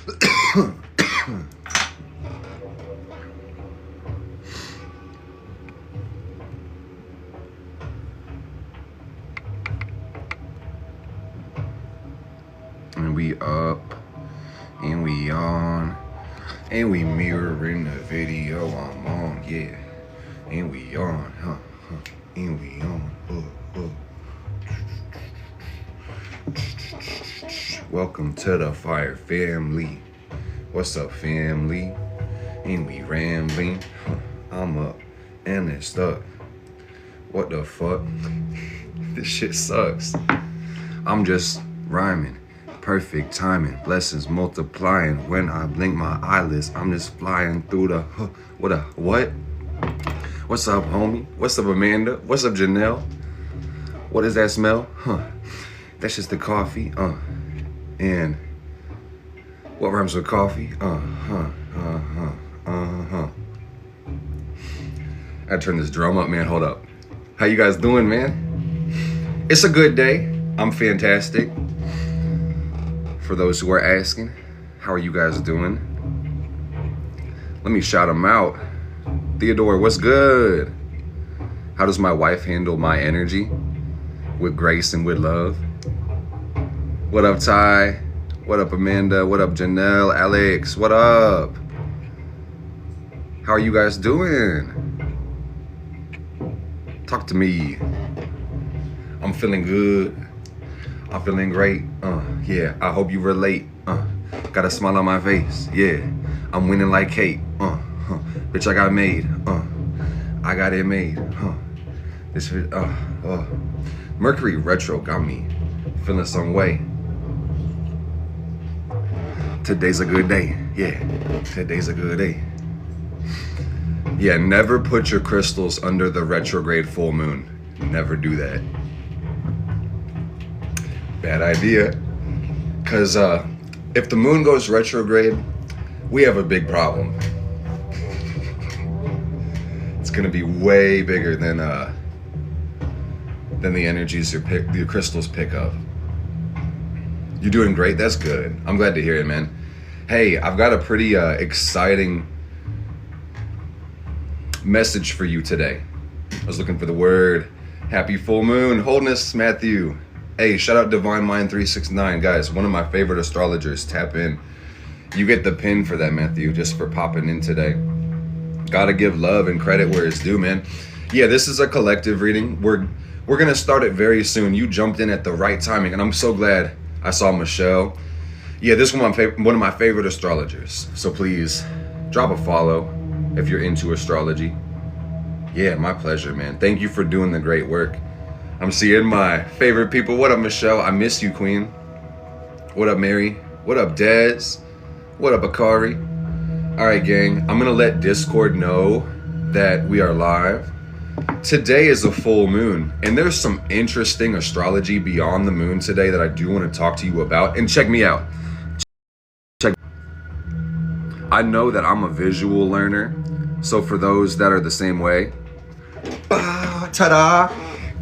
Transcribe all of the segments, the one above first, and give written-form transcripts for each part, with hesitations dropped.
And we up, and we on, and we mirroring the video I'm on, yeah. And we on, and we on, Welcome to the Fire family. What's up, family? And we rambling. I'm up and it's stuck. What the fuck? This shit sucks. I'm just rhyming. Perfect timing. Blessings multiplying. When I blink my eyelids, I'm just flying through the what? What's up, homie? What's up, Amanda? What's up, Janelle? What does that smell? That's just the coffee. And what rhymes with coffee? I turn this drum up, man. Hold up. How you guys doing, man? It's a good day. I'm fantastic. For those who are asking, how are you guys doing? Let me shout them out. Theodore, what's good? How does my wife handle my energy? With grace and with love. What up, Ty? What up, Amanda? What up, Janelle? Alex, what up? How are you guys doing? Talk to me. I'm feeling good. I'm feeling great. Yeah, I hope you relate. Got a smile on my face. Yeah, I'm winning like Kate. Bitch, I got made. I got it made. This Mercury retro got me feeling some way. Today's a good day. Yeah, today's a good day. Yeah, never put your crystals under the retrograde full moon. Never do that. Bad idea. Because if the moon goes retrograde, we have a big problem. It's going to be way bigger than the energies your crystals pick up. You're doing great. That's good. I'm glad to hear it, man. Hey, I've got a pretty exciting message for you today. I was looking for the word. Happy full moon. Wholeness, Matthew. Hey, shout out Divine Mind 369. Guys, one of my favorite astrologers. Tap in. You get the pin for that, Matthew, just for popping in today. Gotta give love and credit where it's due, man. Yeah, this is a collective reading. We're gonna start it very soon. You jumped in at the right timing, and I'm so glad I saw Michelle. Yeah, this is one of my favorite astrologers. So please, drop a follow if you're into astrology. Yeah, my pleasure, man. Thank you for doing the great work. I'm seeing my favorite people. What up, Michelle? I miss you, Queen. What up, Mary? What up, Dez? What up, Akari? All right, gang. I'm gonna let Discord know that we are live. Today is a full moon, and there's some interesting astrology beyond the moon today that I do want to talk to you about. And check me out. I know that I'm a visual learner, so for those that are the same way, ta-da!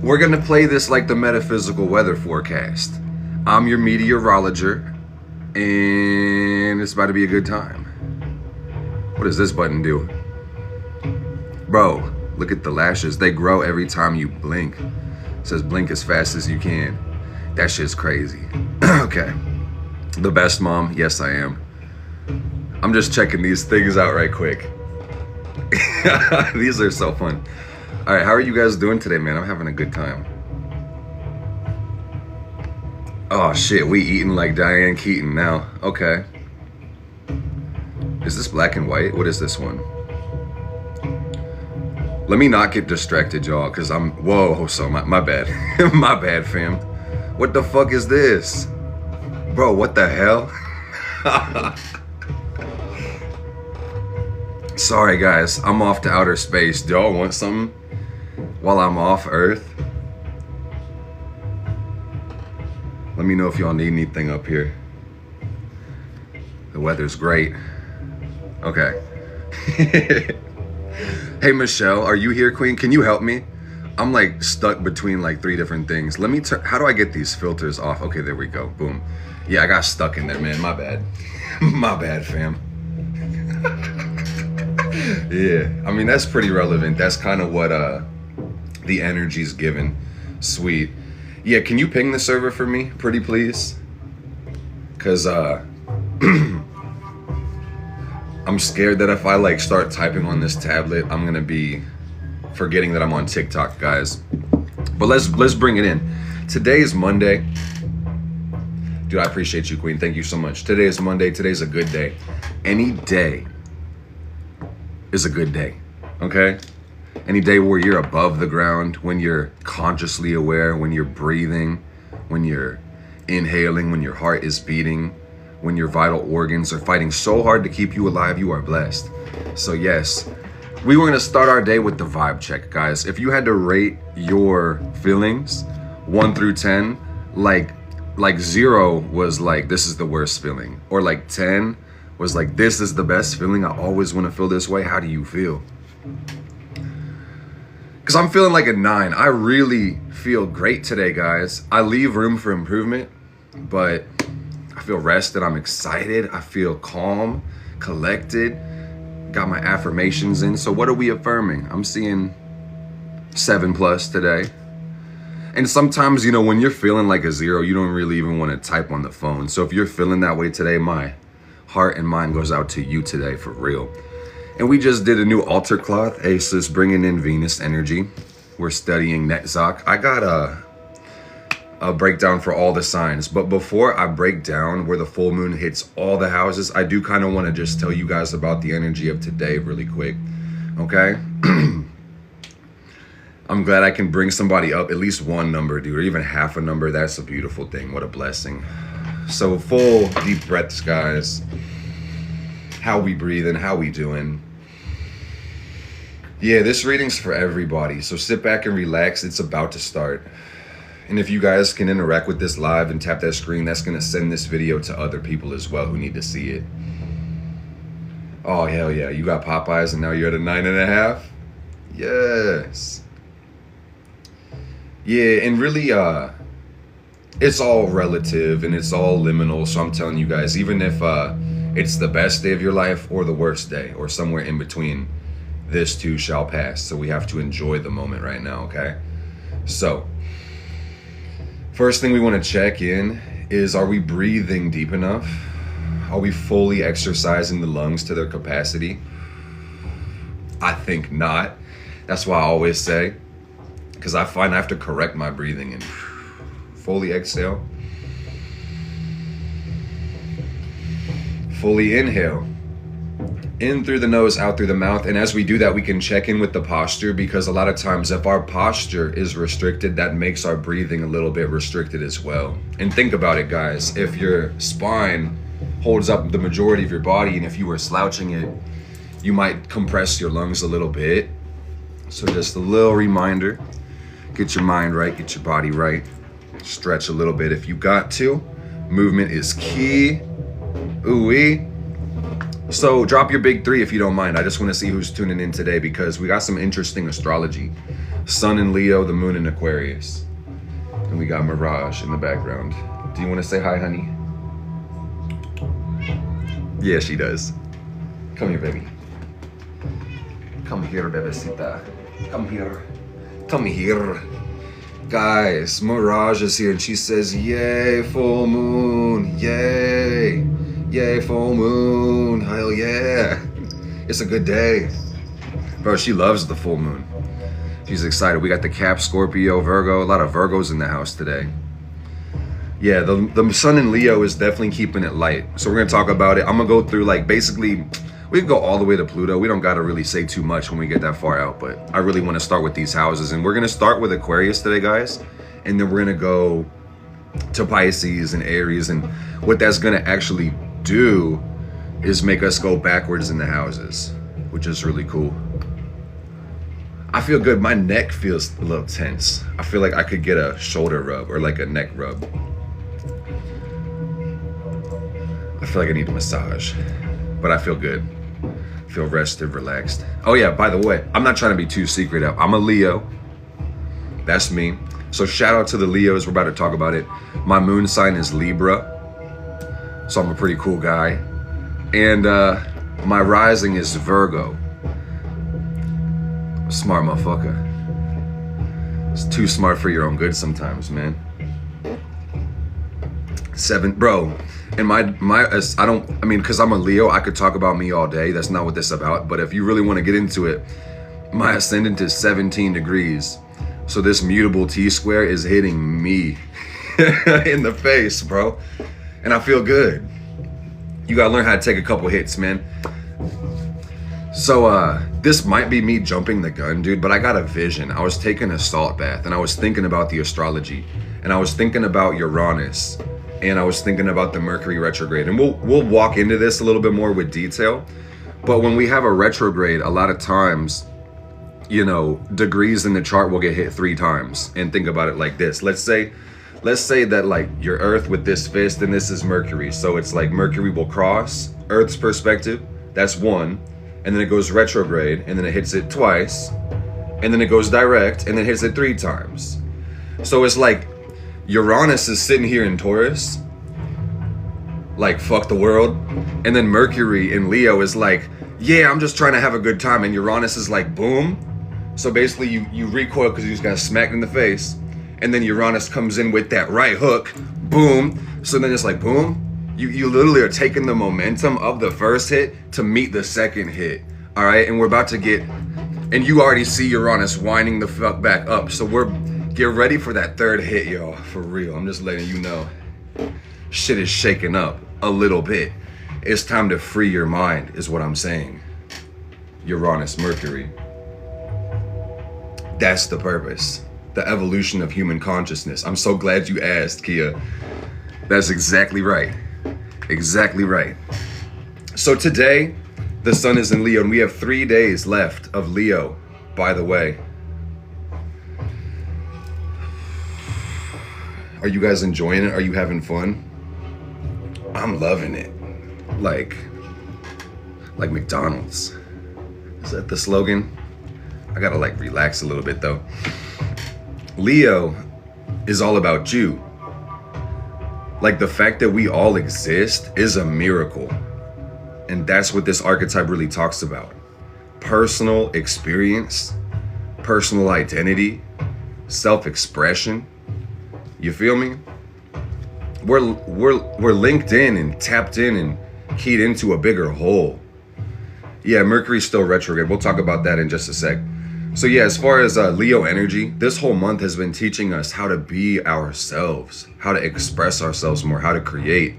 We're gonna play this like the metaphysical weather forecast. I'm your meteorologist, and it's about to be a good time. What does this button do? Bro, look at the lashes. They grow every time you blink. It says blink as fast as you can. That shit's crazy. Okay. The best mom? Yes, I am. I'm just checking these things out right quick. These are so fun. All right, how are you guys doing today, man? I'm having a good time. Oh shit, we eating like Diane Keaton now. Okay. Is this black and white? What is this one? Let me not get distracted, y'all, because whoa, so my bad. My bad, fam. What the fuck is this? Bro, what the hell? Sorry, guys, I'm off to outer space. Do y'all want something while I'm off Earth? Let me know if y'all need anything up here. The weather's great. Okay. Hey, Michelle, are you here, Queen? Can you help me? I'm like stuck between like 3 different things. Let me how do I get these filters off? Okay, there we go. Boom. Yeah, I got stuck in there, man. My bad. My bad, fam. Yeah, I mean, that's pretty relevant. That's kind of what the energy's given. Sweet. Yeah, can you ping the server for me, pretty please? Because I'm scared that if I like start typing on this tablet, I'm gonna be forgetting that I'm on TikTok, guys. But let's bring it in. Today is Monday. Dude, I appreciate you, Queen. Thank you so much. Today is Monday. Today's a good day. Any day is a good day, okay? Any day where you're above the ground, when you're consciously aware, when you're breathing, when you're inhaling, when your heart is beating, when your vital organs are fighting so hard to keep you alive, you are blessed. So yes, we were gonna start our day with the vibe check, guys. If you had to rate your feelings 1 through 10, like 0 was like, this is the worst feeling, or like 10 was like, this is the best feeling, I always want to feel this way. How do you feel? Because I'm feeling like a 9. I really feel great today, guys. I leave room for improvement, but I feel rested. I'm excited. I feel calm, collected. Got my affirmations in. So what are we affirming? I'm seeing 7+ today. And sometimes, you know, when you're feeling like a 0, you don't really even want to type on the phone. So if you're feeling that way today, my heart and mind goes out to you today, for real. And we just did a new altar cloth. Ace bringing in Venus energy. We're studying Netzach. I got a breakdown for all the signs. But before I break down where the full moon hits all the houses, I do kind of want to just tell you guys about the energy of today really quick. Okay? I'm glad I can bring somebody up, at least one number, dude, or even half a number. That's a beautiful thing. What a blessing. So full deep breaths, guys. How we breathing, how we doing. Yeah, this reading's for everybody. So sit back and relax. It's about to start. And if you guys can interact with this live and tap that screen, that's going to send this video to other people as well who need to see it. Oh, hell yeah. You got Popeyes and now you're at a 9.5? Yes. Yeah, and really, it's all relative and it's all liminal. So I'm telling you guys, even if it's the best day of your life or the worst day or somewhere in between, this too shall pass. So we have to enjoy the moment right now, okay? So, first thing we want to check in is, are we breathing deep enough? Are we fully exercising the lungs to their capacity? I think not. That's why I always say, because I find I have to correct my breathing and fully exhale. Fully inhale. In through the nose, out through the mouth. And as we do that, we can check in with the posture, because a lot of times if our posture is restricted, that makes our breathing a little bit restricted as well. And think about it, guys. If your spine holds up the majority of your body, and if you were slouching it, you might compress your lungs a little bit. So just a little reminder, get your mind right, get your body right. Stretch a little bit if you got to. Movement is key. Ooh-wee. So drop your big 3 if you don't mind. I just want to see who's tuning in today, because we got some interesting astrology. Sun in Leo, the moon in Aquarius. And we got Mirage in the background. Do you want to say hi, honey? Yeah, she does. Come here, baby. Come here, bebecita. Come here. Come here. Guys, Mirage is here and she says, yay, full moon. Yay. Yay, full moon. Hell yeah. It's a good day. Bro, she loves the full moon. She's excited. We got the Cap, Scorpio, Virgo. A lot of Virgos in the house today. Yeah, the sun in Leo is definitely keeping it light. So we're going to talk about it. I'm going to go through, like, basically, we can go all the way to Pluto. We don't got to really say too much when we get that far out. But I really want to start with these houses. And we're going to start with Aquarius today, guys. And then we're going to go to Pisces and Aries. And what that's going to actually do is make us go backwards in the houses, which is really cool. I feel good. My neck feels a little tense. I feel like I could get a shoulder rub or like a neck rub. I feel like I need a massage, but I feel good. I feel rested, relaxed. Oh yeah, by the way, I'm not trying to be too secretive. I'm a Leo. That's me. So shout out to the Leos. We're about to talk about it. My moon sign is Libra. So I'm a pretty cool guy. And my rising is Virgo. Smart motherfucker. It's too smart for your own good sometimes, man. 7, bro. And I mean, because I'm a Leo, I could talk about me all day. That's not what this is about. But if you really want to get into it, my ascendant is 17 degrees. So this mutable T-square is hitting me in the face, bro. And I feel good. You gotta learn how to take a couple hits, man. So this might be me jumping the gun, dude, but I got a vision. I was taking a salt bath and I was thinking about the astrology, and I was thinking about Uranus, and I was thinking about the Mercury retrograde. And we'll walk into this a little bit more with detail. But when we have a retrograde, a lot of times, you know, degrees in the chart will get hit 3 times. And think about it like this. Let's say that like your Earth with this fist, and this is Mercury. So it's like Mercury will cross Earth's perspective. That's 1. And then it goes retrograde, and then it hits it twice. And then it goes direct, and then hits it 3 times. So it's like Uranus is sitting here in Taurus, like fuck the world. And then Mercury in Leo is like, yeah, I'm just trying to have a good time. And Uranus is like, boom. So basically you recoil because you just got smacked in the face. And then Uranus comes in with that right hook, boom. So then it's like, boom. You literally are taking the momentum of the first hit to meet the second hit. All right, and we're about to get, and you already see Uranus winding the fuck back up. So get ready for that third hit, y'all, for real. I'm just letting you know. Shit is shaking up a little bit. It's time to free your mind, is what I'm saying. Uranus, Mercury. That's the purpose. The evolution of human consciousness. I'm so glad you asked, Kia. That's exactly right. Exactly right. So today, the sun is in Leo, and we have 3 days left of Leo, by the way. Are you guys enjoying it? Are you having fun? I'm loving it. Like McDonald's. Is that the slogan? I gotta like relax a little bit though. Leo is all about you. Like the fact that we all exist is a miracle. And that's what this archetype really talks about. Personal experience, personal identity, self-expression. You feel me? We're linked in and tapped in and keyed into a bigger whole. Yeah, Mercury's still retrograde. We'll talk about that in just a sec. So yeah, as far as Leo energy, this whole month has been teaching us how to be ourselves, how to express ourselves more, how to create.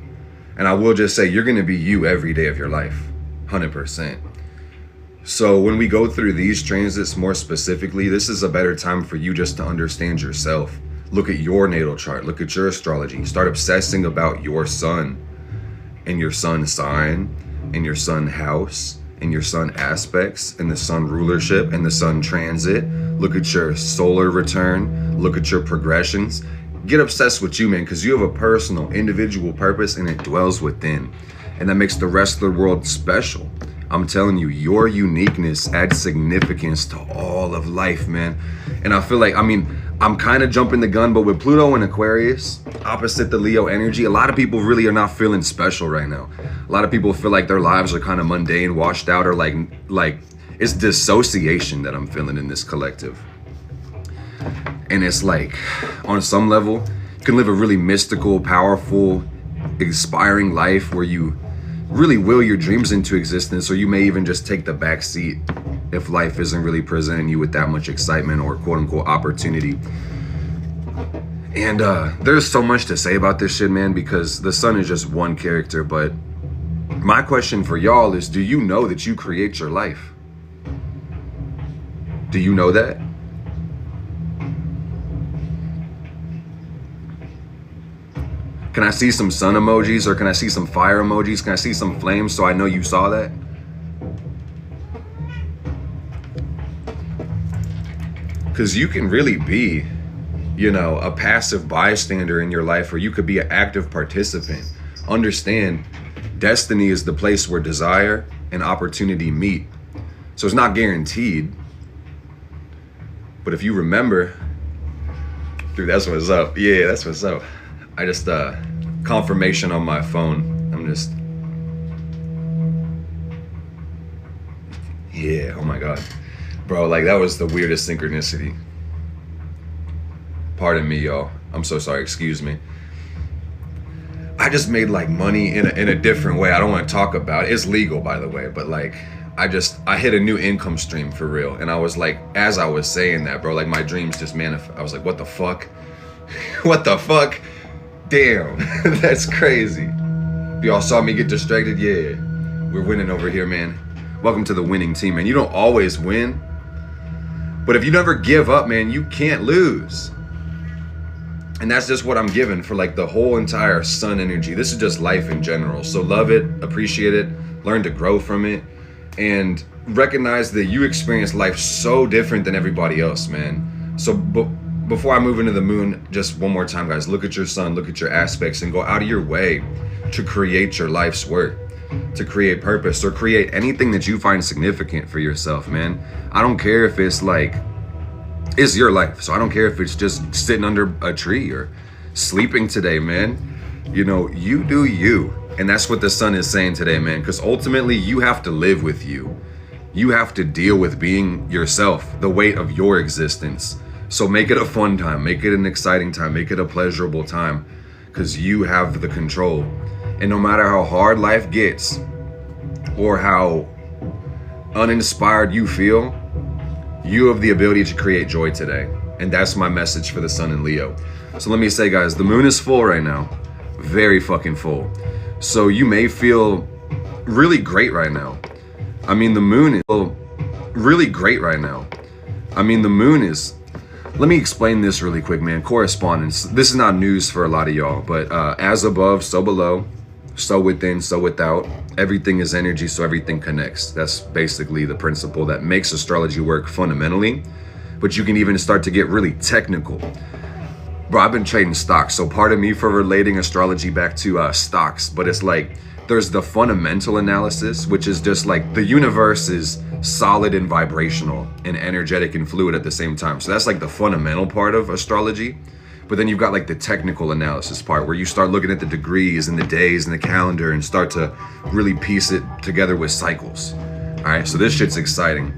And I will just say, you're going to be you every day of your life, 100%. So when we go through these transits more specifically, this is a better time for you just to understand yourself. Look at your natal chart, look at your astrology, start obsessing about your sun and your sun sign and your sun house and your sun aspects and the sun rulership and the sun transit. Look at your solar return, look at your progressions. Get obsessed with you, man, because you have a personal, individual purpose and it dwells within. And that makes the rest of the world special. I'm telling you, your uniqueness adds significance to all of life, man. And I feel like, I'm kind of jumping the gun, but with Pluto and Aquarius, opposite the Leo energy, a lot of people really are not feeling special right now. A lot of people feel like their lives are kind of mundane, washed out, or like it's dissociation that I'm feeling in this collective. And it's like, on some level, you can live a really mystical, powerful, inspiring life where you really will your dreams into existence, or you may even just take the back seat if life isn't really presenting you with that much excitement or quote unquote opportunity. And there's so much to say about this shit, man, because the sun is just one character. But my question for y'all is, do you know that you create your life? Do you know that? Can I see some sun emojis, or can I see some fire emojis? Can I see some flames so I know you saw that? Because you can really be, a passive bystander in your life, or you could be an active participant. Understand, destiny is the place where desire and opportunity meet. So it's not guaranteed. But if you remember, dude, that's what's up. Yeah, that's what's up. I just, confirmation on my phone. I'm honest. Yeah, oh my God. Bro, like that was the weirdest synchronicity. Pardon me, y'all. I'm so sorry, excuse me. I just made like money in a different way. I don't want to talk about it. It's legal, by the way, but like I hit a new income stream for real. And I was like, as I was saying that, bro, like my dreams just manifest. I was like, what the fuck? What the fuck? Damn, that's crazy. Y'all saw me get distracted? Yeah, we're winning over here, man. Welcome to the winning team, man. You don't always win, but if you never give up, man, you can't lose. And that's just what I'm giving for like the whole entire sun energy. This is just life in general. So love it, appreciate it, learn to grow from it, and recognize that you experience life so different than everybody else, man. So before I move into the moon, just one more time, guys, look at your sun, look at your aspects, and go out of your way to create your life's work, to create purpose, or create anything that you find significant for yourself, man. I don't care if it's like, it's your life. So I don't care if it's just sitting under a tree or sleeping today, man. You know, you do you. And that's what the sun is saying today, man, because ultimately you have to live with you. You have to deal with being yourself, the weight of your existence. So make it a fun time, make it an exciting time, make it a pleasurable time, because you have the control. And no matter how hard life gets or how uninspired you feel, you have the ability to create joy today. And that's my message for the sun in Leo. So let me say, guys, the moon is full right now. Very fucking full. So you may feel really great right now. I mean, the moon is really great right now. I mean, the moon is, let me explain this really quick, man. Correspondence. This is not news for a lot of y'all, but as above, so below, so within, so without. Everything is energy, so everything connects. That's basically the principle that makes astrology work fundamentally. But you can even start to get really technical. Bro, I've been trading stocks, so pardon me for relating astrology back to stocks, but it's like there's the fundamental analysis, which is just like the universe is solid and vibrational and energetic and fluid at the same time. So that's like the fundamental part of astrology. But then you've got like the technical analysis part where you start looking at the degrees and the days and the calendar and start to really piece it together with cycles. All right, so this shit's exciting.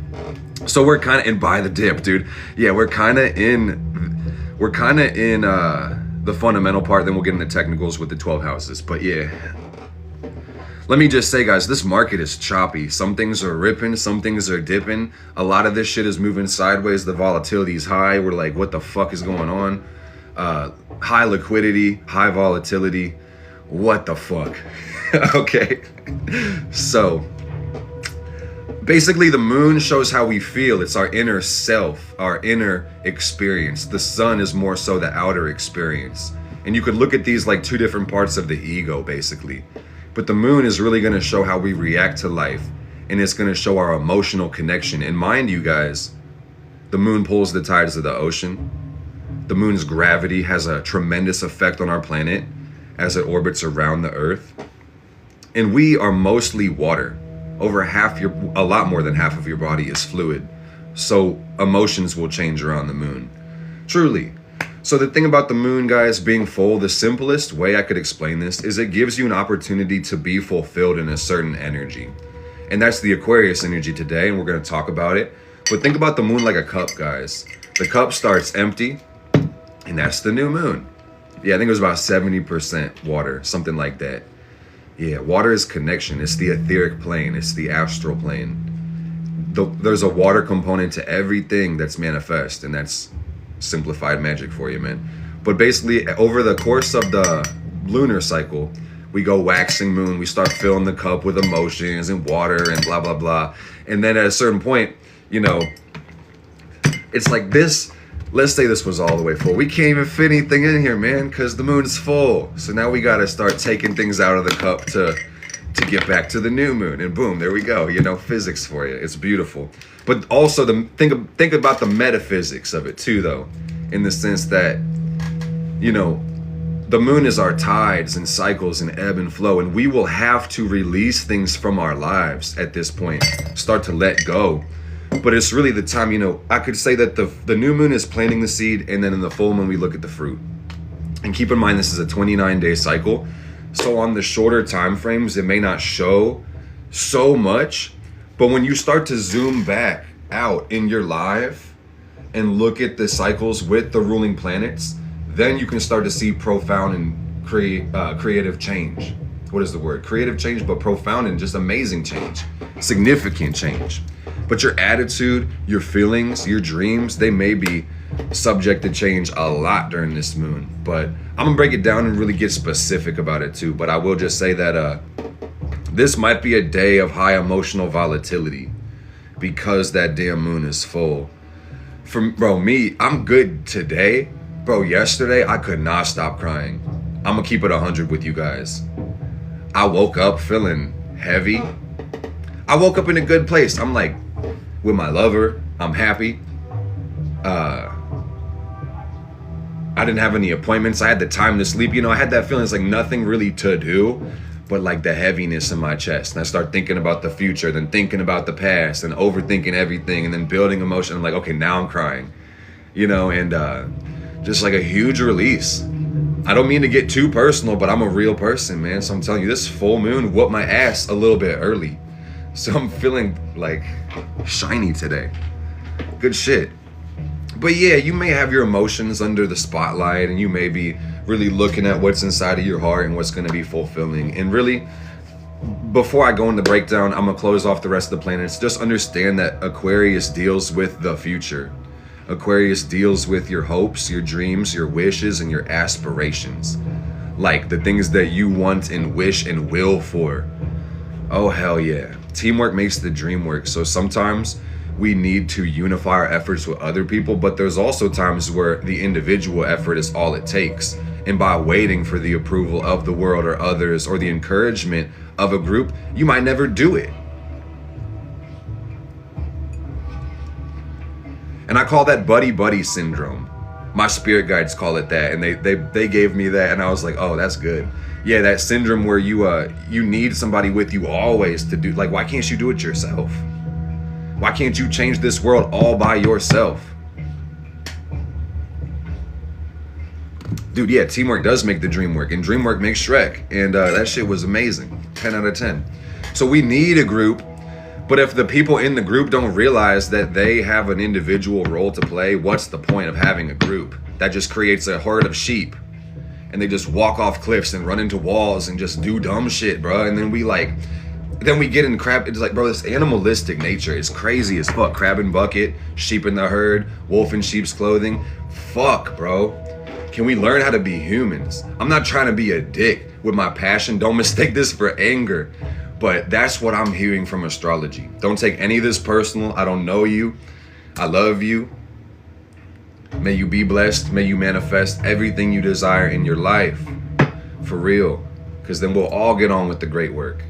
So we're kind of in by the dip, dude. Yeah, we're kind of in the fundamental part, then we'll get into technicals with the 12 houses. But yeah, let me just say, guys, this market is choppy. Some things are ripping, some things are dipping. A lot of this shit is moving sideways. The volatility is high. We're like, what the fuck is going on? High liquidity, high volatility. What the fuck? Okay. So basically the moon shows how we feel. It's our inner self, our inner experience. The sun is more so the outer experience. And you could look at these like two different parts of the ego, basically. But the moon is really going to show how we react to life. And it's going to show our emotional connection. And mind you guys, the moon pulls the tides of the ocean. The moon's gravity has a tremendous effect on our planet as it orbits around the earth. And we are mostly water. Over a lot more than half of your body is fluid. So emotions will change around the moon. Truly. So the thing about the moon, guys, being full, the simplest way I could explain this is it gives you an opportunity to be fulfilled in a certain energy. And that's the Aquarius energy today, and we're going to talk about it. But think about the moon like a cup, guys. The cup starts empty, and that's the new moon. Yeah, I think it was about 70% water, something like that. Yeah, water is connection. It's the etheric plane. It's the astral plane. There's a water component to everything that's manifest, and that's simplified magic for you, man. But basically, over the course of the lunar cycle, we go waxing moon. We start filling the cup with emotions and water and blah, blah, blah. And then at a certain point, you know, it's like this. Let's say this was all the way full. We can't even fit anything in here, man, because the moon's full. So now we got to start taking things out of the cup to get back to the new moon. And boom, there we go. You know, physics for you. It's beautiful. But also think about the metaphysics of it too, though, in the sense that, you know, the moon is our tides and cycles and ebb and flow. And we will have to release things from our lives at this point. Start to let go. But it's really the time, you know, I could say that the new moon is planting the seed, and then in the full moon we look at the fruit. And keep in mind, this is a 29-day cycle. So on the shorter time frames, it may not show so much, but when you start to zoom back out in your life and look at the cycles with the ruling planets, then you can start to see profound and creative change. What is the word? Creative change, but profound and just amazing change, significant change. But your attitude, your feelings, your dreams, they may be subject to change a lot during this moon. But I'm gonna break it down and really get specific about it too. But I will just say that this might be a day of high emotional volatility because that damn moon is full. Me, I'm good today. Bro, yesterday I could not stop crying. I'm gonna keep it 100 with you guys. I woke up feeling heavy. I woke up in a good place. I'm like, with my lover, I'm happy. I didn't have any appointments. I had the time to sleep. I had that feeling. It's like nothing really to do, but like the heaviness in my chest. And I start thinking about the future, then thinking about the past, and overthinking everything, and then building emotion. I'm like, okay, now I'm crying, and just like a huge release. I don't mean to get too personal, but I'm a real person, man. So I'm telling you, this full moon whooped my ass a little bit early. So I'm feeling like shiny today. Good shit. But yeah, you may have your emotions under the spotlight, and you may be really looking at what's inside of your heart and what's going to be fulfilling. And really, before I go into breakdown, I'm going to close off the rest of the planets. Just understand that Aquarius deals with the future. Aquarius deals with your hopes, your dreams, your wishes, and your aspirations. Like the things that you want and wish and will for. Oh, hell yeah. Teamwork makes the dream work. So sometimes we need to unify our efforts with other people, but there's also times where the individual effort is all it takes. And by waiting for the approval of the world or others or the encouragement of a group, you might never do it. And I call that buddy syndrome. My spirit guides call it that, and they gave me that, and I was like, oh, that's good. Yeah, that syndrome where you need somebody with you always to do. Like, why can't you do it yourself? Why can't you change this world all by yourself? Dude, yeah, teamwork does make the dream work, and dream work makes Shrek, and that shit was amazing. 10 out of 10. So we need a group. But if the people in the group don't realize that they have an individual role to play, what's the point of having a group? That just creates a herd of sheep. And they just walk off cliffs and run into walls and just do dumb shit, bro. And then we get in crap. It's like, bro, this animalistic nature is crazy as fuck. Crab in bucket, sheep in the herd, wolf in sheep's clothing. Fuck, bro. Can we learn how to be humans? I'm not trying to be a dick with my passion. Don't mistake this for anger. But that's what I'm hearing from astrology. Don't take any of this personal. I don't know you. I love you. May you be blessed. May you manifest everything you desire in your life. For real. Because then we'll all get on with the great work.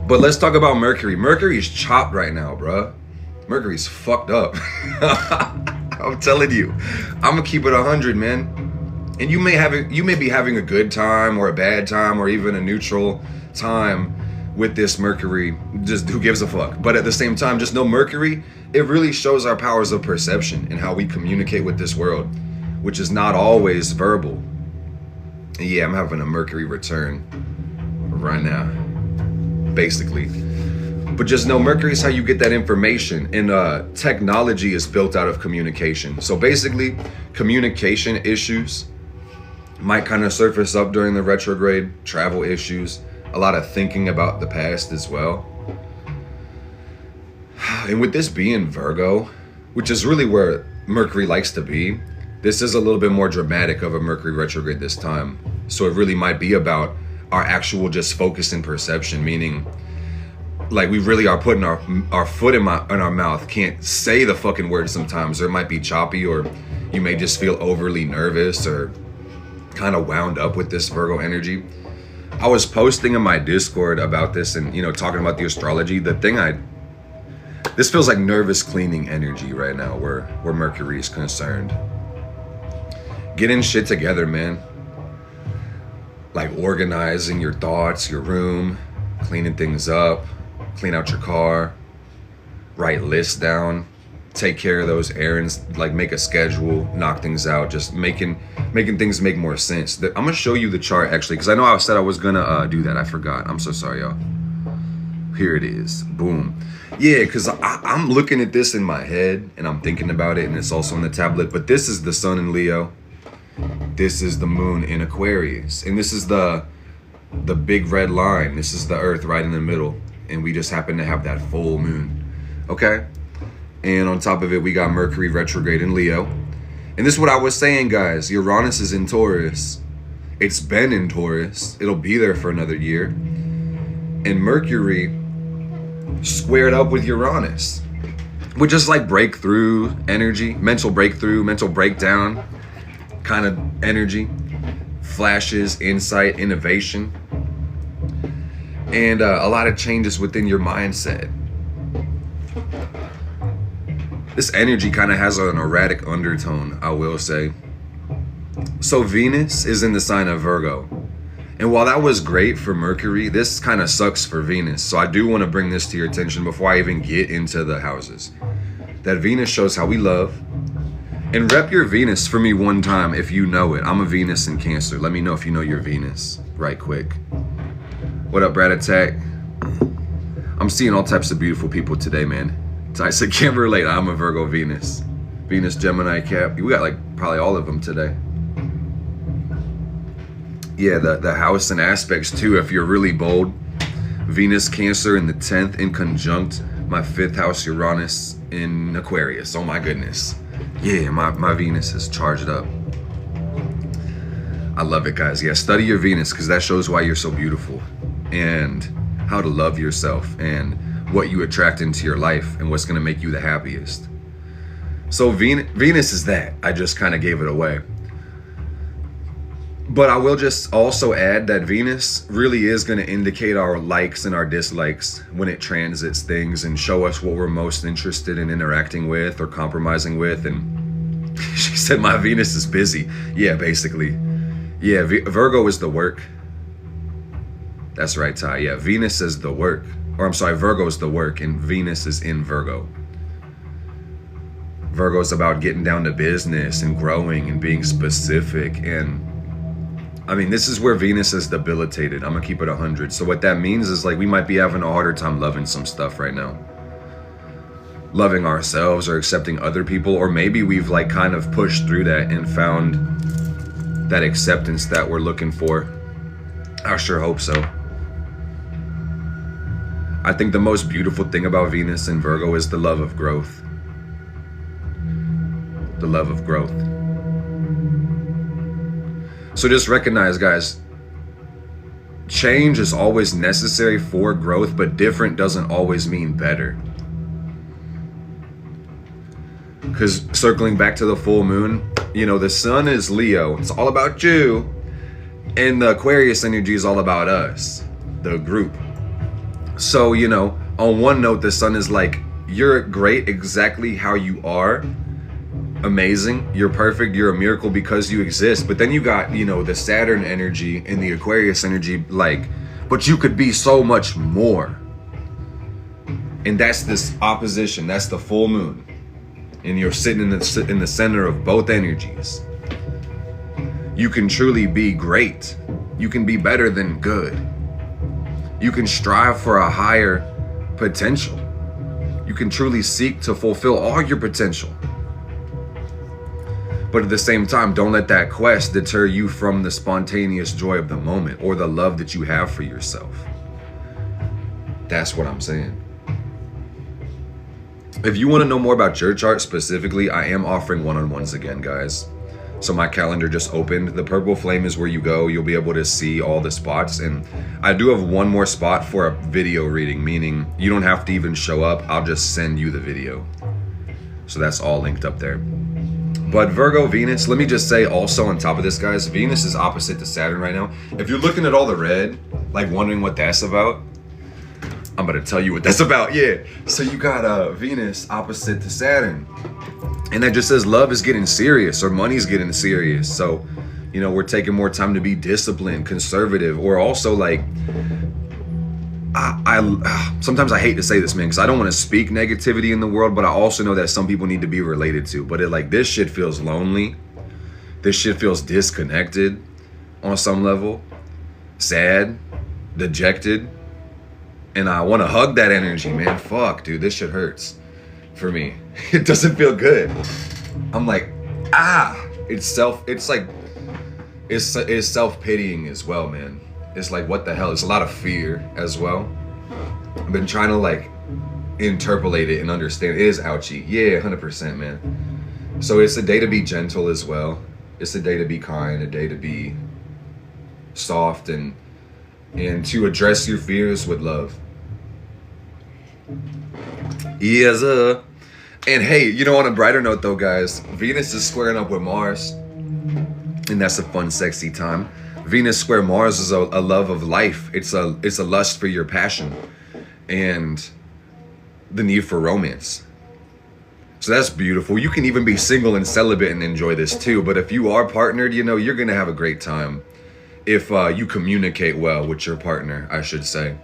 But let's talk about Mercury. Mercury's chopped right now, bruh. Mercury's fucked up. I'm telling you. I'm going to keep it 100, man. And you may be having a good time or a bad time or even a neutral time with this Mercury. Just who gives a fuck? But at the same time, just know Mercury, it really shows our powers of perception and how we communicate with this world, which is not always verbal. And yeah, I'm having a Mercury return right now, basically. But just know Mercury is how you get that information, and technology is built out of communication. So basically, communication issues might kind of surface up during the retrograde, travel issues, a lot of thinking about the past as well. And with this being Virgo, which is really where Mercury likes to be, this is a little bit more dramatic of a Mercury retrograde this time. So it really might be about our actual just focus and perception, meaning like we really are putting our foot in our mouth, can't say the fucking word sometimes, or it might be choppy, or you may just feel overly nervous or kind of wound up with this Virgo energy. I was posting in my Discord about this and, talking about the astrology. This feels like nervous cleaning energy right now where Mercury is concerned. Getting shit together, man. Like organizing your thoughts, your room, cleaning things up, clean out your car, write lists down, take care of those errands, like make a schedule, knock things out, just making things make more sense. I'm gonna show you the chart actually, because I know I said I was gonna do that. I forgot. I'm so sorry, y'all. Here it is. Boom. Yeah, because I'm looking at this in my head and I'm thinking about it, and it's also on the tablet. But this is the sun in Leo. This is the moon in Aquarius, and this is the big red line. This is the Earth right in the middle, and we just happen to have that full moon. Okay. And on top of it, we got Mercury retrograde in Leo. And this is what I was saying, guys. Uranus is in Taurus. It's been in Taurus. It'll be there for another year. And Mercury squared up with Uranus, which is like breakthrough energy, mental breakthrough, mental breakdown kind of energy, flashes, insight, innovation, and a lot of changes within your mindset. This energy kind of has an erratic undertone, I will say. So Venus is in the sign of Virgo. And while that was great for Mercury, this kind of sucks for Venus. So I do want to bring this to your attention before I even get into the houses. That Venus shows how we love. And rep your Venus for me one time if you know it. I'm a Venus in Cancer. Let me know if you know your Venus right quick. What up, Brad Attack? I'm seeing all types of beautiful people today, man. I said, can't relate. I'm a Virgo Venus. Venus, Gemini, Cap. We got like probably all of them today. Yeah, the house and aspects too. If you're really bold, Venus, Cancer in the 10th in conjunct my 5th house, Uranus in Aquarius. Oh my goodness. Yeah, my Venus is charged up. I love it, guys. Yeah, study your Venus because that shows why you're so beautiful and how to love yourself and what you attract into your life and what's going to make you the happiest. So Venus is that. I just kind of gave it away. But I will just also add that Venus really is going to indicate our likes and our dislikes when it transits things and show us what we're most interested in interacting with or compromising with. And she said, my Venus is busy. Yeah, basically. Yeah, Virgo is the work. That's right, Ty. Yeah, Venus is the work. Or I'm sorry, Virgo is the work and Venus is in Virgo. Virgo is about getting down to business and growing and being specific. And I mean, this is where Venus is debilitated. I'm gonna keep it 100. So what that means is like we might be having a harder time loving some stuff right now. Loving ourselves or accepting other people, or maybe we've like kind of pushed through that and found that acceptance that we're looking for. I sure hope so. I think the most beautiful thing about Venus and Virgo is the love of growth. The love of growth. So just recognize, guys, change is always necessary for growth, but different doesn't always mean better. Because circling back to the full moon, you know, the sun is Leo. It's all about you. And the Aquarius energy is all about us, the group. So, you know, on one note, the sun is like, you're great exactly how you are. Amazing, you're perfect, you're a miracle because you exist. But then you got, you know, the Saturn energy and the Aquarius energy, like, but you could be so much more. And that's this opposition, that's the full moon. And you're sitting in the center of both energies. You can truly be great. You can be better than good. You can strive for a higher potential. You can truly seek to fulfill all your potential. But at the same time, don't let that quest deter you from the spontaneous joy of the moment or the love that you have for yourself. That's what I'm saying. If you want to know more about your chart specifically, I am offering one-on-ones again, guys. So my calendar just opened. The purple flame is where you go. You'll be able to see all the spots. And I do have one more spot for a video reading, meaning you don't have to even show up. I'll just send you the video. So that's all linked up there. But Virgo, Venus, let me just say also on top of this, guys, Venus is opposite to Saturn right now. If you're looking at all the red, like wondering what that's about, I'm about to tell you what that's about. Yeah. So you got Venus opposite to Saturn. And that just says love is getting serious or money's getting serious. So, you know, we're taking more time to be disciplined, conservative, or also like sometimes I hate to say this, man, because I don't want to speak negativity in the world, but I also know that some people need to be related to. But this shit feels lonely. This shit feels disconnected on some level, sad, dejected, and I want to hug that energy, man. Fuck, dude, this shit hurts for me. It doesn't feel good. I'm like, it's self-pitying as well, man. It's like, what the hell? It's a lot of fear as well. I've been trying to interpolate it and understand. It is ouchy. Yeah, 100%, man. So it's a day to be gentle as well. It's a day to be kind, a day to be soft and to address your fears with love. Yes, and hey, on a brighter note though, guys, Venus is squaring up with Mars, and that's a fun, sexy time. Venus square Mars is a love of life. It's a lust for your passion and the need for romance. So that's beautiful. You can even be single and celibate and enjoy this too. But if you are partnered, you're going to have a great time if you communicate well with your partner, I should say.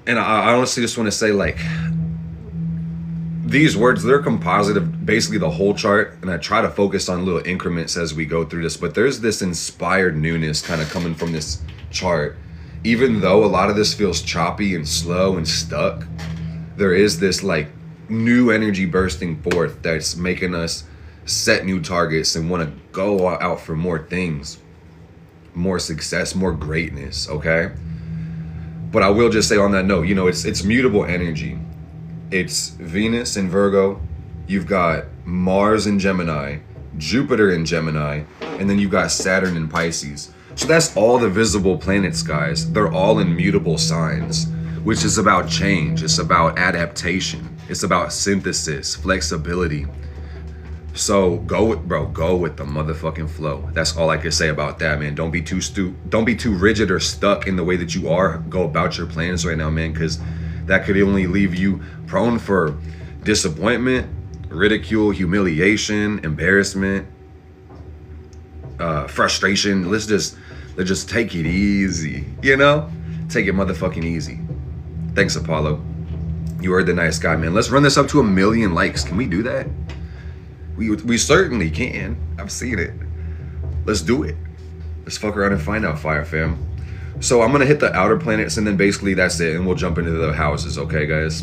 And I honestly just want to say, these words, they're composite of basically the whole chart, and I try to focus on little increments as we go through this, but there's this inspired newness kind of coming from this chart. Even though a lot of this feels choppy and slow and stuck, there is this new energy bursting forth that's making us set new targets and want to go out for more things, more success, more greatness, okay? But I will just say on that note, it's mutable energy. It's Venus in Virgo, you've got Mars in Gemini, Jupiter in Gemini, and then you've got Saturn in Pisces. So that's all the visible planets, guys. They're all in mutable signs, which is about change. It's about adaptation. It's about synthesis, flexibility. So go with the motherfucking flow. That's all I can say about that, man. Don't be too rigid or stuck in the way that you are. Go about your plans right now, man, because that could only leave you prone for disappointment, ridicule, humiliation, embarrassment, frustration. Let's just take it easy, Take it motherfucking easy. Thanks, Apollo. You are the nice guy, man. Let's run this up to 1 million likes. Can we do that? We certainly can. I've seen it. Let's do it. Let's fuck around and find out, Fire Fam. So I'm gonna hit the outer planets, and then basically that's it, and we'll jump into the houses, okay, guys?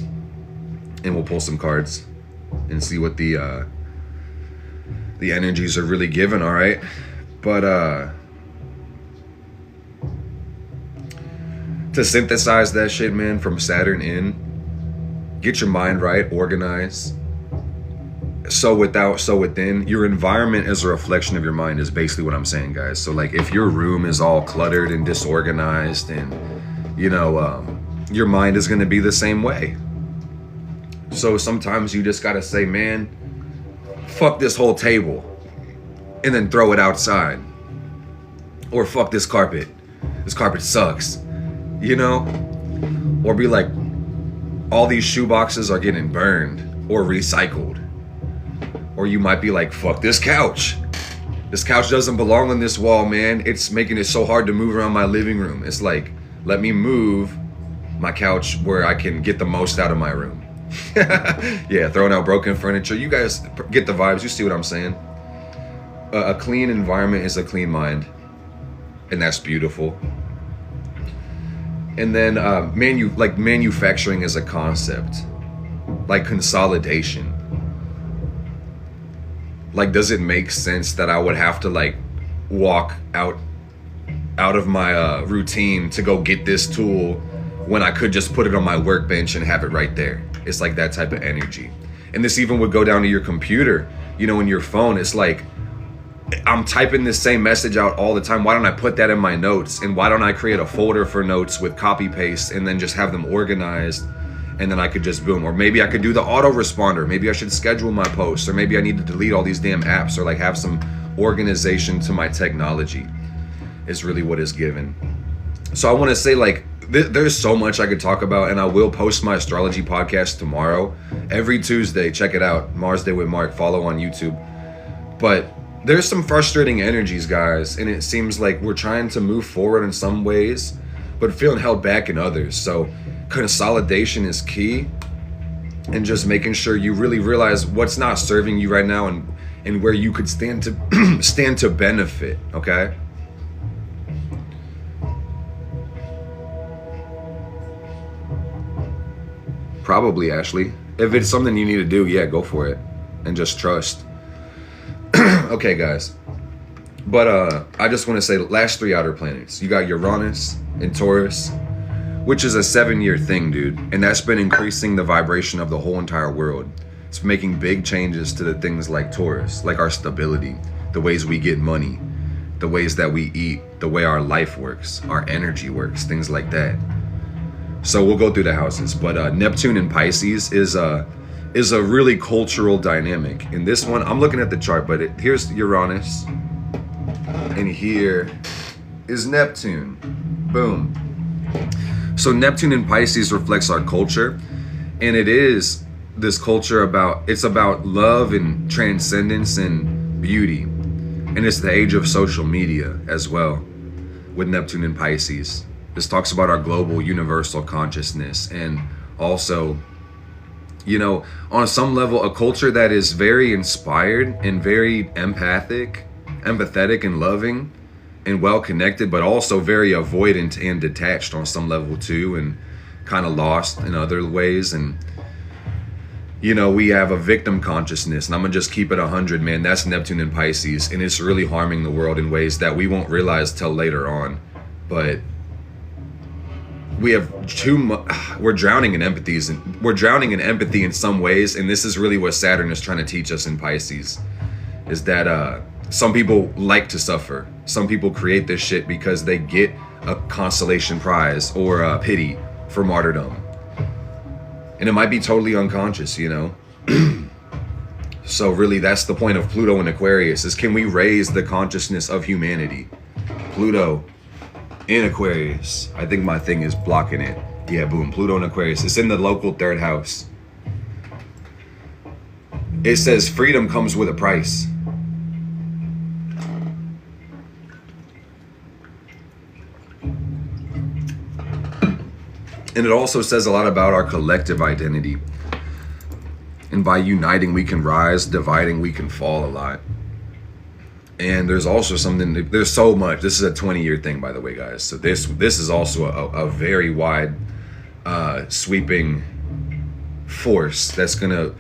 And we'll pull some cards and see what the energies are really giving. All right, but to synthesize that shit, man, from Saturn in, get your mind right, organize. So without, so within. Your environment is a reflection of your mind, is basically what I'm saying, guys. So if your room is all cluttered and disorganized, and your mind is going to be the same way. So sometimes you just got to say, man, fuck this whole table, and then throw it outside. Or fuck this carpet sucks, or be like, all these shoe boxes are getting burned or recycled. Or you might be like, fuck this couch. This couch doesn't belong on this wall, man. It's making it so hard to move around my living room. It's like, let me move my couch where I can get the most out of my room. Yeah, throwing out broken furniture. You guys get the vibes. You see what I'm saying? A clean environment is a clean mind. And that's beautiful. And then manufacturing as a concept. Like consolidation. Does it make sense that I would have to walk out of my routine to go get this tool when I could just put it on my workbench and have it right there? It's like that type of energy. And this even would go down to your computer, in your phone. It's like, I'm typing this same message out all the time. Why don't I put that in my notes? And why don't I create a folder for notes with copy paste and then just have them organized? And then I could just boom. Or maybe I could do the autoresponder. Maybe I should schedule my posts. Or maybe I need to delete all these damn apps, or have some organization to my technology is really what is given. So I want to say there's so much I could talk about, and I will post my astrology podcast tomorrow. Every Tuesday, check it out. Mars Day with Mark, follow on YouTube. But there's some frustrating energies, guys, and it seems like we're trying to move forward in some ways, but feeling held back in others. So consolidation is key, and just making sure you really realize what's not serving you right now, and where you could stand to stand to benefit, okay? Probably, Ashley. If it's something you need to do, yeah, go for it. And just trust. Okay, guys. But I just want to say, last 3 outer planets. You got Uranus and Taurus, which is a 7-year thing, dude. And that's been increasing the vibration of the whole entire world. It's making big changes to the things like Taurus, like our stability, the ways we get money, the ways that we eat, the way our life works, our energy works, things like that. So we'll go through the houses. But Neptune in Pisces is a really cultural dynamic. In this one, I'm looking at the chart, but here's Uranus, and here is Neptune. Boom. So Neptune in Pisces reflects our culture, and it is this culture it's about love and transcendence and beauty. And it's the age of social media as well with Neptune in Pisces. This talks about our global universal consciousness, and also, you know, on some level, a culture that is very inspired and very empathetic and loving and well connected, but also very avoidant and detached on some level too, and kind of lost in other ways. And you know, we have a victim consciousness, and I'm gonna just keep it 100, man. That's Neptune in Pisces, and it's really harming the world in ways that we won't realize till later on. But we have we're drowning in empathies, and we're drowning in empathy in some ways. And this is really what Saturn is trying to teach us in Pisces, is that some people like to suffer. Some people create this shit because they get a consolation prize or a pity for martyrdom. And it might be totally unconscious, you know? So really, that's the point of Pluto in Aquarius, is can we raise the consciousness of humanity? Pluto in Aquarius. I think my thing is blocking it. Yeah, boom, Pluto in Aquarius. It's in the local 3rd house. It says freedom comes with a price. And it also says a lot about our collective identity. And by uniting, we can rise. Dividing, we can fall a lot. And there's also something, there's so much. This is a 20-year thing, by the way, guys. So this is also a very wide, sweeping force that's going to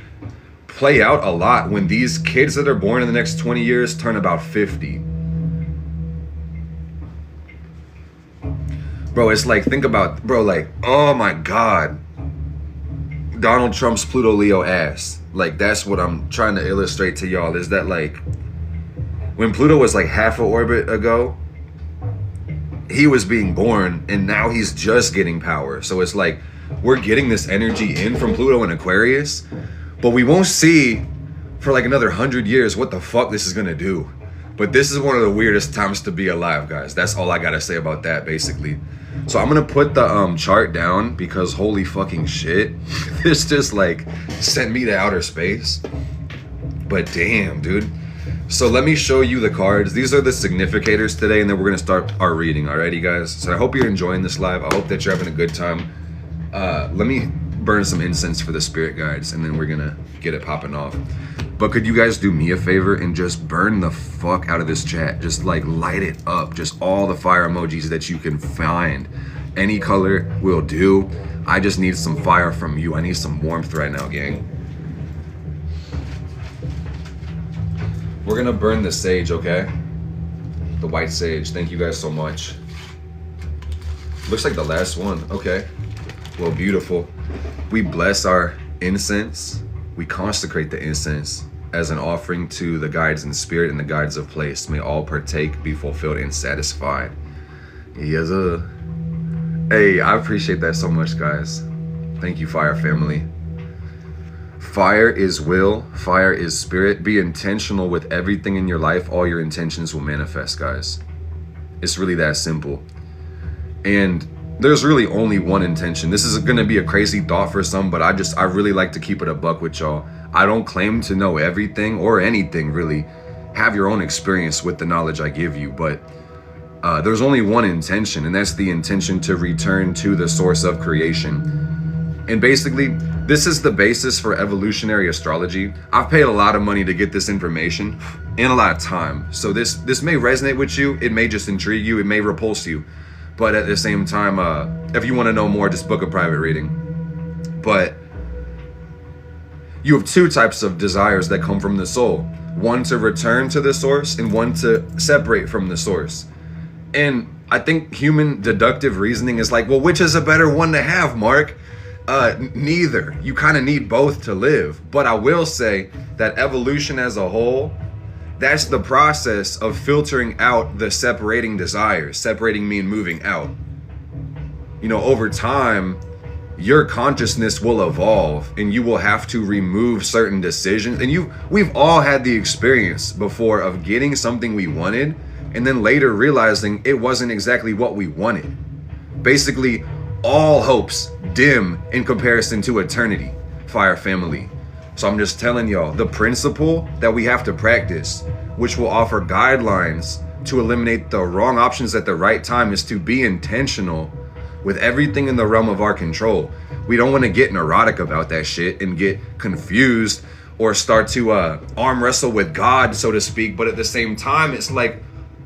play out a lot when these kids that are born in the next 20 years turn about 50. Bro, it's like, think about, bro, like, oh my God, Donald Trump's Pluto Leo ass. Like, that's what I'm trying to illustrate to y'all, is that, like, when Pluto was like half an orbit ago, he was being born, and now he's just getting power. So it's like, we're getting this energy in from Pluto and Aquarius, but we won't see for like another 100 years what the fuck this is gonna do. But this is one of the weirdest times to be alive, guys. That's all I gotta say about that, basically. So I'm gonna put the chart down, because holy fucking shit, this just like sent me to outer space. But damn, dude. So let me show you the cards. These are the significators today, and then we're gonna start our reading. Alrighty, guys. So I hope you're enjoying this live. I hope that you're having a good time. Let me burn some incense for the spirit guides, and then we're gonna get it popping off. But could you guys do me a favor and just burn the fuck out of this chat? Just like light it up. Just all the fire emojis that you can find. Any color will do. I just need some fire from you. I need some warmth right now, gang. We're gonna burn the sage, okay? The white sage. Thank you guys so much. Looks like the last one. Okay. Well, beautiful. We bless our incense. We consecrate the incense as an offering to the guides in spirit and the guides of place. May all partake, be fulfilled and satisfied. Yes, Hey, I appreciate that so much, guys. Thank you, Fire family. Fire is will, fire is spirit. Be intentional with everything in your life. All your intentions will manifest, guys. It's really that simple. And there's really only one intention. This is gonna be a crazy thought for some, but I really like to keep it a buck with y'all. I don't claim to know everything or anything, really. have your own experience with the knowledge I give you, but there's only one intention, and that's the intention to return to the source of creation. And basically, this is the basis for evolutionary astrology. I've paid a lot of money to get this information and a lot of time. So this may resonate with you, it may just intrigue you, it may repulse you. But at the same time, if you want to know more, just book a private reading. But you have two types of desires that come from the soul. One to return to the source and one to separate from the source. And I think human deductive reasoning is like, well, which is a better one to have, Mark? Neither. You kind of need both to live. But I will say that evolution as a whole, that's the process of filtering out the separating desires. Separating mean moving out. You know, over time, your consciousness will evolve and you will have to remove certain decisions. And we've all had the experience before of getting something we wanted and then later realizing it wasn't exactly what we wanted. Basically, all hopes dim in comparison to eternity, Fire family. So I'm just telling y'all, the principle that we have to practice, which will offer guidelines to eliminate the wrong options at the right time, is to be intentional with everything in the realm of our control. We don't want to get neurotic about that shit and get confused or start to arm wrestle with God, so to speak. But at the same time, it's like,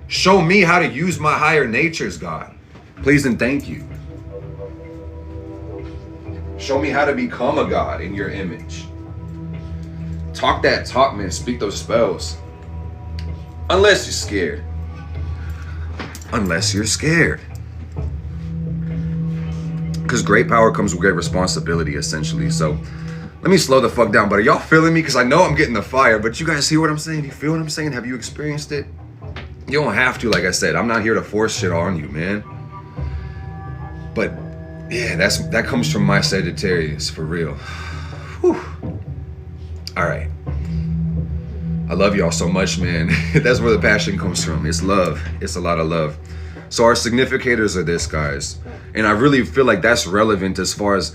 show me how to use my higher natures, God. Please and thank you. Show me how to become a God in your image. Talk that talk, man. Speak those spells. Unless you're scared. Unless you're scared. Because great power comes with great responsibility, essentially. So let me slow the fuck down. But are y'all feeling me? Because I know I'm getting the fire. But you guys hear what I'm saying? You feel what I'm saying? Have you experienced it? You don't have to, like I said. I'm not here to force shit on you, man. But yeah, that comes from my Sagittarius, for real. Whew. All right. I love y'all so much, man. That's where the passion comes from. It's love. It's a lot of love. So our significators are this, guys. And I really feel like that's relevant as far as,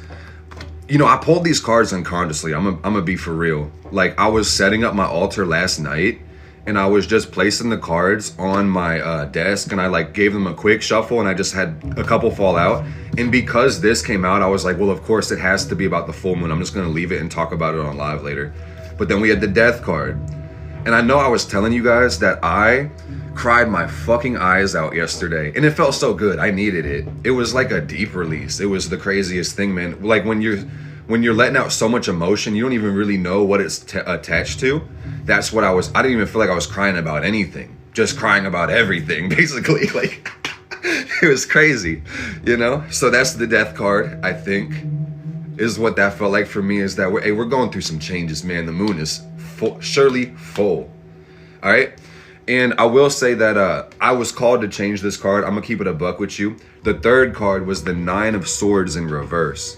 you know, I pulled these cards unconsciously. I'm gonna be for real. Like, I was setting up my altar last night and I was just placing the cards on my desk, and I like gave them a quick shuffle and I just had a couple fall out. And because this came out, I was like, well, of course it has to be about the full moon. I'm just gonna leave it and talk about it on live later. But then we had the death card. And I know I was telling you guys that I cried my fucking eyes out yesterday, and it felt so good. I needed it. It was like a deep release. It was the craziest thing, man. Like when you're letting out so much emotion, you don't even really know what it's attached to. That's what I didn't even feel like I was crying about anything. Just crying about everything, basically. Like, it was crazy, you know? So that's the death card, I think, is what that felt like for me, is that we're going through some changes, man. The moon is surely full. All right? And I will say that I was called to change this card. I'm gonna keep it a buck with you. The third card was the Nine of Swords in reverse.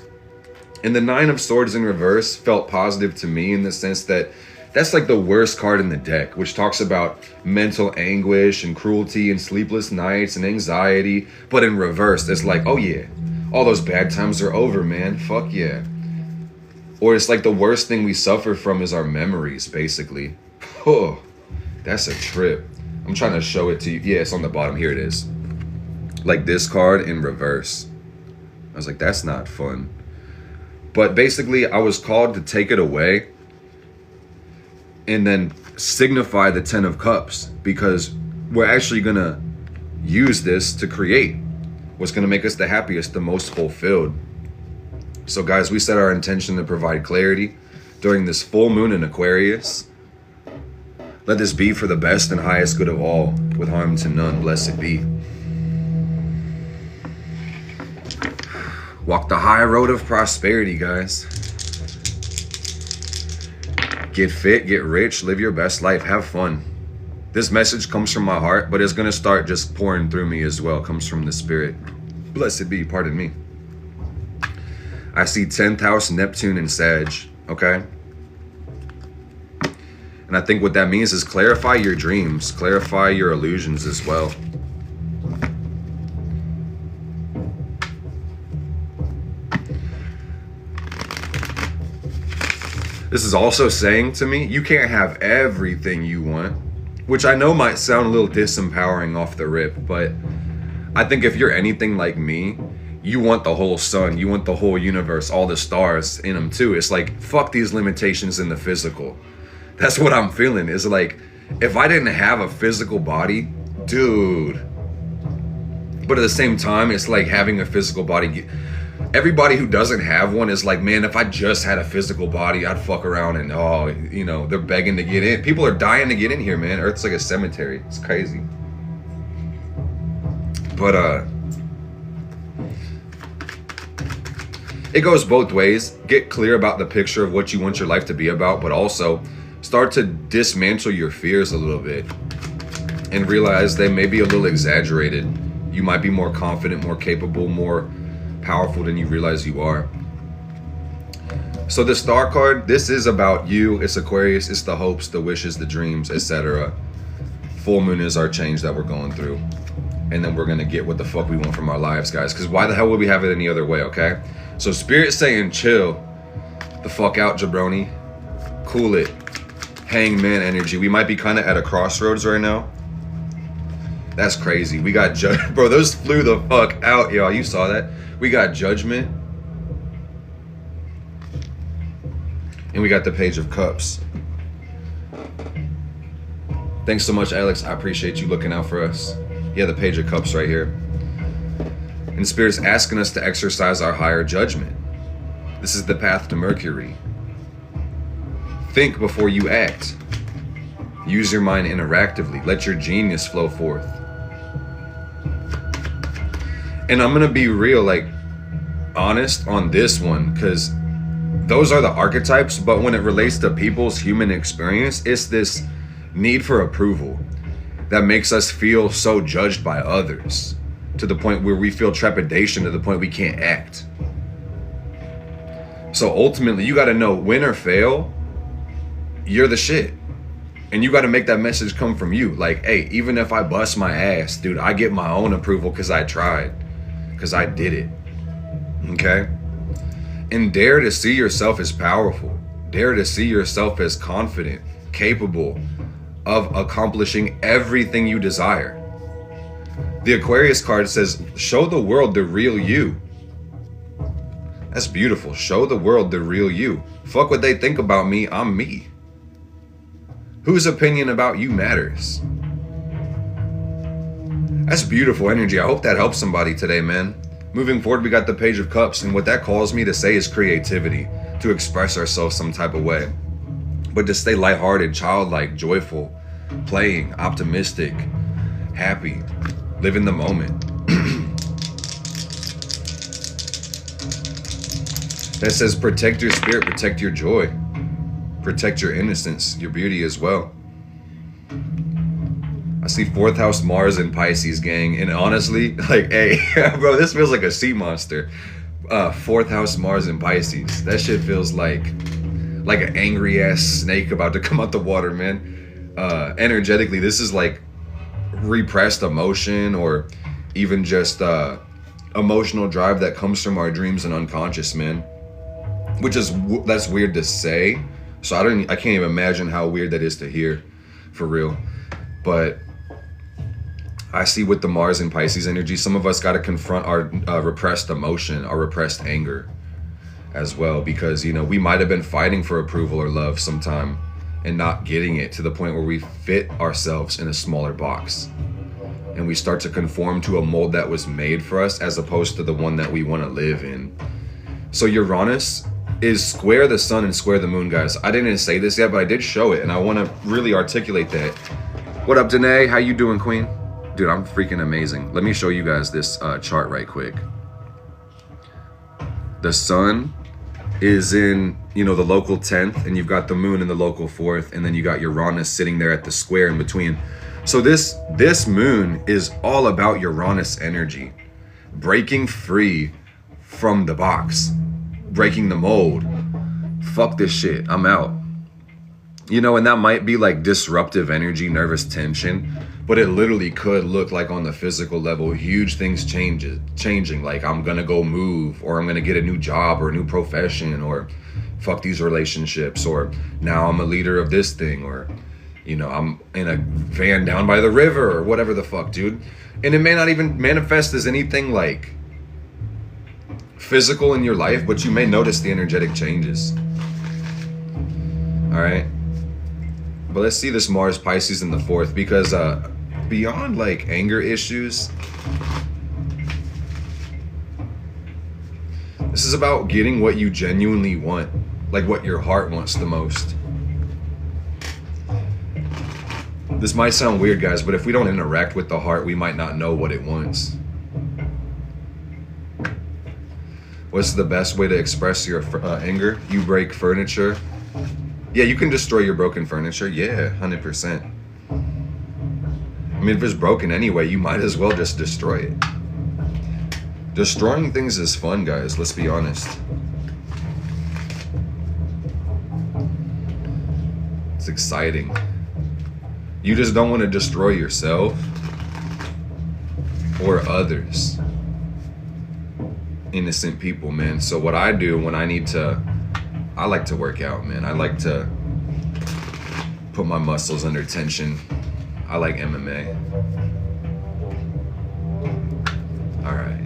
And the Nine of Swords in reverse felt positive to me in the sense that that's like the worst card in the deck, which talks about mental anguish and cruelty and sleepless nights and anxiety. But in reverse, it's like, oh yeah, all those bad times are over, man. Fuck yeah. Or it's like the worst thing we suffer from is our memories, basically. Oh, that's a trip. I'm trying to show it to you. Yeah, it's on the bottom. Here it is. Like this card in reverse. I was like, that's not fun. But basically, I was called to take it away and then signify the Ten of Cups, because we're actually going to use this to create what's going to make us the happiest, the most fulfilled. So guys, we set our intention to provide clarity during this full moon in Aquarius. Let this be for the best and highest good of all, with harm to none, blessed be. Walk the high road of prosperity, guys. Get fit, get rich, live your best life, have fun. This message comes from my heart, but it's gonna start just pouring through me as well. It comes from the spirit. Blessed be, pardon me. I see 10th house, Neptune, and Sag, okay? And I think what that means is clarify your dreams, clarify your illusions as well. This is also saying to me, you can't have everything you want, which I know might sound a little disempowering off the rip, but I think if you're anything like me, you want the whole sun, you want the whole universe, all the stars in them too. It's like, fuck these limitations in the physical. That's what I'm feeling, is like, if I didn't have a physical body, dude. But at the same time, it's like having a physical body. Everybody who doesn't have one is like, man, if I just had a physical body, I'd fuck around and, oh, you know, they're begging to get in. People are dying to get in here, man. Earth's like a cemetery. It's crazy. But, it goes both ways. Get clear about the picture of what you want your life to be about, but also start to dismantle your fears a little bit and realize they may be a little exaggerated. You might be more confident, more capable, more powerful than you realize you are. So the star card, this is about you. It's Aquarius. It's the hopes, the wishes, the dreams, etc. Full moon is our change that we're going through. And then we're going to get what the fuck we want from our lives, guys. Because why the hell would we have it any other way, okay? So Spirit's saying chill the fuck out, jabroni. Cool it. Hangman energy. We might be kind of at a crossroads right now. That's crazy. We got bro, those flew the fuck out, y'all. You saw that? We got Judgment. And we got the Page of Cups. Thanks so much, Alex. I appreciate you looking out for us. Yeah, the Page of Cups right here. And Spirit's asking us to exercise our higher judgment. This is the path to Mercury. Think before you act. Use your mind interactively. Let your genius flow forth. And I'm gonna be real, like, honest on this one, because those are the archetypes, but when it relates to people's human experience, it's this need for approval that makes us feel so judged by others to the point where we feel trepidation, to the point we can't act. So ultimately, you gotta know, win or fail, you're the shit. And you gotta make that message come from you. Like, hey, even if I bust my ass, dude, I get my own approval because I tried. Because I did it. Okay? And dare to see yourself as powerful. Dare to see yourself as confident, capable of accomplishing everything you desire. The Aquarius card says, show the world the real you. That's beautiful. Show the world the real you. Fuck what they think about me, I'm me. Whose opinion about you matters? That's beautiful energy. I hope that helps somebody today, man. Moving forward, we got the Page of Cups, and what that calls me to say is creativity, to express ourselves some type of way. But to stay lighthearted, childlike, joyful, playing, optimistic, happy, live in the moment. That says protect your spirit, protect your joy, protect your innocence, your beauty as well. I see 4th house Mars and Pisces, gang, and honestly, like, hey, bro, this feels like a sea monster. 4th house Mars and Pisces. That shit feels like an angry ass snake about to come out the water, man. Energetically, this is like repressed emotion, or even just emotional drive that comes from our dreams and unconscious, man. Which is, that's weird to say. So I can't even imagine how weird that is to hear, for real. But I see with the Mars and Pisces energy, some of us got to confront our repressed emotion, our repressed anger as well, because, you know, we might have been fighting for approval or love sometime and not getting it, to the point where we fit ourselves in a smaller box and we start to conform to a mold that was made for us as opposed to the one that we want to live in. So Uranus is square the sun and square the moon, guys. I didn't say this yet, but I did show it, and I want to really articulate that. What up, Danae? How you doing, Queen? Dude, I'm freaking amazing. Let me show you guys this chart right quick. The sun is in, you know, the local 10th, and you've got the moon in the local 4th, and then you got Uranus sitting there at the square in between. So this moon is all about Uranus energy, breaking free from the box, breaking the mold. Fuck this shit, I'm out. You know, and that might be like disruptive energy, nervous tension, but it literally could look like, on the physical level, huge things changing. Like, I'm gonna go move, or I'm gonna get a new job or a new profession, or fuck these relationships, or now I'm a leader of this thing, or, I'm in a van down by the river or whatever the fuck, dude. And it may not even manifest as anything like physical in your life, but you may notice the energetic changes. All right. But let's see this Mars Pisces in the 4th, because beyond like anger issues, this is about getting what you genuinely want, like what your heart wants the most. This might sound weird, guys, but if we don't interact with the heart, we might not know what it wants. What's the best way to express your anger? You break furniture. Yeah, you can destroy your broken furniture. Yeah, 100%. I mean, if it's broken anyway, you might as well just destroy it. Destroying things is fun, guys. Let's be honest. It's exciting. You just don't want to destroy yourself or others. Innocent people, man. So what I do when I like to work out, man. I like to put my muscles under tension. I like MMA. All right.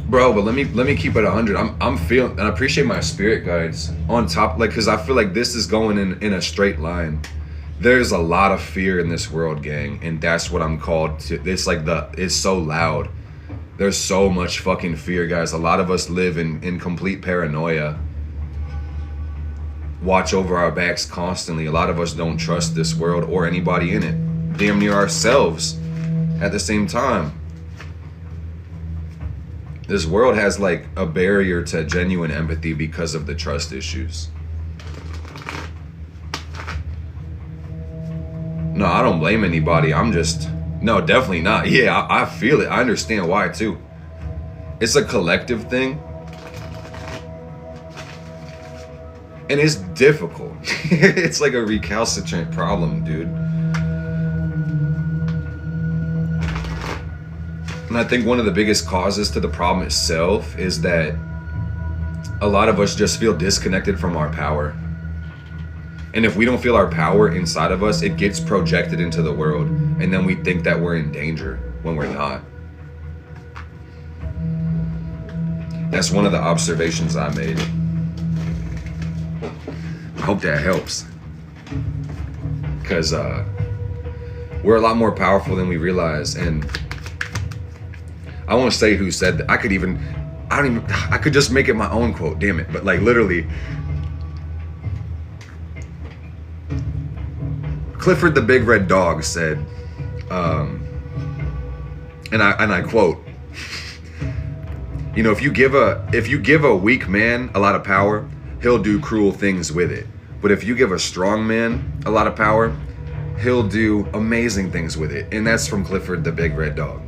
Bro, but let me keep it 100. I'm feeling, and I appreciate my spirit guides on top, like, because I feel like this is going in a straight line. There's a lot of fear in this world, gang, and that's what I'm called to. It's like it's so loud. There's so much fucking fear, guys. A lot of us live in complete paranoia. Watch over our backs constantly. A lot of us don't trust this world or anybody in it. Damn near ourselves at the same time. This world has like a barrier to genuine empathy because of the trust issues. No, I don't blame anybody. No, definitely not. Yeah, I feel it. I understand why too. It's a collective thing. And it's difficult. It's like a recalcitrant problem, dude. And I think one of the biggest causes to the problem itself is that a lot of us just feel disconnected from our power. And if we don't feel our power inside of us, it gets projected into the world. And then we think that we're in danger when we're not. That's one of the observations I made. I hope that helps. Because we're a lot more powerful than we realize. And I won't say who said that. I could just make it my own quote, damn it. But like literally, Clifford the Big Red Dog said, and I quote, if you give a weak man a lot of power, he'll do cruel things with it. But if you give a strong man a lot of power, he'll do amazing things with it. And that's from Clifford the Big Red Dog.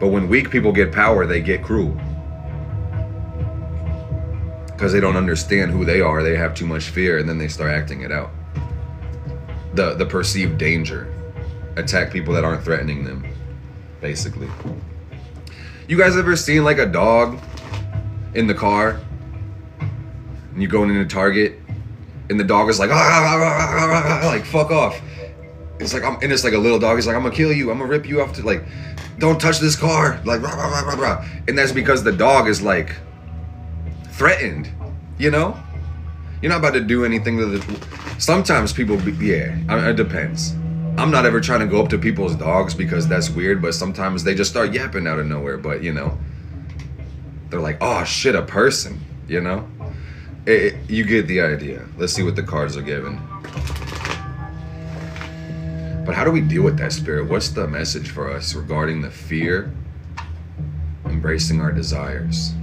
But when weak people get power, they get cruel. Because they don't understand who they are. They have too much fear, and then they start acting it out. The perceived danger. Attack people that aren't threatening them, basically. You guys ever seen like a dog in the car? And you going into Target, and the dog is like, like fuck off. It's like, it's like a little dog. He's like, I'm gonna kill you. I'm gonna rip you off to like, don't touch this car. Like, rah, rah, rah, rah, rah. And that's because the dog is like threatened, You're not about to do anything to the. Sometimes people, it depends. I'm not ever trying to go up to people's dogs because that's weird, but sometimes they just start yapping out of nowhere. But, they're like, oh shit, a person, You get the idea. Let's see what the cards are giving. But how do we deal with that, Spirit? What's the message for us regarding the fear, embracing our desires?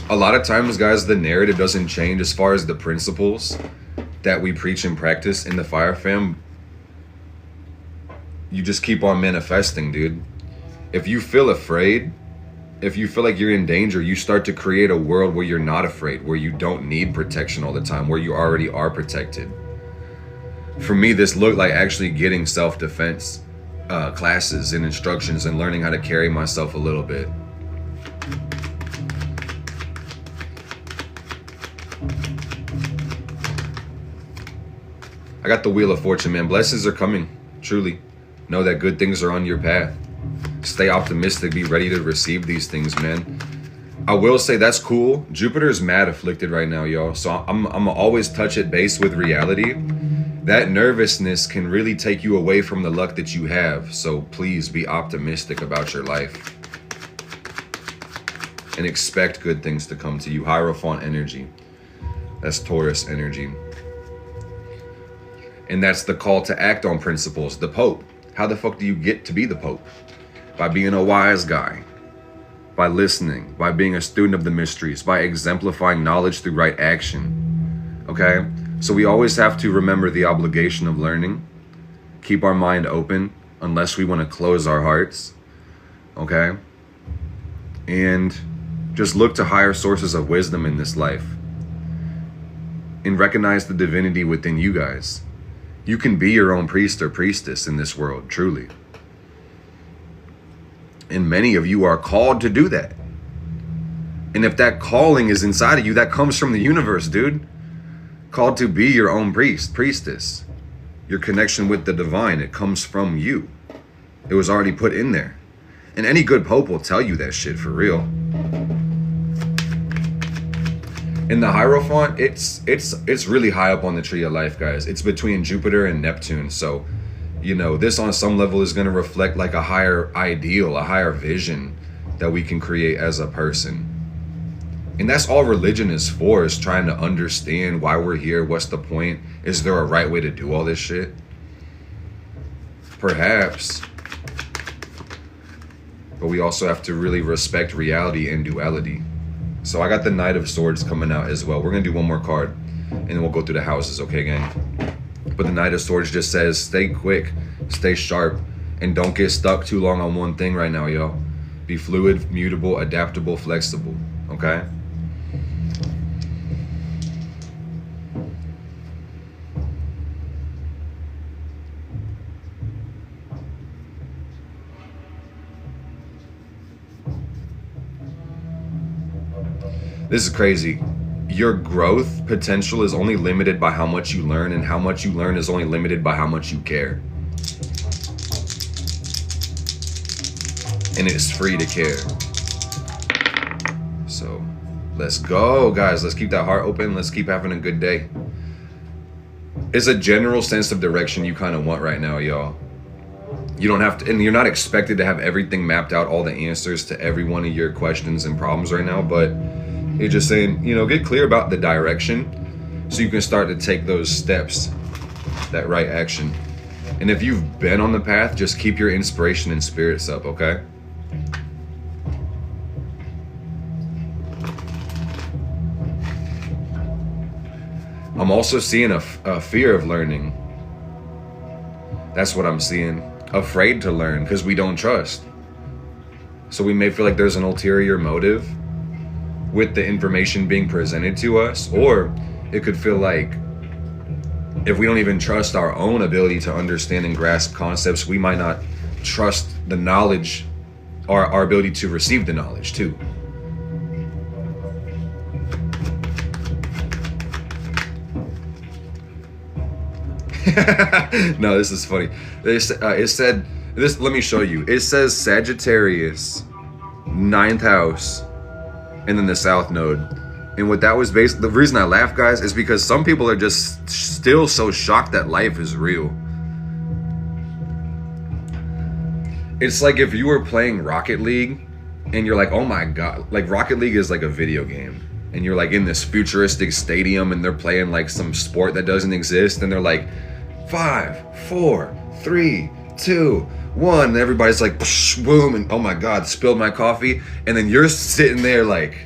A lot of times, guys, the narrative doesn't change as far as the principles that we preach and practice in the Fire Fam. You just keep on manifesting, dude. If you feel afraid, if you feel like you're in danger, you start to create a world where you're not afraid, where you don't need protection all the time, where you already are protected. For me, this looked like actually getting self-defense classes and instructions and learning how to carry myself a little bit. I got the Wheel of Fortune, man. Blessings are coming, truly. Know that good things are on your path. Stay optimistic, be ready to receive these things, man. I will say that's cool. Jupiter's mad afflicted right now, y'all. So I'm always touch at base with reality. That nervousness can really take you away from the luck that you have. So please be optimistic about your life. And expect good things to come to you. Hierophant energy. That's Taurus energy. And that's the call to act on principles. The Pope. How the fuck do you get to be the Pope? By being a wise guy. By listening. By being a student of the mysteries. By exemplifying knowledge through right action. Okay? So we always have to remember the obligation of learning. Keep our mind open unless we want to close our hearts. Okay? And just look to higher sources of wisdom in this life. And recognize the divinity within you guys. You can be your own priest or priestess in this world, truly. And many of you are called to do that. And if that calling is inside of you, that comes from the universe, dude. Called to be your own priest, priestess. Your connection with the divine, it comes from you. It was already put in there. And any good pope will tell you that shit for real. In the Hierophant, it's really high up on the tree of life, guys. It's between Jupiter and Neptune. So, you know, this on some level is going to reflect like a higher ideal, a higher vision that we can create as a person. And that's all religion is for, is trying to understand why we're here. What's the point? Is there a right way to do all this shit? Perhaps. But we also have to really respect reality and duality. So I got the Knight of Swords coming out as well. We're going to do one more card and then we'll go through the houses, okay, gang? But the Knight of Swords just says, stay quick, stay sharp, and don't get stuck too long on one thing right now, y'all. Be fluid, mutable, adaptable, flexible, okay? This is crazy. Your growth potential is only limited by how much you learn, and how much you learn is only limited by how much you care. And it is free to care. So, let's go, guys. Let's keep that heart open. Let's keep having a good day. It's a general sense of direction you kind of want right now, y'all. You don't have to, and you're not expected to have everything mapped out, all the answers to every one of your questions and problems right now, but you're just saying, you know, get clear about the direction so you can start to take those steps, that right action. And if you've been on the path, just keep your inspiration and spirits up, okay? I'm also seeing a fear of learning. That's what I'm seeing. Afraid to learn because we don't trust. So we may feel like there's an ulterior motive with the information being presented to us, or it could feel like if we don't even trust our own ability to understand and grasp concepts, we might not trust the knowledge or our ability to receive the knowledge too. No, this is funny. It said this. Let me show you. It says Sagittarius, 9th house, and then the South Node. And what that was based, the reason I laugh, guys, is because some people are just still so shocked that life is real. It's like if you were playing Rocket League and you're like, oh my God, like Rocket League is like a video game. And you're like in this futuristic stadium and they're playing like some sport that doesn't exist. And they're like, 5, 4, 3, 2, 1. And everybody's like, psh, boom. And oh my God, spilled my coffee. And then you're sitting there like,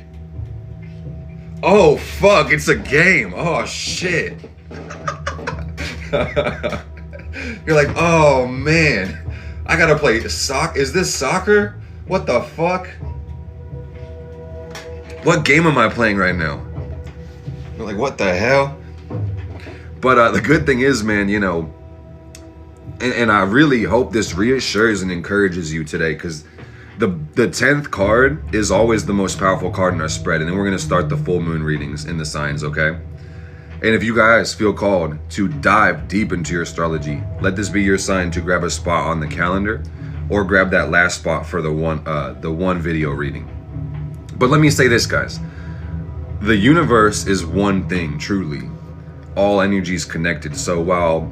oh fuck, it's a game. Oh shit. You're like, oh man, I gotta play soccer. Is this soccer? What the fuck? What game am I playing right now? You're like, what the hell? But the good thing is, man, you know, and I really hope this reassures and encourages you today, because the 10th card is always the most powerful card in our spread. And then we're going to start the full moon readings in the signs, okay? And if you guys feel called to dive deep into your astrology, let this be your sign to grab a spot on the calendar or grab that last spot for the one video reading. But let me say this, guys. The universe is one thing, truly. All energy is connected. So while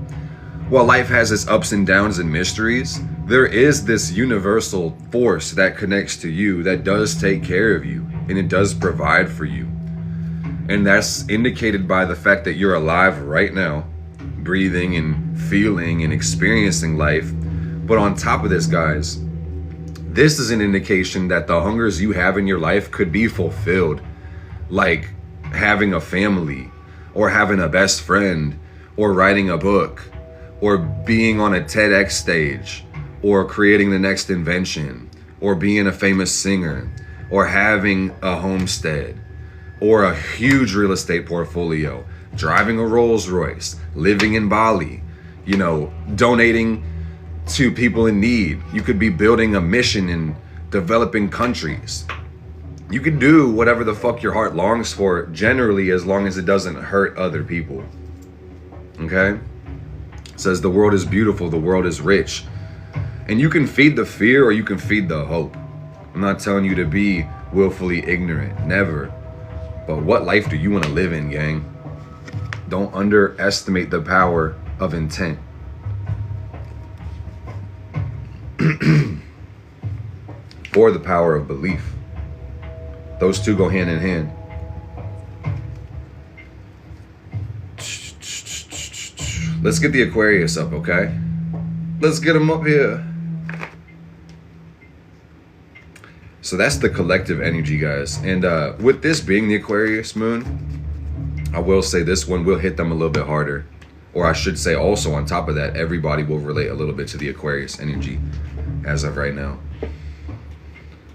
life has its ups and downs and mysteries, there is this universal force that connects to you, that does take care of you, and it does provide for you. And that's indicated by the fact that you're alive right now, breathing and feeling and experiencing life. But on top of this, guys, this is an indication that the hungers you have in your life could be fulfilled. Like having a family, or having a best friend, or writing a book, or being on a TEDx stage, or creating the next invention, or being a famous singer, or having a homestead, or a huge real estate portfolio, driving a Rolls Royce, living in Bali, donating to people in need. You could be building a mission in developing countries. You can do whatever the fuck your heart longs for, generally, as long as it doesn't hurt other people. Okay? It says the world is beautiful, the world is rich. And you can feed the fear or you can feed the hope. I'm not telling you to be willfully ignorant, never. But what life do you want to live in, gang? Don't underestimate the power of intent. Or the power of belief. Those two go hand in hand. Let's get the Aquarius up, okay? Let's get them up here. So that's the collective energy, guys. And with this being the Aquarius moon, I will say this one will hit them a little bit harder. Or I should say also on top of that, everybody will relate a little bit to the Aquarius energy as of right now.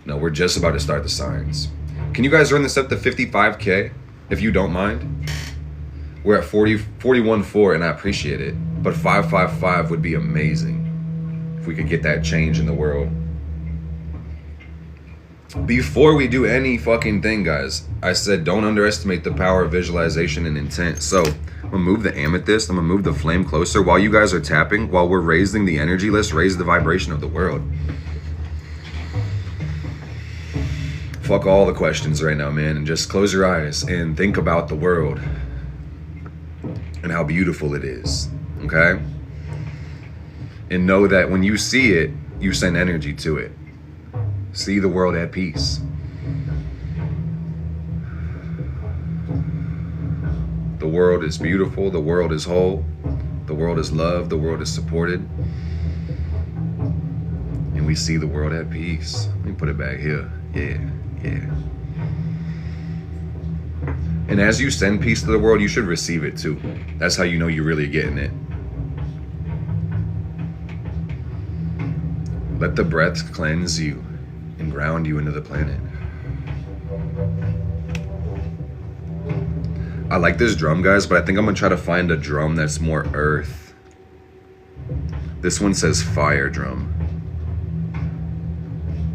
No, we're just about to start the signs. Can you guys run this up to 55K if you don't mind? We're at 41.4 and I appreciate it. But 555 would be amazing if we could get that change in the world. Before we do any fucking thing, guys, I said don't underestimate the power of visualization and intent. So I'm gonna move the amethyst, I'm gonna move the flame closer. While you guys are tapping, while we're raising the energy, let's raise the vibration of the world. Fuck all the questions right now, man, and just close your eyes and think about the world and how beautiful it is, okay? And know that when you see it, you send energy to it. See the world at peace. The world is beautiful, the world is whole, the world is loved, the world is supported. And we see the world at peace. Let me put it back here. Yeah. And as you send peace to the world, you should receive it too. That's how you know you're really getting it. Let the breath cleanse you and ground you into the planet. I like this drum, guys, but I think I'm gonna try to find a drum that's more earth. This one says fire drum.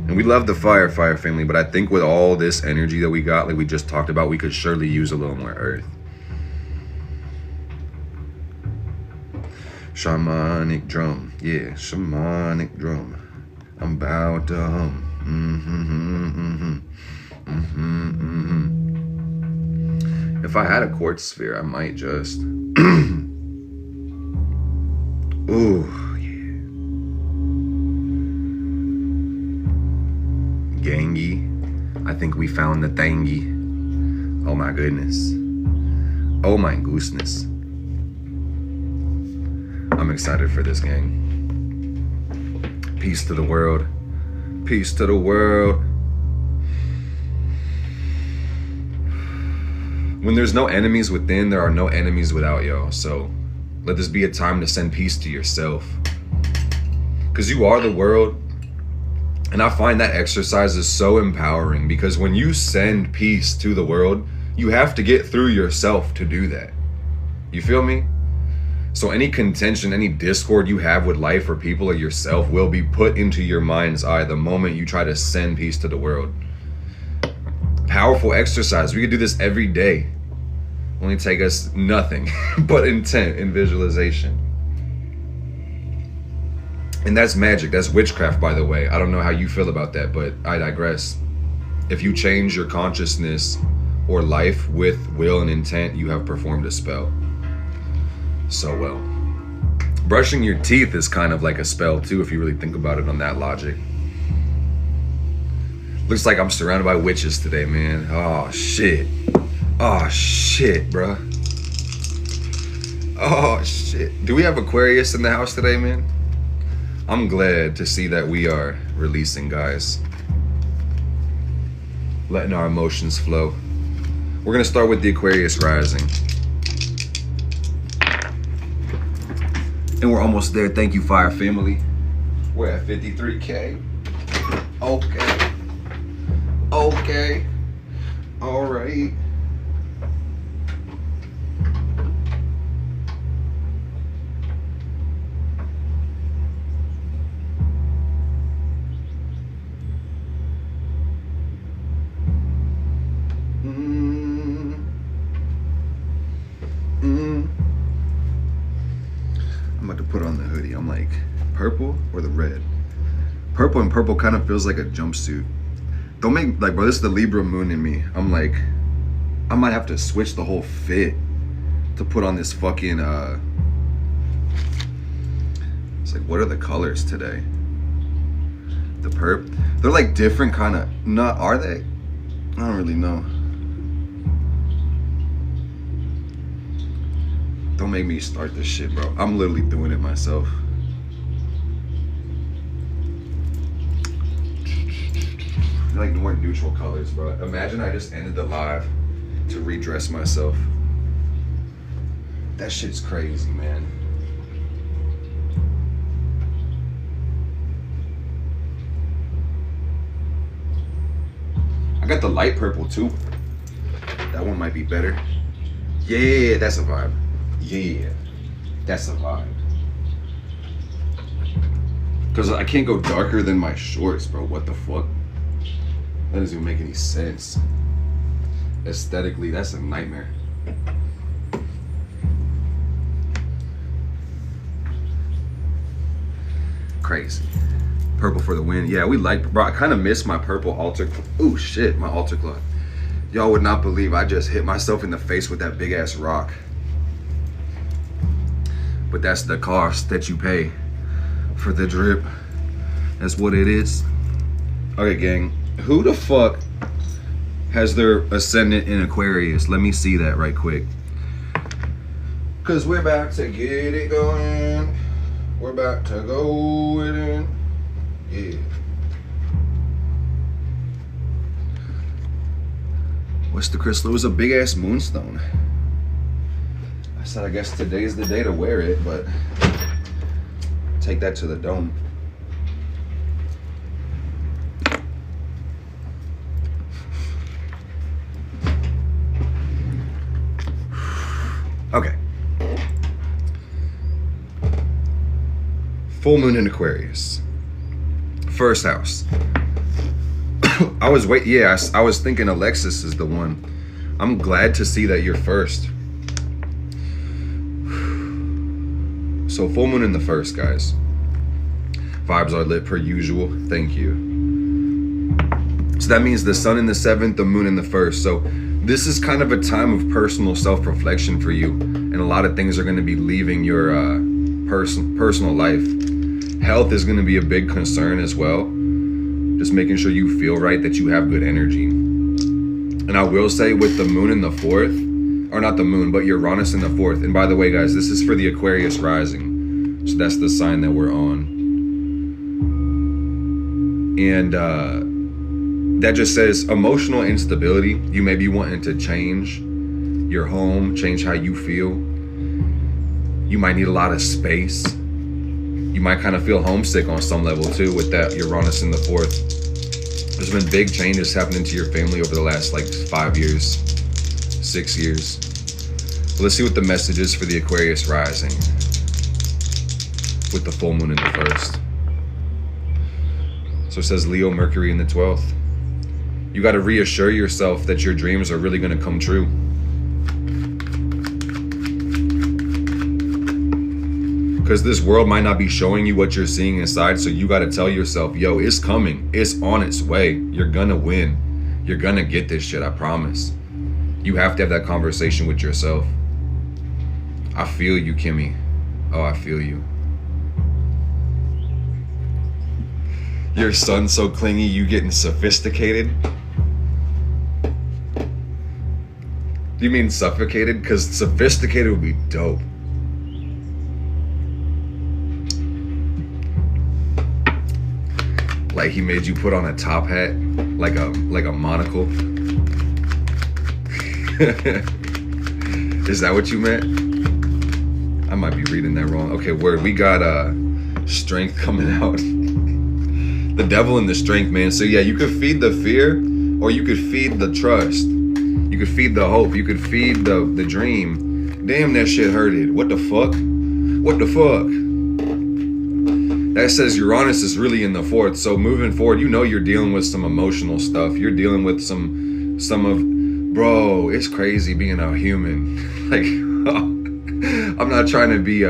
And we love the fire family, but I think with all this energy that we got, like we just talked about, we could surely use a little more earth. Shamanic drum, yeah, shamanic drum. I'm about to hum. If I had a quartz sphere, I might just. Ooh, yeah. Gangy. I think we found the thangy. Oh my goodness. Oh my gooseness. I'm excited for this, gang. Peace to the world. Peace to the world. When there's no enemies within, there are no enemies without, y'all. So let this be a time to send peace to yourself. Because you are the world. And I find that exercise is so empowering, because when you send peace to the world, you have to get through yourself to do that. You feel me? So any contention, any discord you have with life or people or yourself will be put into your mind's eye the moment you try to send peace to the world. Powerful exercise. We could do this every day. Only take us nothing but intent and visualization. And that's magic. That's witchcraft, by the way. I don't know how you feel about that, but I digress. If you change your consciousness or life with will and intent, you have performed a spell. So well. Brushing your teeth is kind of like a spell too, if you really think about it on that logic. Looks like I'm surrounded by witches today, man. Oh shit. Oh shit, bro. Oh shit. Do we have Aquarius in the house today, man? I'm glad to see that we are releasing, guys. Letting our emotions flow. We're gonna start with the Aquarius rising. And we're almost there. Thank you, Fire Family. We're at 53K. Okay. Okay. All right. I'm about to put on the hoodie. I'm like, purple or the red? Purple, and purple kind of feels like a jumpsuit. Don't make, like, bro, this is the Libra moon in me. I'm like, I might have to switch the whole fit to put on this fucking, it's like, what are the colors today? The perp? They're like different kind of, not, are they? I don't really know. Don't make me start this shit, bro. I'm literally doing it myself. Like more neutral colors, bro. Imagine I just ended the live to redress myself. That shit's crazy, man. I got the light purple too. That one might be better. Yeah, that's a vibe. Yeah, that's a vibe. Cause I can't go darker than my shorts, bro. What the fuck? That doesn't even make any sense. Aesthetically, that's a nightmare. Crazy. Purple for the win. Yeah, we like, bro, I kind of miss my purple altar. Ooh, shit, my altar cloth. Y'all would not believe I just hit myself in the face with that big ass rock. But that's the cost that you pay for the drip. That's what it is. Okay, gang. Who the fuck has their ascendant in Aquarius? Let me see that right quick. Cause we're about to get it going. We're about to go in. Yeah. What's the crystal? It was a big ass moonstone. I said, I guess today's the day to wear it, but take that to the dome. Okay. Full moon in Aquarius. First house. I was thinking Alexis is the one. I'm glad to see that you're first. So full moon in the first, guys. Vibes are lit per usual. Thank you. So that means the sun in the 7th, the moon in the 1st. So this is kind of a time of personal self-reflection for you. And a lot of things are going to be leaving your personal life. Health is going to be a big concern as well. Just making sure you feel right, that you have good energy. And I will say with the moon in the 4th, or not the moon, but Uranus in the 4th. And by the way, guys, this is for the Aquarius rising. So that's the sign that we're on. And that just says emotional instability. You may be wanting to change your home, change how you feel. You might need a lot of space. You might kind of feel homesick on some level too with that Uranus in the 4th. There's been big changes happening to your family over the last like 5 years, 6 years. Well, let's see what the message is for the Aquarius rising with the full moon in the 1st. So it says Leo, Mercury in the 12th. You got to reassure yourself that your dreams are really going to come true. Because this world might not be showing you what you're seeing inside, so you got to tell yourself, yo, it's coming. It's on its way. You're gonna win. You're gonna get this shit, I promise. You have to have that conversation with yourself. I feel you, Kimmy. Oh, I feel you. Your son's so clingy, you getting sophisticated? Do you mean suffocated? Because sophisticated would be dope. Like he made you put on a top hat, like a monocle. Is that what you meant? I might be reading that wrong. Okay, word. We got strength coming out. The devil and the strength, man. So yeah, you could feed the fear, or you could feed the trust. You could feed the hope. You could feed the dream. Damn, that shit hurted. What the fuck? What the fuck? That says Uranus is really in the fourth. So moving forward, you know you're dealing with some emotional stuff. You're dealing with some of, bro, it's crazy being a human. Like, I'm not trying to be,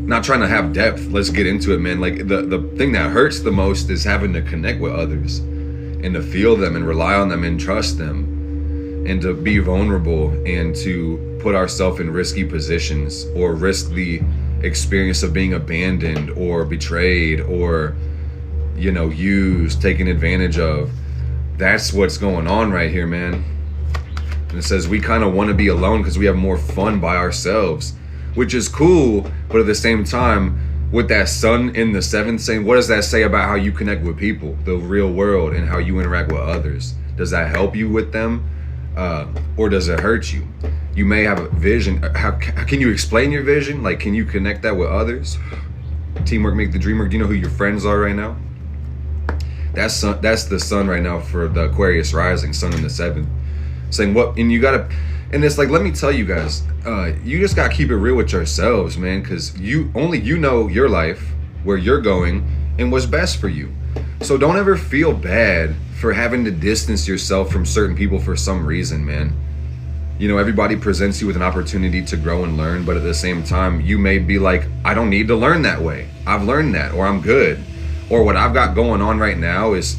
not trying to have depth. Let's get into it, man. Like the thing that hurts the most is having to connect with others and to feel them and rely on them and trust them and to be vulnerable and to put ourselves in risky positions or risk the experience of being abandoned or betrayed or, you know, used, taken advantage of. That's what's going on right here, man. And it says we kind of want to be alone because we have more fun by ourselves, which is cool, but at the same time, with that sun in the seventh saying, what does that say about how you connect with people, the real world, and how you interact with others? Does that help you with them, or does it hurt you? You may have a vision. How can you explain your vision? Like, can you connect that with others? Teamwork make the dream work. Do you know who your friends are right now? That's the sun right now for the Aquarius rising, sun in the seventh. Saying what, and you gotta, and it's like, let me tell you guys, you just gotta keep it real with yourselves, man, because you know your life, where you're going, and what's best for you. So don't ever feel bad for having to distance yourself from certain people for some reason, man. You know, everybody presents you with an opportunity to grow and learn, but at the same time, you may be like, I don't need to learn that way. I've learned that, or I'm good. Or what I've got going on right now is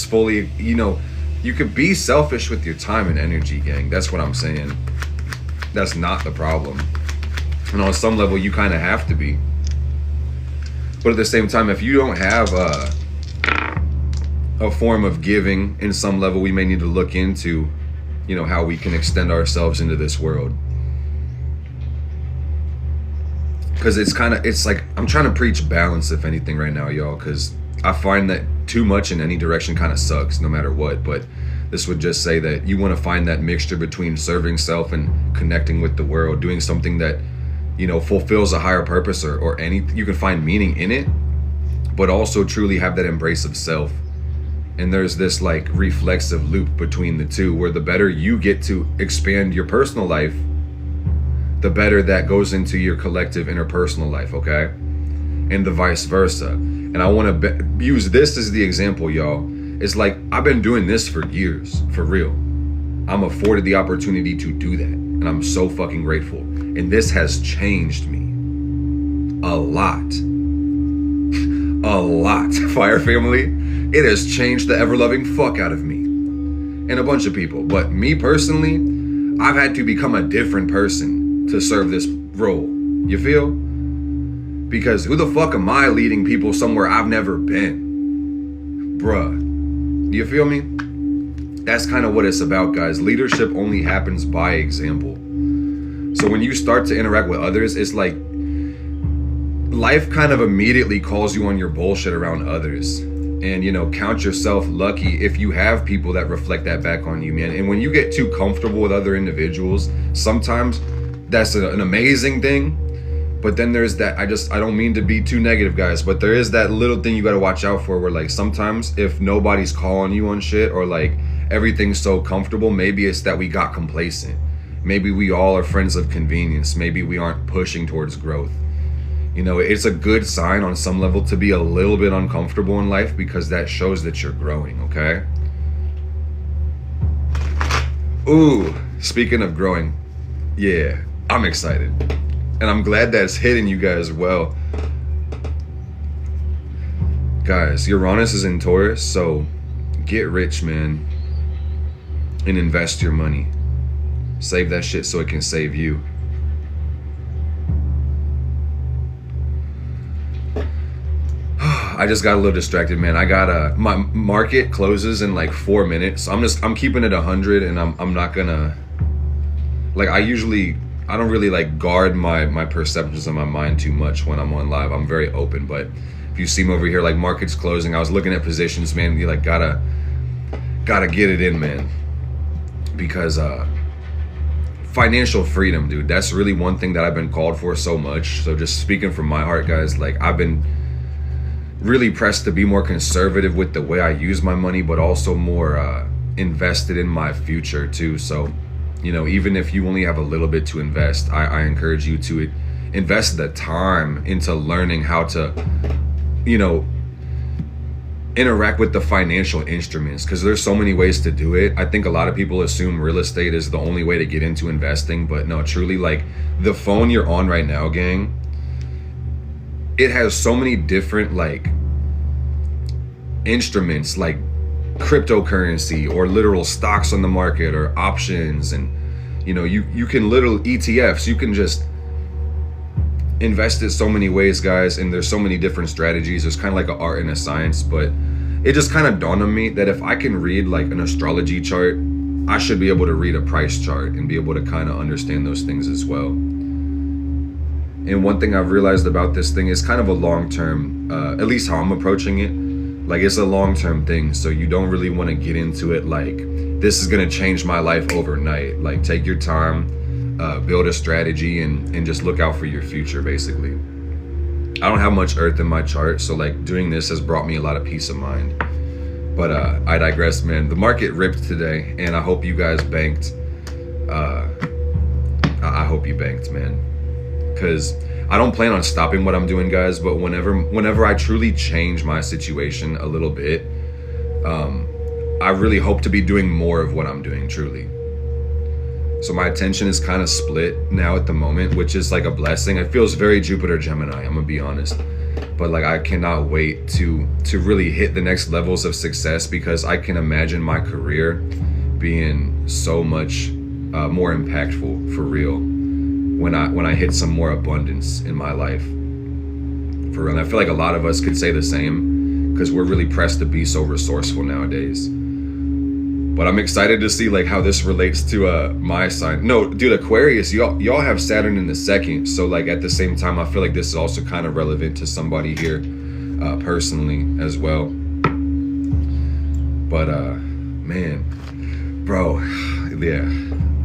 fully, you know, you could be selfish with your time and energy, gang. That's what I'm saying. That's not the problem. And on some level, you kind of have to be. But at the same time, if you don't have a form of giving in some level, we may need to look into, you know, how we can extend ourselves into this world. Because it's like, I'm trying to preach balance, if anything, right now, y'all, because I find that too much in any direction kind of sucks, no matter what. But this would just say that you want to find that mixture between serving self and connecting with the world, doing something that, you know, fulfills a higher purpose, or any, you can find meaning in it, but also truly have that embrace of self. And there's this like reflexive loop between the two, where the better you get to expand your personal life, the better that goes into your collective interpersonal life, okay? And the vice versa. And I want to use this as the example, y'all. It's like, I've been doing this for years, for real. I'm afforded the opportunity to do that, and I'm so fucking grateful. And this has changed me a lot. A lot, Fire Family. It has changed the ever-loving fuck out of me and a bunch of people. But me personally, I've had to become a different person to serve this role. You feel? Because who the fuck am I leading people somewhere I've never been? Bruh. You feel me? That's kind of what it's about, guys. Leadership only happens by example. So when you start to interact with others, it's like life kind of immediately calls you on your bullshit around others. And, you know, count yourself lucky if you have people that reflect that back on you, man. And when you get too comfortable with other individuals, sometimes that's an amazing thing. But then there's that, I don't mean to be too negative, guys, but there is that little thing you got to watch out for, where like sometimes if nobody's calling you on shit, or like everything's so comfortable, maybe it's that we got complacent. Maybe we all are friends of convenience. Maybe we aren't pushing towards growth. You know, it's a good sign on some level to be a little bit uncomfortable in life, because that shows that you're growing, okay? Ooh, speaking of growing, yeah, I'm excited. And I'm glad that's hitting you guys well. Guys, Uranus is in Taurus, so get rich, man, and invest your money. Save that shit so it can save you. I just got a little distracted, man. I got my market closes in like 4 minutes. I'm keeping it 100, and I'm not gonna, like, I don't really like guard my perceptions of my mind too much when I'm on live. I'm very open, but if you see me over here, like, markets closing, I was looking at positions, man. You like gotta get it in, man, because financial freedom, dude, that's really one thing that I've been called for so much. So just speaking from my heart, guys, like, I've been really pressed to be more conservative with the way I use my money, but also more invested in my future too. So, you know, even if you only have a little bit to invest, I encourage you to invest the time into learning how to, you know, interact with the financial instruments, because there's so many ways to do it. I think a lot of people assume real estate is the only way to get into investing, but no, truly, like, the phone you're on right now, gang, it has so many different, like, instruments, like cryptocurrency or literal stocks on the market or options, and you know, you can literal ETFs, you can just invest it so many ways, guys, and there's so many different strategies. There's kind of like an art and a science, but it just kind of dawned on me that if I can read like an astrology chart, I should be able to read a price chart and be able to kind of understand those things as well. And one thing I've realized about this thing is kind of a long-term, at least how I'm approaching it, like, it's a long-term thing. So you don't really want to get into it like, this is going to change my life overnight. Like, take your time, build a strategy, and just look out for your future, basically. I don't have much earth in my chart, so like, doing this has brought me a lot of peace of mind. But I digress, man. The market ripped today, and I hope you guys banked. I hope you banked, man, because I don't plan on stopping what I'm doing, guys, but whenever I truly change my situation a little bit, I really hope to be doing more of what I'm doing, truly. So my attention is kind of split now at the moment, which is like a blessing. It feels very Jupiter Gemini, I'm gonna be honest. But like, I cannot wait to really hit the next levels of success, because I can imagine my career being so much more impactful for real when I hit some more abundance in my life, for real. And I feel like a lot of us could say the same, because we're really pressed to be so resourceful nowadays. But I'm excited to see like how this relates to my sign. No, dude, Aquarius, y'all have Saturn in the second, so like at the same time, I feel like this is also kind of relevant to somebody here personally as well. But man, bro, yeah,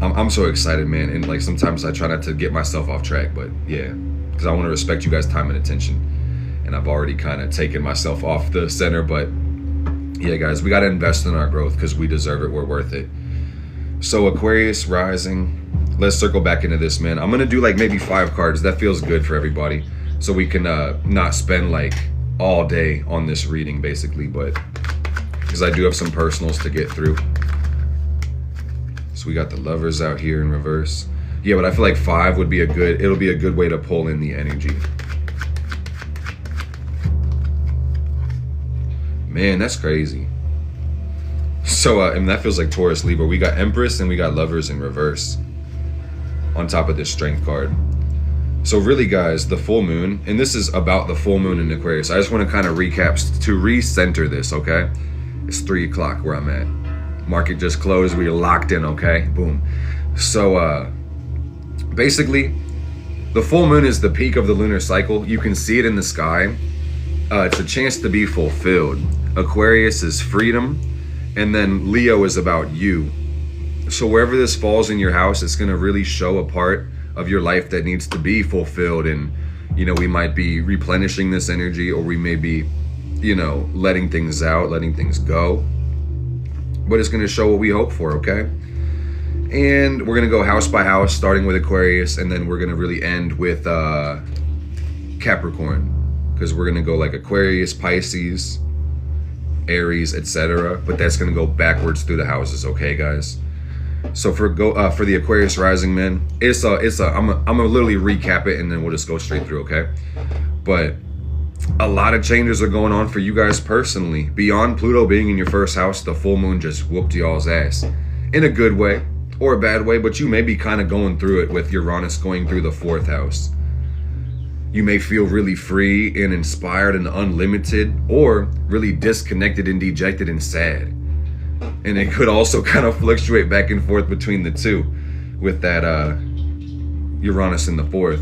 I'm so excited, man. And like, sometimes I try not to get myself off track, but yeah, because I want to respect you guys' time and attention, and I've already kind of taken myself off the center. But yeah, guys, we got to invest in our growth because we deserve it. We're worth it. So Aquarius rising, let's circle back into this, man. I'm gonna do like maybe 5 cards. That feels good for everybody, so we can not spend like all day on this reading, basically, but because I do have some personals to get through. So we got the Lovers out here in reverse. Yeah, but I feel like 5 would be it'll be a good way to pull in the energy. Man, that's crazy. So, and that feels like Taurus, Libra. We got Empress and we got Lovers in reverse on top of this Strength card. So really, guys, the full moon, and this is about the full moon in Aquarius. I just want to kind of recap to recenter this, okay? It's 3 o'clock where I'm at. Market just closed. We are locked in, okay? Boom. So, basically, the full moon is the peak of the lunar cycle. You can see it in the sky. It's a chance to be fulfilled. Aquarius is freedom, and then Leo is about you. So wherever this falls in your house, it's going to really show a part of your life that needs to be fulfilled. And, you know, we might be replenishing this energy, or we may be, you know, letting things out, letting things go. But it's going to show what we hope for, okay? And we're going to go house by house, starting with Aquarius, and then we're going to really end with Capricorn, because we're going to go like Aquarius, Pisces, Aries, etc. But that's going to go backwards through the houses, okay, guys? So for the Aquarius rising, man, I'm gonna literally recap it and then we'll just go straight through, okay? But a lot of changes are going on for you guys personally. Beyond Pluto being in your first house, the full moon just whooped y'all's ass in a good way or a bad way, but you may be kind of going through it with Uranus going through the fourth house. You may feel really free and inspired and unlimited, or really disconnected and dejected and sad. And it could also kind of fluctuate back and forth between the two with that Uranus in the fourth.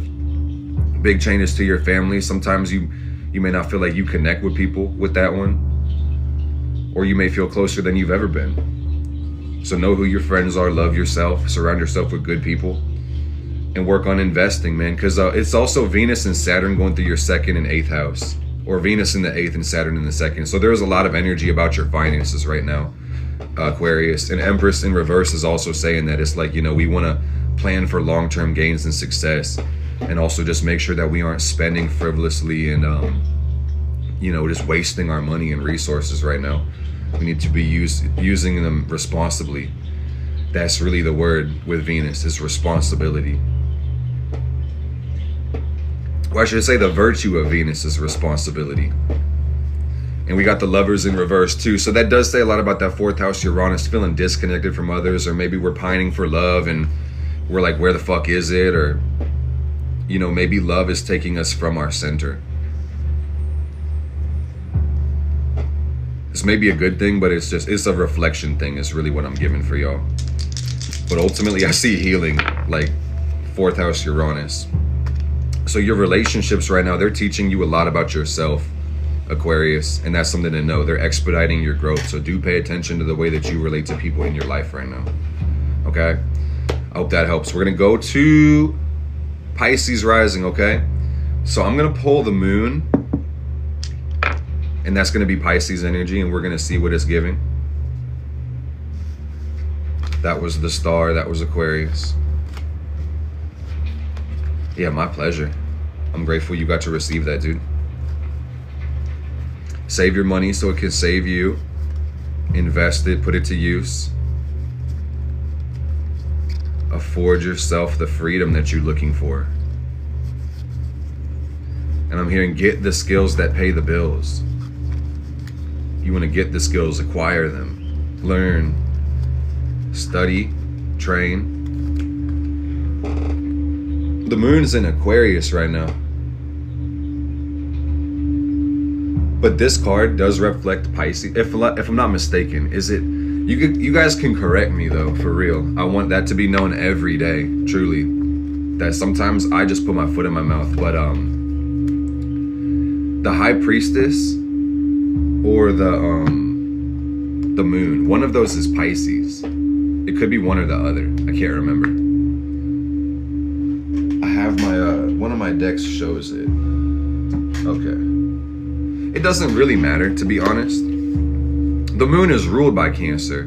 Big changes to your family. Sometimes you may not feel like you connect with people with that one, or you may feel closer than you've ever been. So know who your friends are, love yourself, surround yourself with good people, and work on investing, man, because it's also Venus and Saturn going through your second and eighth house, or Venus in the eighth and Saturn in the second. So there's a lot of energy about your finances right now, Aquarius. And Empress in reverse is also saying that it's like, we want to plan for long-term gains and success, and also just make sure that we aren't spending frivolously and just wasting our money and resources right now. We need to be using them responsibly. That's really the word with Venus, is responsibility. Well, I should say the virtue of Venus is responsibility. And we got the Lovers in reverse too. So that does say a lot about that fourth house Uranus, feeling disconnected from others, or maybe we're pining for love and we're like, where the fuck is it? Or, maybe love is taking us from our center. This may be a good thing, but it's a reflection thing is really what I'm giving for y'all. But ultimately I see healing, like fourth house Uranus. So your relationships right now, they're teaching you a lot about yourself, Aquarius, and that's something to know. They're expediting your growth. So do pay attention to the way that you relate to people in your life right now. Okay? I hope that helps. We're going to go to Pisces rising, okay? So I'm going to pull the moon, and that's going to be Pisces energy, and we're going to see what it's giving. That was the star. That was Aquarius. Yeah, my pleasure. I'm grateful you got to receive that, dude. Save your money so it can save you. Invest it, put it to use. Afford yourself the freedom that you're looking for. And I'm hearing, get the skills that pay the bills. You want to get the skills, acquire them, learn, study, train. The moon's in Aquarius right now. But this card does reflect Pisces. If I'm not mistaken, is it? You guys can correct me though, for real. I want that to be known every day, truly. That sometimes I just put my foot in my mouth. But the High Priestess or the moon, one of those is Pisces. It could be one or the other. I can't remember. I have my one of my decks shows it. Okay. It doesn't really matter, to be honest. The moon is ruled by Cancer.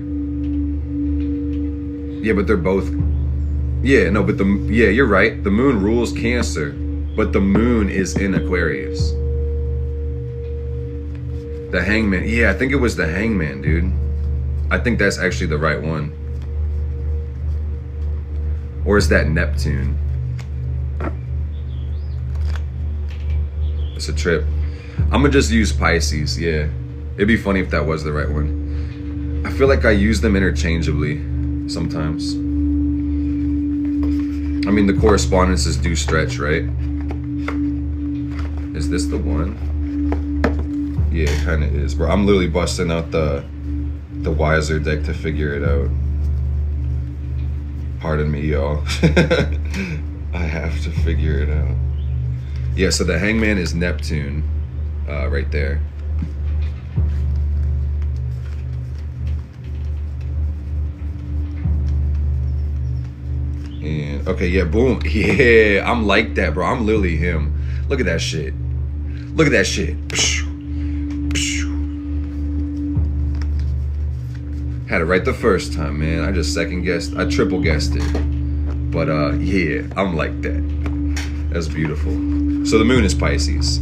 Yeah, but they're both. Yeah, no, but you're right. The moon rules Cancer, but the moon is in Aquarius. The Hangman. Yeah, I think it was the Hangman, dude. I think that's actually the right one. Or is that Neptune? It's a trip. I'm gonna just use Pisces, yeah. It'd be funny if that was the right one. I feel like I use them interchangeably sometimes. I mean, the correspondences do stretch, right? Is this the one? Yeah, it kind of is, bro. I'm literally busting out the Wiser deck to figure it out. Pardon me, y'all. I have to figure it out. Yeah, so the Hangman is Neptune, right there. And okay, yeah, boom. Yeah, I'm like that, bro. I'm literally him. Look at that shit. Look at that shit. Had it right the first time, man. I just I triple guessed it. But yeah, I'm like that. That's beautiful. So the moon is Pisces.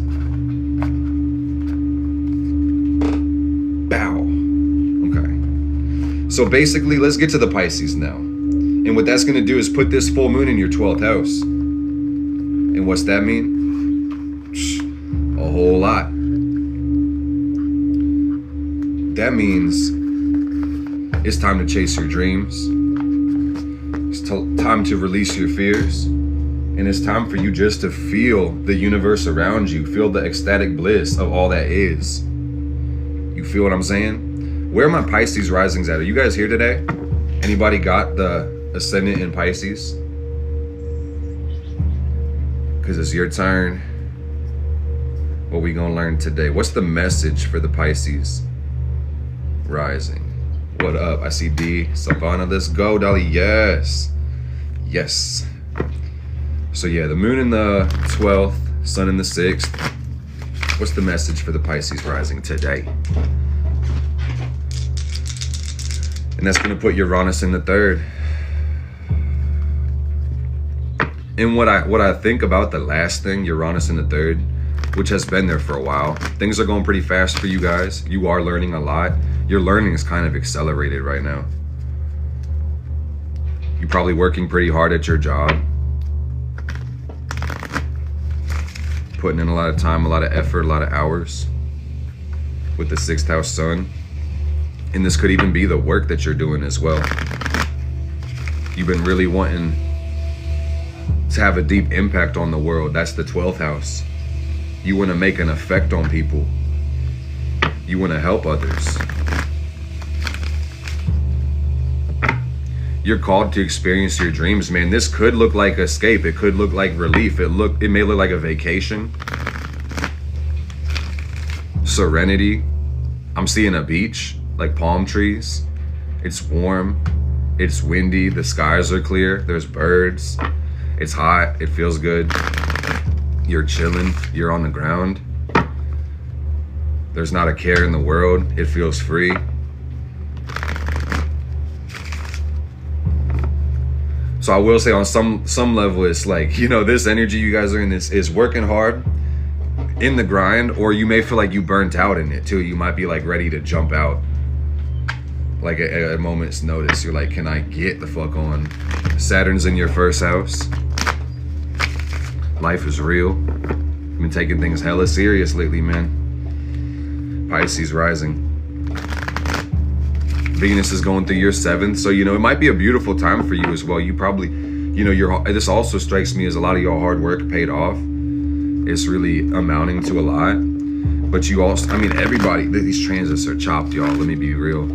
Bow. Okay. So basically, let's get to the Pisces now. And what that's going to do is put this full moon in your 12th house. And what's that mean? A whole lot. That means it's time to chase your dreams. It's time to release your fears. And it's time for you just to feel the universe around you. Feel the ecstatic bliss of all that is. You feel what I'm saying? Where are my Pisces risings at? Are you guys here today? Anybody got the ascendant in Pisces? Because it's your turn. What we gonna learn today? What's the message for the Pisces rising? What up? I see D. Savannah. Let's go, Dolly. Yes. Yes. So yeah, the moon in the 12th, sun in the 6th. What's the message for the Pisces rising today? And that's gonna put Uranus in the 3rd. And what I think about the last thing, Uranus in the 3rd, which has been there for a while. Things are going pretty fast for you guys. You are learning a lot. Your learning is kind of accelerated right now. You're probably working pretty hard at your job. Putting in a lot of time, a lot of effort, a lot of hours with the 6th house sun. And this could even be the work that you're doing as well. You've been really wanting to have a deep impact on the world. That's the 12th house. You want to make an effect on people. You want to help others. You're called to experience your dreams, man. This could look like escape. It could look like relief. It may look like a vacation. Serenity. I'm seeing a beach, like palm trees. It's warm. It's windy. The skies are clear. There's birds. It's hot. It feels good. You're chilling. You're on the ground. There's not a care in the world. It feels free. So I will say on some level, it's like, you know, this energy you guys are in this is working hard in the grind, or you may feel like you burnt out in it too. You might be like ready to jump out. Like at a moment's notice, you're like, can I get the fuck on? Saturn's in your 1st house. Life is real. I've been taking things hella serious lately, man. Pisces rising. Venus is going through your 7th, so you know it might be a beautiful time for you as well. You probably, you know, this also strikes me as a lot of your hard work paid off. It's really amounting to a lot. But you also, I mean, everybody, these transits are chopped, y'all. Let me be real.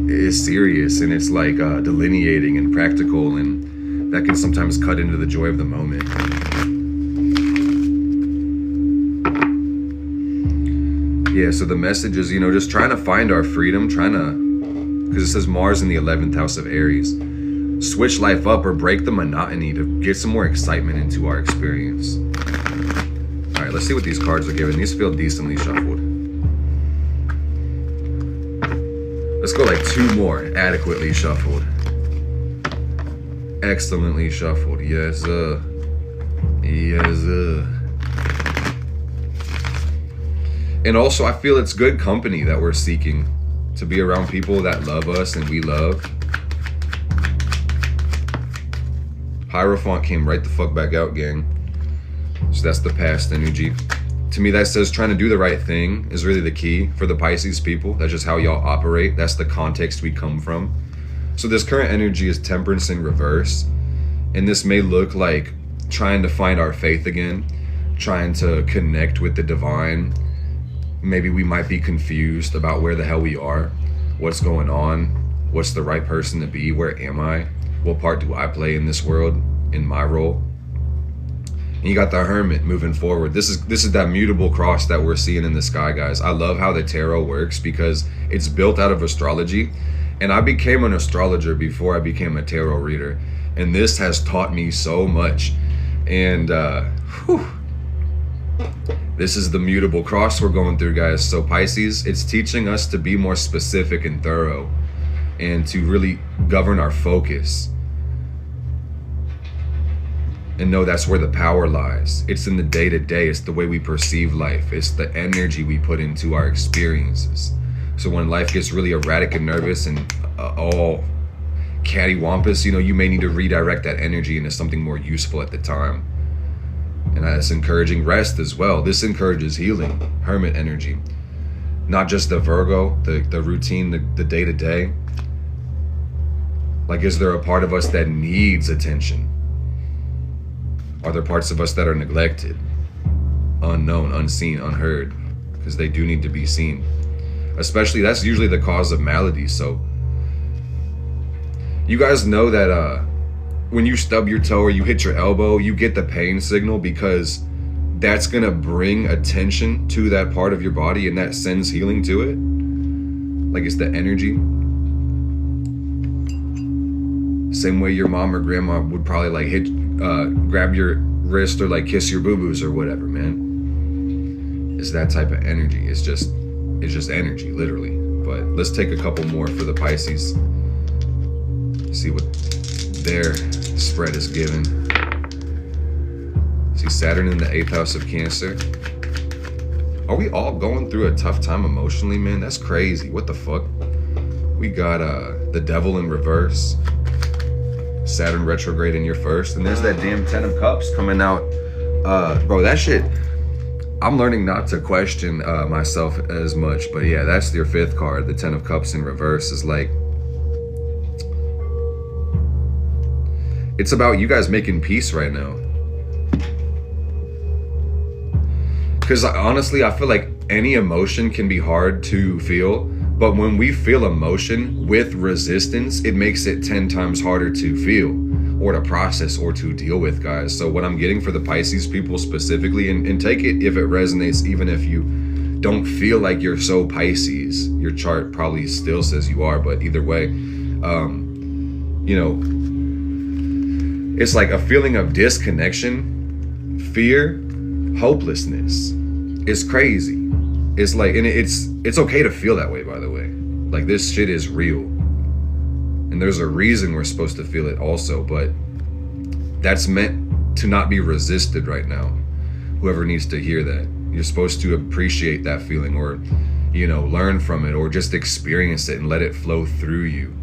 It's serious, and it's like delineating and practical, and that can sometimes cut into the joy of the moment. Yeah, so the message is, you know, just trying to find our freedom, because it says Mars in the 11th house of Aries. Switch life up or break the monotony to get some more excitement into our experience. All right, let's see what these cards are giving. These feel decently shuffled. Let's go like 2 more, adequately shuffled. Excellently shuffled, yes, yes, And also, I feel it's good company that we're seeking, to be around people that love us and we love. Hierophant came right the fuck back out, gang. So that's the past energy. To me, that says trying to do the right thing is really the key for the Pisces people. That's just how y'all operate. That's the context we come from. So this current energy is Temperance in reverse. And this may look like trying to find our faith again, trying to connect with the divine. Maybe we might be confused about where the hell we are, what's going on, what's the right person to be, where am I, what part do I play in this world, in my role. And you got the Hermit moving forward. This is that mutable cross that we're seeing in the sky, guys. I love how the tarot works because it's built out of astrology. And I became an astrologer before I became a tarot reader. And this has taught me so much. And this is the mutable cross we're going through, guys. So Pisces, it's teaching us to be more specific and thorough and to really govern our focus and know that's where the power lies. It's in the day-to-day. It's the way we perceive life. It's the energy we put into our experiences. So when life gets really erratic and nervous and all cattywampus, you may need to redirect that energy into something more useful at the time. And that's encouraging rest as well. This encourages healing, hermit energy. Not just the Virgo, the routine, the day-to-day. Like, is there a part of us that needs attention? Are there parts of us that are neglected, unknown, unseen, unheard? Because they do need to be seen. Especially, that's usually the cause of malady. So, you guys know that when you stub your toe or you hit your elbow, you get the pain signal because that's gonna bring attention to that part of your body, and that sends healing to it. Like, it's the energy. Same way your mom or grandma would probably like grab your wrist or like kiss your boo-boos or whatever, man. It's that type of energy. It's just energy, literally. But let's take a couple more for the Pisces. See what their spread is given. See Saturn in the 8th house of Cancer. Are we all going through a tough time emotionally, man? That's crazy. What the fuck? We got the Devil in reverse. Saturn retrograde in your first. And there's that damn 10 of Cups coming out. Bro, that shit, I'm learning not to question myself as much. But yeah, that's your 5th card. The 10 of Cups in reverse is like, it's about you guys making peace right now. Because honestly, I feel like any emotion can be hard to feel, but when we feel emotion with resistance, it makes it 10 times harder to feel or to process or to deal with, guys. So what I'm getting for the Pisces people specifically, and take it if it resonates, even if you don't feel like you're so Pisces, your chart probably still says you are, but either way, it's like a feeling of disconnection, fear, hopelessness. It's crazy. It's like, and it's okay to feel that way, by the way. Like, this shit is real. And there's a reason we're supposed to feel it also, but that's meant to not be resisted right now. Whoever needs to hear that. You're supposed to appreciate that feeling, or, learn from it, or just experience it and let it flow through you.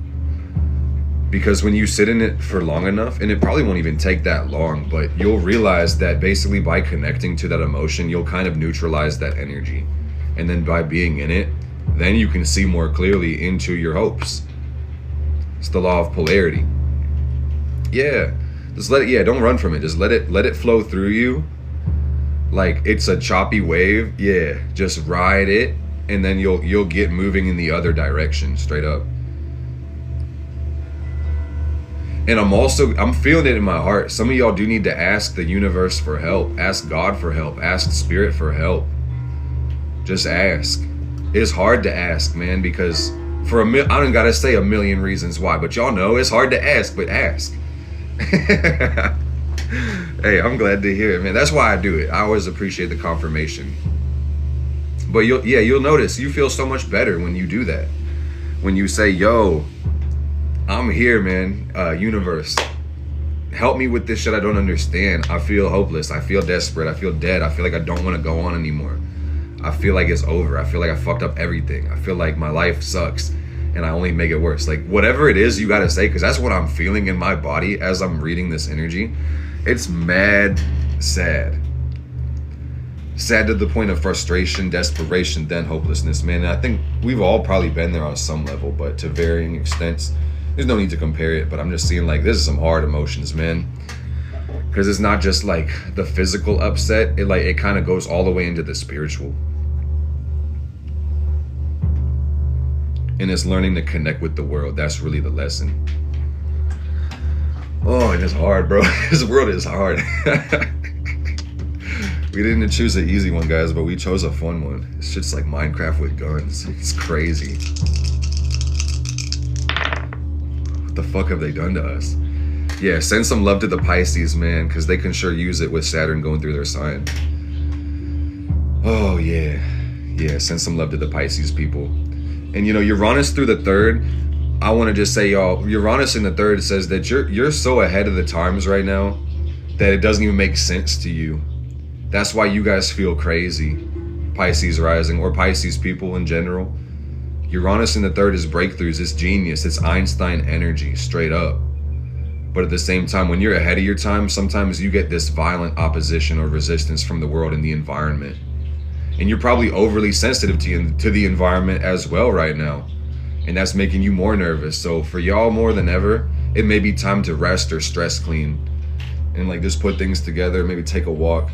Because when you sit in it for long enough, and it probably won't even take that long, but you'll realize that basically by connecting to that emotion, you'll kind of neutralize that energy. And then by being in it, then you can see more clearly into your hopes. It's the law of polarity. Yeah, just let it, don't run from it. Just let it flow through you. Like it's a choppy wave. Yeah, just ride it, and then you'll get moving in the other direction, straight up. And I'm feeling it in my heart. Some of y'all do need to ask the universe for help. Ask God for help. Ask Spirit for help. Just ask. It's hard to ask, man, because I don't gotta say a million reasons why, but y'all know it's hard to ask, but ask. Hey, I'm glad to hear it, man. That's why I do it. I always appreciate the confirmation. But you'll notice you feel so much better when you do that. When you say, yo, I'm here, man. Universe, help me with this shit I don't understand. I feel hopeless. I feel desperate. I feel dead. I feel like I don't want to go on anymore. I feel like it's over. I feel like I fucked up everything. I feel like my life sucks and I only make it worse. Like, whatever it is you gotta say, because that's what I'm feeling in my body as I'm reading this energy. It's mad sad. Sad to the point of frustration, desperation, then hopelessness, man. And I think we've all probably been there on some level, but to varying extents. There's no need to compare it, but I'm just seeing like this is some hard emotions, man. Because it's not just like the physical upset. It kind of goes all the way into the spiritual. And it's learning to connect with the world. That's really the lesson. Oh, and it's hard, bro. This world is hard. We didn't choose an easy one, guys, but we chose a fun one. It's just like Minecraft with guns. It's crazy. What the fuck have they done to us? Yeah, send some love to the Pisces, man, because they can sure use it with Saturn going through their sign. Oh, yeah. Yeah, send some love to the Pisces people. And, Uranus through the 3rd, I want to just say, y'all, Uranus in the 3rd says that you're so ahead of the times right now that it doesn't even make sense to you. That's why you guys feel crazy, Pisces rising, or Pisces people in general. Uranus in the third is breakthroughs, it's genius, it's Einstein energy, straight up. But at the same time, when you're ahead of your time, sometimes you get this violent opposition or resistance from the world and the environment. And you're probably overly sensitive to the environment as well right now. And that's making you more nervous. So for y'all more than ever, it may be time to rest or stress clean. And like just put things together, maybe take a walk.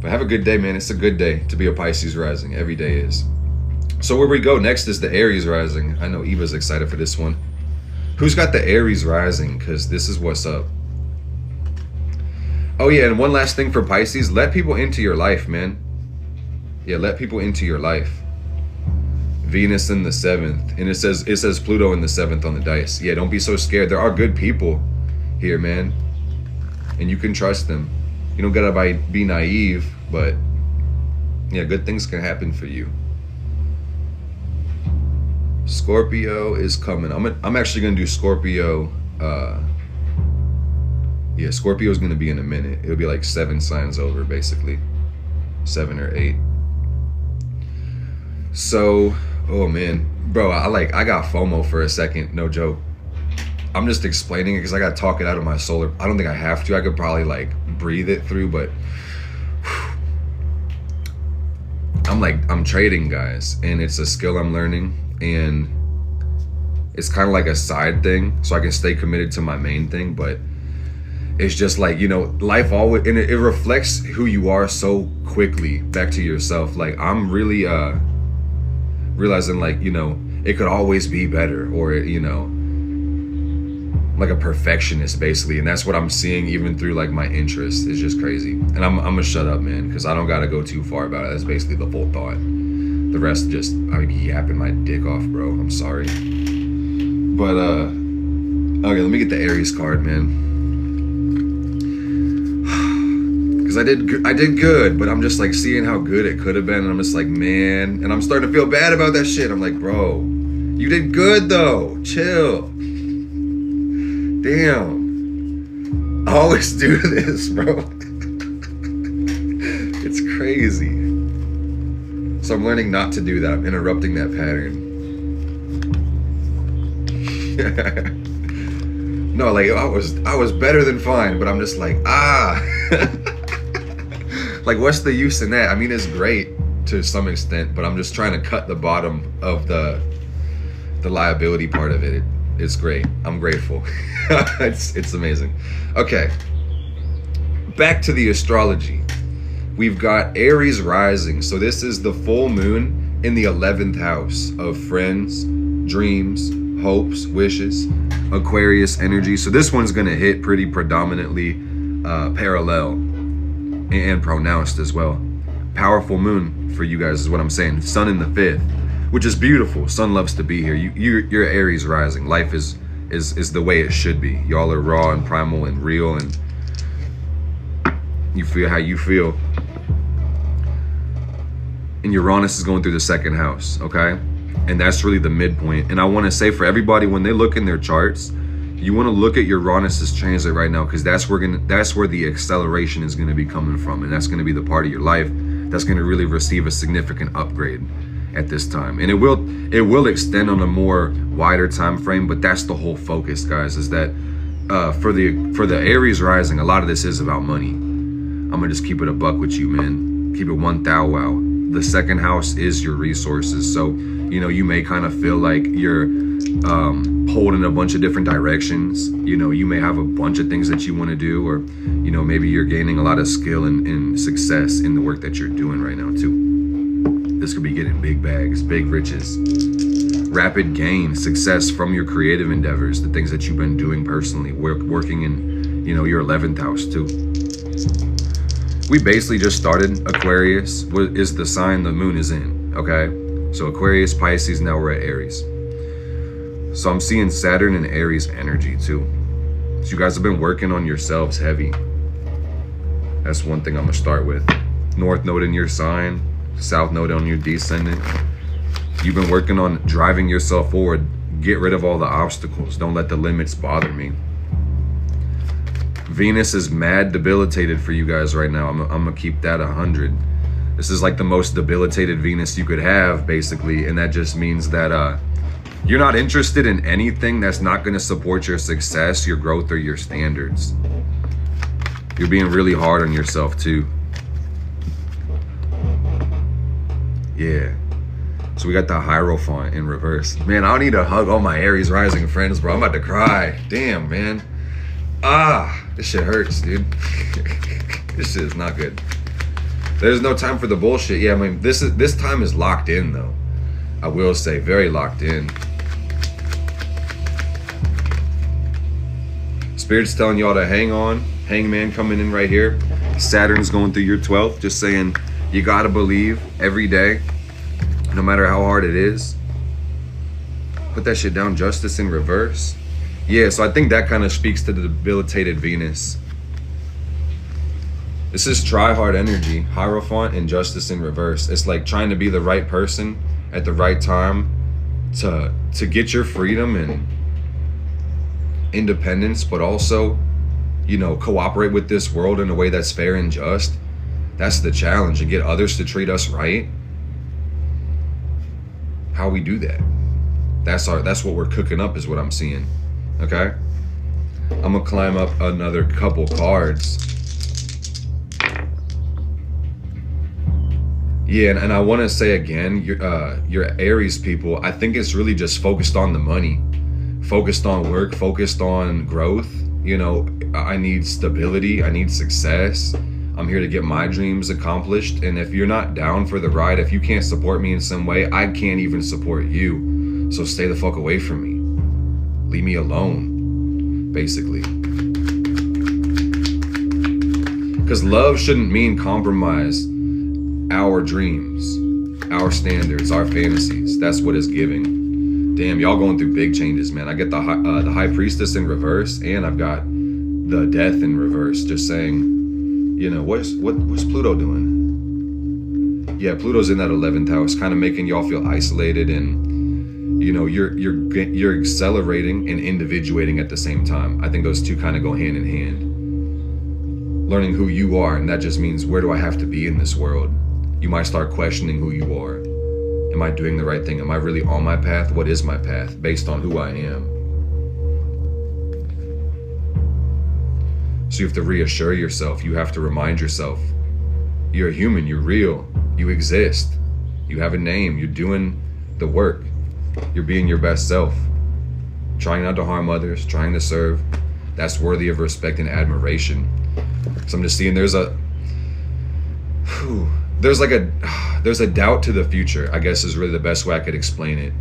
But have a good day, man. It's a good day to be a Pisces rising. Every day is. So where we go next is the Aries rising. I know Eva's excited for this one. Who's got the Aries rising? Because this is what's up. Oh yeah, and one last thing for Pisces. Let people into your life, man. Yeah, let people into your life. Venus in the 7th. And it says Pluto in the 7th on the dice. Yeah, don't be so scared. There are good people here, man. And you can trust them. You don't gotta be naive, but yeah, good things can happen for you. Scorpio is coming. I'm actually gonna do Scorpio. Yeah, Scorpio is gonna be in a minute. It'll be like 7 signs over, basically, 7 or 8. So, oh man, bro, I got FOMO for a second. No joke. I'm just explaining it because I gotta talk it out of my solar. I don't think I have to. I could probably like breathe it through, but I'm trading, guys, and it's a skill I'm learning. And it's kind of like a side thing so I can stay committed to my main thing, but it's just like, you know, life always, and it reflects who you are so quickly back to yourself. Like I'm really realizing, like, you know, it could always be better, or, you know, like a perfectionist basically. And that's what I'm seeing even through like my interests. It's just crazy. And I'm gonna shut up, man, because I don't gotta go too far about it. That's basically the full thought. The rest just, I be yapping my dick off, bro. I'm sorry. But, okay, let me get the Aries card, man. Because I did good, but I'm just like seeing how good it could have been. And I'm just like, man. And I'm starting to feel bad about that shit. I'm like, bro, you did good though. Chill. Damn. I always do this, bro. It's crazy. So I'm learning not to do that. I'm interrupting that pattern. No, like I was better than fine, but I'm just like, like what's the use in that? I mean, it's great to some extent, but I'm just trying to cut the bottom of the liability part of it. It's great. I'm grateful. It's amazing. Okay. Back to the astrology. We've got Aries rising. So this is the full moon in the 11th house of friends, dreams, hopes, wishes, Aquarius energy. So this one's going to hit pretty predominantly parallel and pronounced as well. Powerful moon for you guys is what I'm saying. Sun in the 5th, which is beautiful. Sun loves to be here. You're Aries rising. Life is the way it should be. Y'all are raw and primal and real, and you feel how you feel. And Uranus is going through the 2nd house, okay? And that's really the midpoint. And I want to say for everybody, when they look in their charts, you want to look at Uranus's transit right now, because that's where the acceleration is going to be coming from, and that's going to be the part of your life that's going to really receive a significant upgrade at this time. And it will extend on a more wider time frame, but that's the whole focus, guys, is that for the Aries rising, a lot of this is about money. I'm gonna just keep it a buck with you, man. Keep it 1,000 wow. The 2nd house is your resources. So, you know, you may kind of feel like you're pulled in a bunch of different directions. You know, you may have a bunch of things that you want to do, or, you know, maybe you're gaining a lot of skill and success in the work that you're doing right now too. This could be getting big bags, big riches, rapid gain, success from your creative endeavors, the things that you've been doing personally, working in, you know, your 11th house too. We basically just started Aquarius, what is the sign the moon is in, okay? So Aquarius, Pisces, now we're at Aries. So I'm seeing Saturn and Aries energy too. So you guys have been working on yourselves heavy. That's one thing I'm gonna start with. North node in your sign, South node on your descendant. You've been working on driving yourself forward. Get rid of all the obstacles. Don't let the limits bother me. Venus is mad debilitated for you guys right now. I'm gonna keep that 100. This is like the most debilitated Venus you could have, basically, and that just means that you're not interested in anything that's not going to support your success, your growth, or your standards. You're being really hard on yourself too. Yeah. So we got the Hierophant in reverse. Man, I need to hug all my Aries rising friends, bro. I'm about to cry. Damn, man. This shit hurts, dude. This shit is not good. There's no time for the bullshit. Yeah, I mean, this time is locked in, though. I will say, very locked in. Spirit's telling y'all to hang on. Hangman coming in right here. Saturn's going through your 12th, just saying you gotta believe every day, no matter how hard it is. Put that shit down. Justice in reverse. Yeah, so I think that kind of speaks to the debilitated Venus. This is try-hard energy. Hierophant and Justice in reverse. It's like trying to be the right person at the right time to get your freedom and independence, but also, you know, cooperate with this world in a way that's fair and just. That's the challenge, and get others to treat us right. How we do that? That's what we're cooking up, is what I'm seeing. Okay? I'm gonna climb up another couple cards. Yeah, and I want to say again, your Aries people, I think it's really just focused on the money, focused on work, focused on growth. You know, I need stability, I need success. I'm here to get my dreams accomplished, and if you're not down for the ride, if you can't support me in some way, I can't even support you. So stay the fuck away from me. Leave me alone, basically. Because love shouldn't mean compromise our dreams, our standards, our fantasies. That's what it's giving. Damn, y'all going through big changes, man. I get the High Priestess in reverse, and I've got the Death in reverse. Just saying, you know, what's Pluto doing? Yeah, Pluto's in that 11th house, kind of making y'all feel isolated, and you know, you're accelerating and individuating at the same time. I think those two kind of go hand in hand. Learning who you are, and that just means, where do I have to be in this world? You might start questioning who you are. Am I doing the right thing? Am I really on my path? What is my path based on who I am? So you have to reassure yourself. You have to remind yourself, you're a human, you're real, you exist, you have a name, you're doing the work, you're being your best self, trying not to harm others, trying to serve. That's worthy of respect and admiration. So I'm just seeing there's a doubt to the future, I guess is really the best way I could explain it.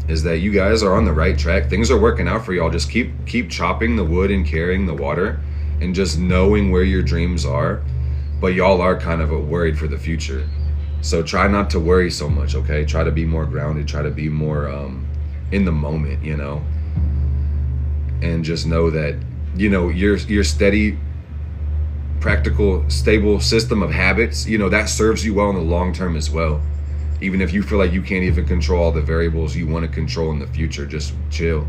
Is that you guys are on the right track. Things are working out for y'all. Just keep chopping the wood and carrying the water, and just knowing where your dreams are. But y'all are kind of worried for the future. So try not to worry so much, okay? Try to be more grounded, try to be more in the moment, you know? And just know that, you know, your steady, practical, stable system of habits, you know, that serves you well in the long term as well. Even if you feel like you can't even control all the variables you want to control in the future, just chill,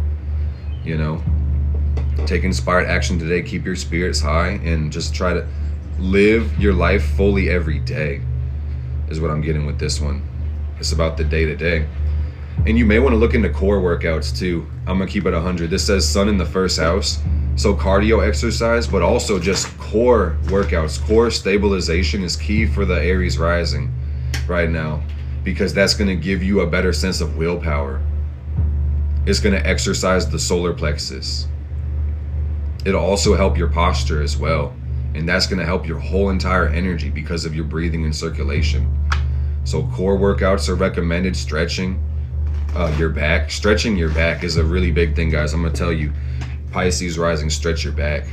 you know? Take inspired action today, keep your spirits high, and just try to live your life fully every day, is what I'm getting with this one. It's about the day to day. And you may want to look into core workouts too. I'm gonna keep it 100. This says Sun in the first house. So cardio exercise, but also just core workouts. Core stabilization is key for the Aries rising right now, because that's gonna give you a better sense of willpower. It's gonna exercise the solar plexus. It'll also help your posture as well. And that's gonna help your whole entire energy because of your breathing and circulation. So core workouts are recommended. Stretching your back. Stretching your back is a really big thing, guys. I'm gonna tell you, Pisces rising, stretch your back.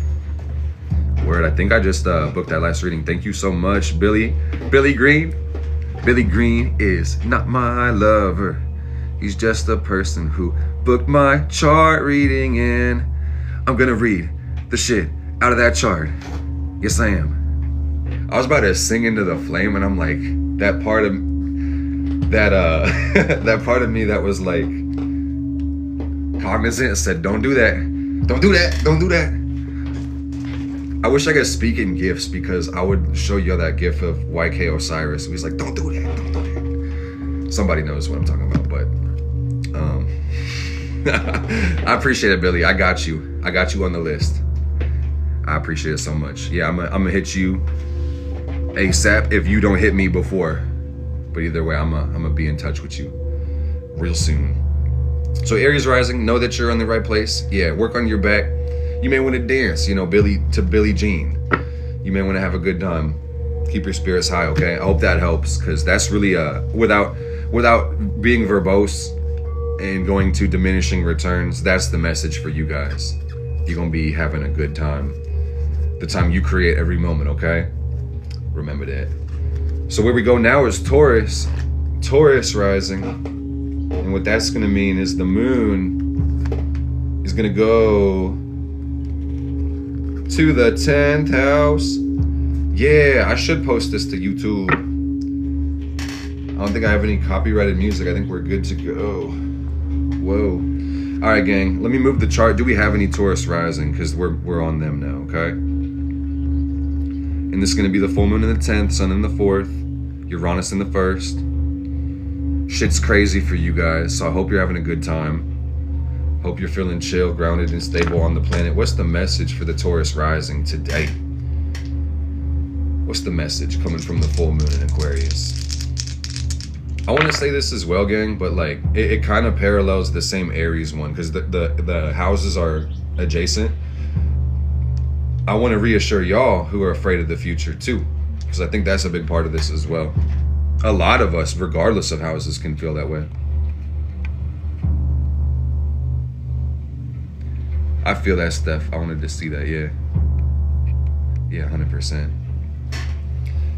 Word, I think I just booked that last reading. Thank you so much, Billy Green. Billy Green is not my lover. He's just a person who booked my chart reading, and I'm gonna read the shit out of that chart. Yes, I am. I was about to sing Into the Flame, and I'm like, that part of that part of me that was like cognizant said, don't do that. Don't do that. Don't do that. I wish I could speak in gifs because I would show you that gif of YK Osiris. He's like, don't do that, don't do that. Somebody knows what I'm talking about, but I appreciate it, Billy. I got you on the list. I appreciate it so much. Yeah, I'm gonna hit you ASAP if you don't hit me before. But either way, I'm gonna be in touch with you real soon. So Aries rising, know that you're in the right place. Yeah, work on your back. You may want to dance, you know, Billie Jean. You may want to have a good time. Keep your spirits high, okay? I hope that helps, because that's really without being verbose and going to diminishing returns, that's the message for you guys. You're gonna be having a good time. The time you create every moment, okay? Remember that. So where we go now is Taurus rising. And what that's gonna mean is the moon is gonna go to the 10th house. Yeah, I should post this to YouTube. I don't think I have any copyrighted music. I think we're good to go. Whoa. All right, gang, let me move the chart. Do we have any Taurus rising? Because we're on them now, okay? And this is going to be the full moon in the 10th, sun in the 4th, Uranus in the 1st. Shit's crazy for you guys, so I hope you're having a good time. Hope you're feeling chill, grounded, and stable on the planet. What's the message for the Taurus rising today? What's the message coming from the full moon in Aquarius? I want to say this as well, gang, but like it kind of parallels the same Aries one because the houses are adjacent. I want to reassure y'all who are afraid of the future too, because I think that's a big part of this as well. A lot of us, regardless of houses, can feel that way. I feel that, Steph. I wanted to see that, yeah. Yeah, 100%.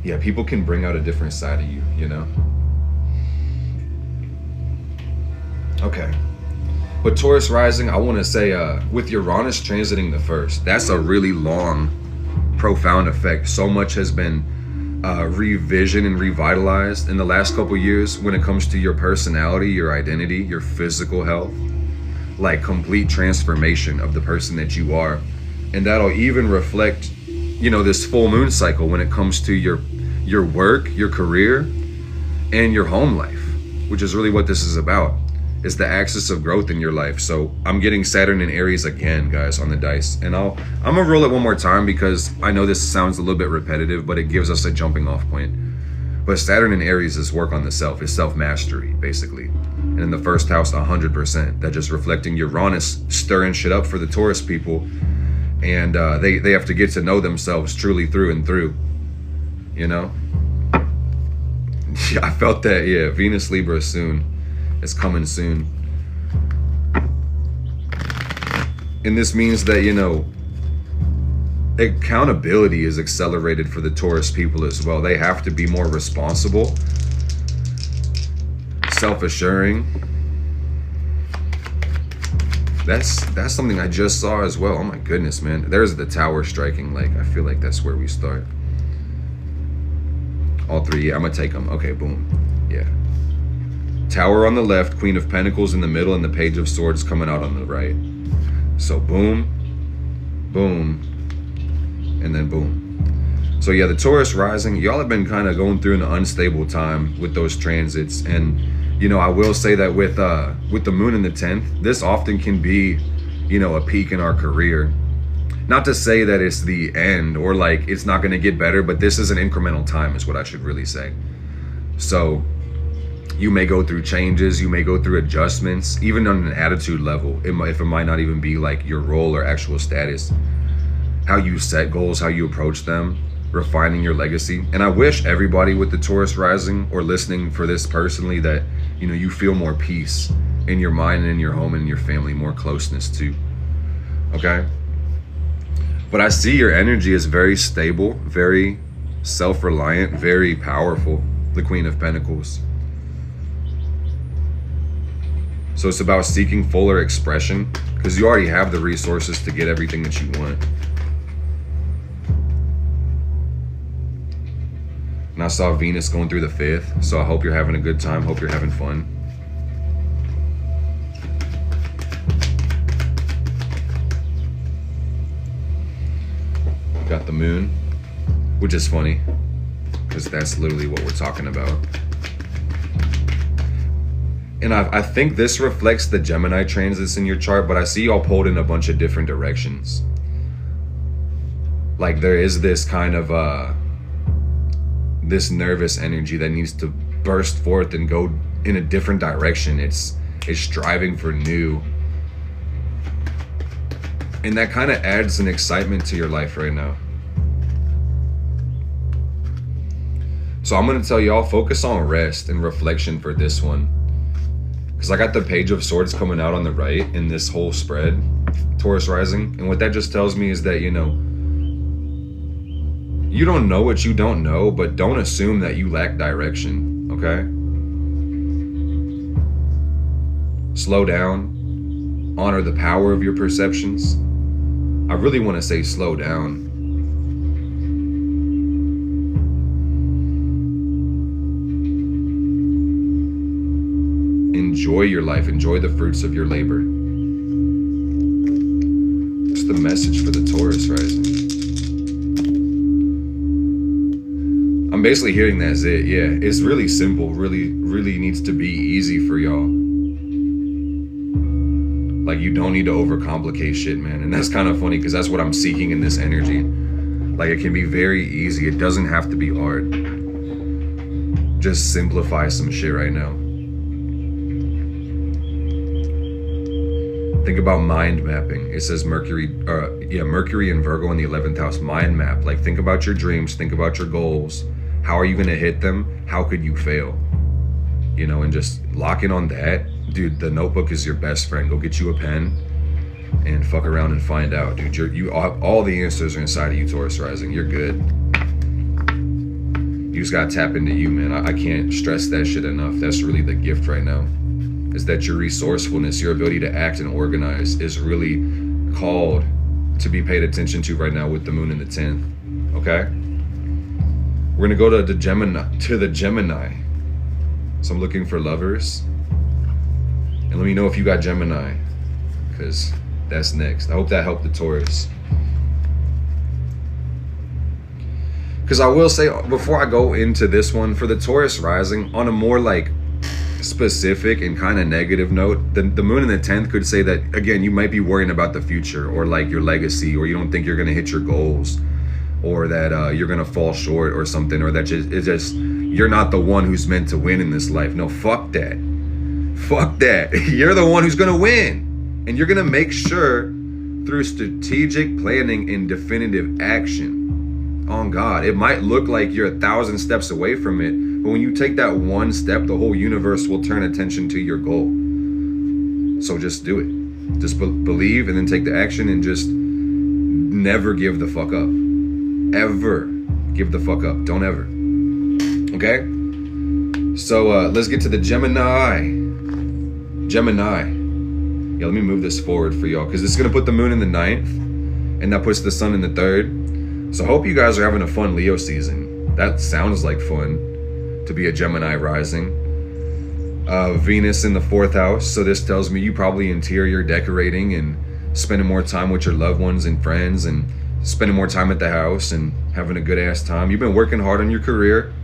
Yeah, people can bring out a different side of you, you know? Okay. But Taurus rising, I want to say, with Uranus transiting the 1st, that's a really long, profound effect. So much has been revisioned and revitalized in the last couple years when it comes to your personality, your identity, your physical health. Like complete transformation of the person that you are. And that'll even reflect, you know, this full moon cycle when it comes to your work, your career, and your home life, which is really what this is about. It's the axis of growth in your life. So I'm getting Saturn in Aries again, guys, on the dice. And I'm gonna roll it one more time because I know this sounds a little bit repetitive, but it gives us a jumping off point. But Saturn in Aries is work on the self, is self-mastery, basically. And in the 1st house, 100%. That just reflecting Uranus stirring shit up for the Taurus people. And they have to get to know themselves truly through and through. You know? Yeah, I felt that, yeah. Venus Libra soon. It's coming soon. And this means that, you know, accountability is accelerated for the Taurus people as well. They have to be more responsible, self-assuring. That's something I just saw as well. Oh my goodness, man. There's the tower striking. Like, I feel like that's where we start. All three, yeah, I'm gonna take them. Okay, boom. Yeah. Tower on the left, Queen of Pentacles in the middle, and the Page of Swords coming out on the right. So boom, boom, and then boom. So yeah, the Taurus rising, y'all have been kind of going through an unstable time with those transits. And, you know, I will say that with the moon in the 10th, this often can be, you know, a peak in our career. Not to say that it's the end or like it's not going to get better, but this is an incremental time is what I should really say. So you may go through changes, you may go through adjustments, even on an attitude level. It might not even be like your role or actual status, how you set goals, how you approach them, refining your legacy. And I wish everybody with the Taurus rising or listening for this personally that, you know, you feel more peace in your mind and in your home and in your family, more closeness too. Okay? But I see your energy is very stable, very self-reliant, very powerful, the Queen of Pentacles. So it's about seeking fuller expression because you already have the resources to get everything that you want. And I saw Venus going through the 5th, so I hope you're having a good time, hope you're having fun. Got the moon, which is funny because that's literally what we're talking about. And I think this reflects the Gemini transits in your chart, but I see y'all pulled in a bunch of different directions. Like there is this kind of this nervous energy that needs to burst forth and go in a different direction. It's striving for new. And that kind of adds an excitement to your life right now. So I'm going to tell y'all, focus on rest and reflection for this one. Because I got the Page of Swords coming out on the right in this whole spread, Taurus rising. And what that just tells me is that, you know, you don't know what you don't know, but don't assume that you lack direction, okay? Slow down. Honor the power of your perceptions. I really want to say slow down. Enjoy your life. Enjoy the fruits of your labor. What's the message for the Taurus rising? I'm basically hearing that's it. Yeah, it's really simple. Really needs to be easy for y'all. Like, you don't need to overcomplicate shit, man. And that's kind of funny because that's what I'm seeking in this energy. Like, it can be very easy. It doesn't have to be hard. Just simplify some shit right now. Think about mind mapping. It says Mercury in Virgo in the 11th house. Mind map. Like, think about your dreams. Think about your goals. How are you going to hit them? How could you fail? You know, and just lock in on that. Dude, the notebook is your best friend. Go get you a pen and fuck around and find out. Dude, you all the answers are inside of you, Taurus rising. You're good. You just gotta tap into you, man. I can't stress that shit enough. That's really the gift right now. Is that your resourcefulness, your ability to act and organize is really called to be paid attention to right now with the moon in the 10th. Okay? We're gonna go to the Gemini. So I'm looking for lovers. And let me know if you got Gemini, because that's next. I hope that helped the Taurus. Because I will say, before I go into this one, for the Taurus rising, on a more like specific and kind of negative note, the moon in the 10th could say that, again, you might be worrying about the future or like your legacy, or you don't think you're going to hit your goals, or that you're going to fall short or something, or that it's just you're not the one who's meant to win in this life. No, fuck that. Fuck that. You're the one who's going to win. And you're going to make sure through strategic planning and definitive action. On God. It might look like you're 1,000 steps away from it, but when you take that one step, the whole universe will turn attention to your goal. So just do it. Just believe and then take the action, and just never give the fuck up. Ever give the fuck up. Don't ever. Okay? So let's get to the Gemini. Yeah, let me move this forward for y'all, because it's going to put the moon in the 9th, and that puts the sun in the 3rd. So I hope you guys are having a fun Leo season. That sounds like fun to be a Gemini rising. Venus in the 4th house. So this tells me you probably interior decorating and spending more time with your loved ones and friends, and spending more time at the house and having a good ass time. You've been working hard on your career.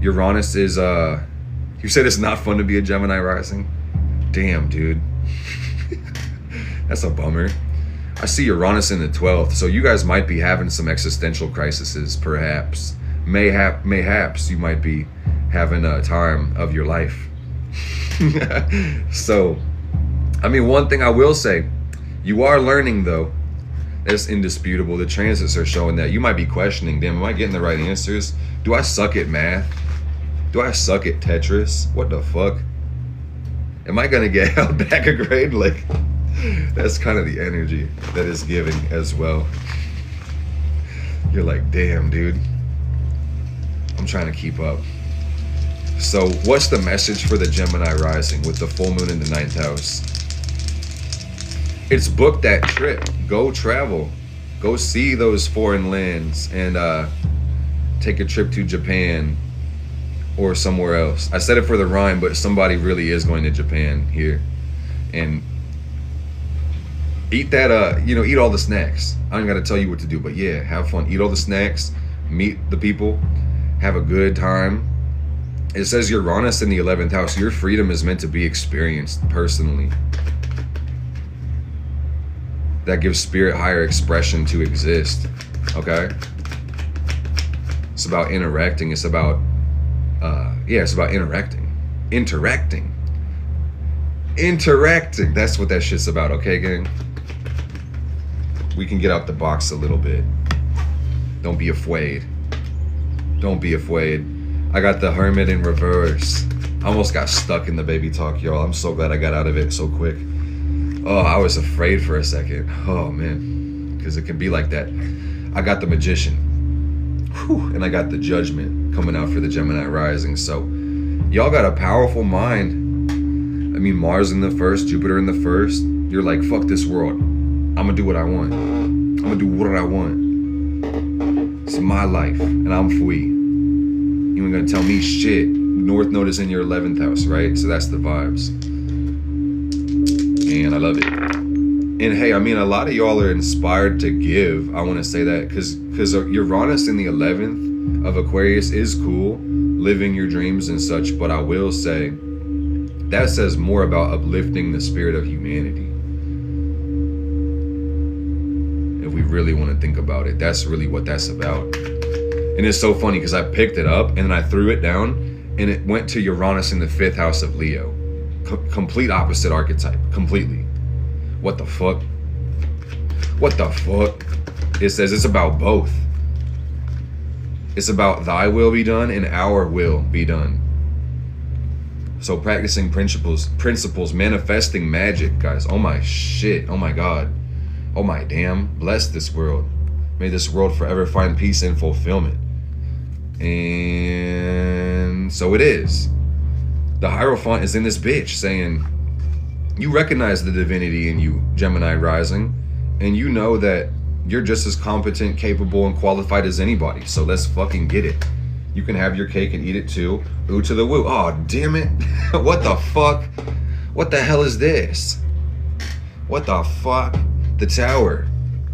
Uranus is, you said it's not fun to be a Gemini rising? Damn, dude. That's a bummer. I see Uranus in the 12th, so you guys might be having some existential crises, perhaps. Mayhaps you might be having a time of your life. So, I mean, one thing I will say, you are learning, though. It's indisputable. The transits are showing that. You might be questioning, damn, am I getting the right answers? Do I suck at math? Do I suck at Tetris? What the fuck? Am I gonna get held back a grade? Like, that's kind of the energy that is giving as well. You're like, damn, dude. I'm trying to keep up. So what's the message for the Gemini rising with the full moon in the 9th house? It's book that trip. Go travel. Go see those foreign lands, and take a trip to Japan or somewhere else. I said it for the rhyme, but somebody really is going to Japan here. And Eat that, eat all the snacks. I ain't gotta tell you what to do, but yeah, have fun. Eat all the snacks, meet the people, have a good time. It says Uranus in the 11th house. Your freedom is meant to be experienced personally. That gives spirit higher expression to exist, okay? It's about interacting. It's about, it's about interacting. Interacting. That's what that shit's about, okay, gang? We can get out the box a little bit. Don't be afraid. Don't be afraid. I got the Hermit in reverse. I almost got stuck in the baby talk, y'all. I'm so glad I got out of it so quick. Oh, I was afraid for a second. Oh, man. Because it can be like that. I got the Magician. Whew, and I got the Judgment coming out for the Gemini rising. So, y'all got a powerful mind. I mean, Mars in the first, Jupiter in the first. You're like, fuck this world. I'm gonna do what I want. I'm gonna do what I want. It's my life, and I'm free. You ain't gonna tell me shit. North Node is in your 11th house, right? So that's the vibes. And I love it. And hey, I mean, a lot of y'all are inspired to give. I want to say that because Uranus in the 11th of Aquarius is cool, living your dreams and such. But I will say, that says more about uplifting the spirit of humanity. If we really want to think about it, that's really what that's about. And it's so funny because I picked it up and then I threw it down and it went to Uranus in the 5th house of Leo. Complete opposite archetype. Completely. What the fuck? What the fuck? It says it's about both. It's about thy will be done and our will be done. So practicing principles, manifesting magic, guys. Oh my shit. Oh my God. Oh my damn. Bless this world. May this world forever find peace and fulfillment. And so it is. The Hierophant is in this bitch saying, you recognize the divinity in you, Gemini rising, and you know that you're just as competent, capable, and qualified as anybody. So let's fucking get it. You can have your cake and eat it too. Ooh to the woo. Oh, damn it. What the fuck? What the hell is this? What the fuck? The Tower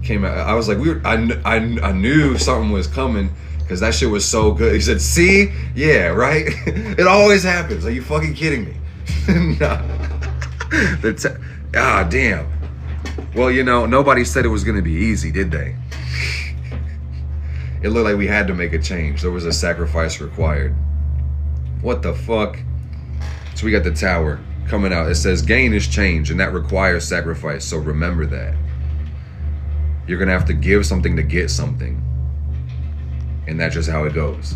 came out. I was like, I knew something was coming because that shit was so good. He said, see? Yeah, right? It always happens. Are you fucking kidding me? Nah. Damn. Well, nobody said it was going to be easy, did they? It looked like we had to make a change. There was a sacrifice required. What the fuck? So we got the Tower coming out. It says gain is change, and that requires sacrifice. So remember that. You're going to have to give something to get something. And that's just how it goes.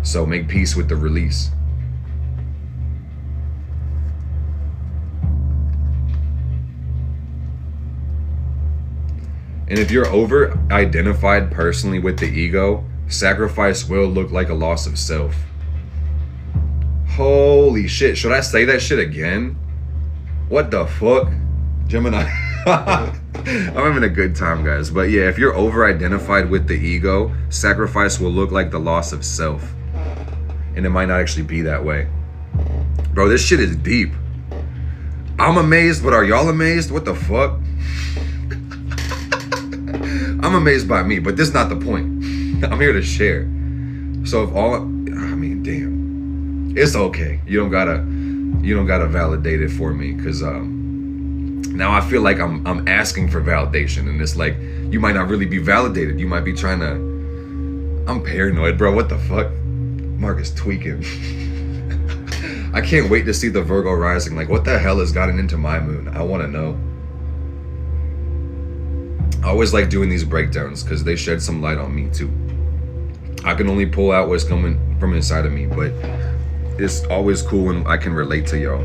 So make peace with the release. And if you're over-identified personally with the ego, sacrifice will look like a loss of self. Holy shit. Should I say that shit again? What the fuck? Gemini. I'm having a good time, guys. But yeah, if you're over-identified with the ego, sacrifice will look like the loss of self. And it might not actually be that way. Bro, this shit is deep. I'm amazed, but are y'all amazed? What the fuck? I'm amazed by me, but this is not the point. I'm here to share. So damn. It's okay. You don't gotta validate it for me, because now I feel like I'm asking for validation, and it's like you might not really be validated. You might be trying to. I'm paranoid, bro. What the fuck? Mark is tweaking. I can't wait to see the Virgo rising. Like, what the hell has gotten into my moon? I want to know. I always like doing these breakdowns because they shed some light on me too. I can only pull out what's coming from inside of me, but it's always cool when I can relate to y'all.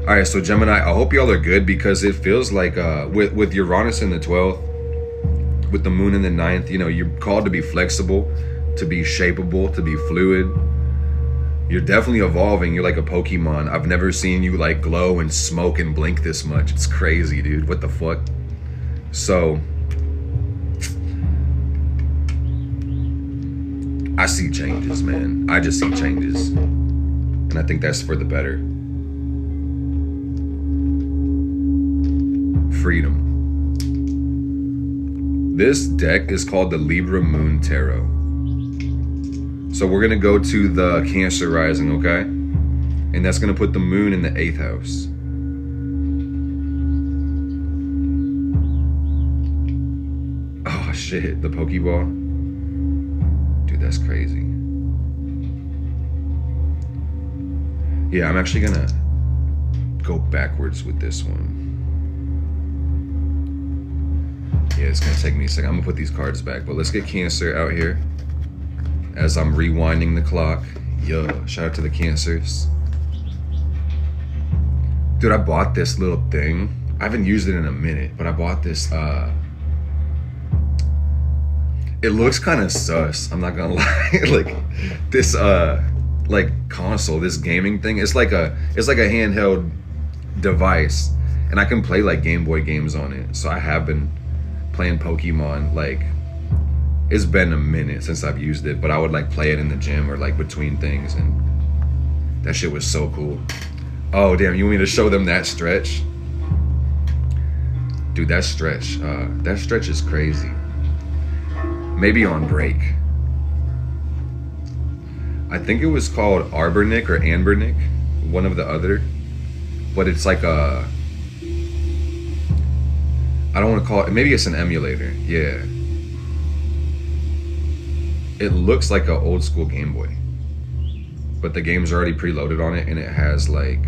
All right, so Gemini, I hope y'all are good, because it feels like with Uranus in the 12th, with the moon in the 9th, you're called to be flexible, to be shapeable, to be fluid. You're definitely evolving. You're like a Pokemon. I've never seen you like glow and smoke and blink this much. It's crazy, dude. What the fuck? So I see changes, man. I just see changes. And I think that's for the better. freedom. This deck is called the Libra Moon Tarot. So we're gonna go to the Cancer rising, okay? And that's gonna put the moon in the 8th house. Oh shit, the Pokeball. Dude, that's crazy. Yeah, I'm actually gonna go backwards with this one. Yeah, it's gonna take me a second. I'm gonna put these cards back, but let's get Cancer out here as I'm rewinding the clock. Yo, shout out to the Cancers. Dude, I bought this little thing. I haven't used it in a minute, but I bought this, it looks kind of sus, I'm not gonna lie. Like, this, like, console, this gaming thing, it's like a handheld device, and I can play, like, Game Boy games on it. So I have been playing Pokemon, like, it's been a minute since I've used it, but I would, like, play it in the gym or, like, between things, and that shit was so cool. Oh, damn, you want me to show them that stretch? Dude, that stretch is crazy. Maybe on break. I think it was called Arbornick or Anbernick, one of the other. But it's like a, I don't want to call it, maybe it's an emulator, yeah. It looks like an old school Game Boy, but the game's already preloaded on it, and it has like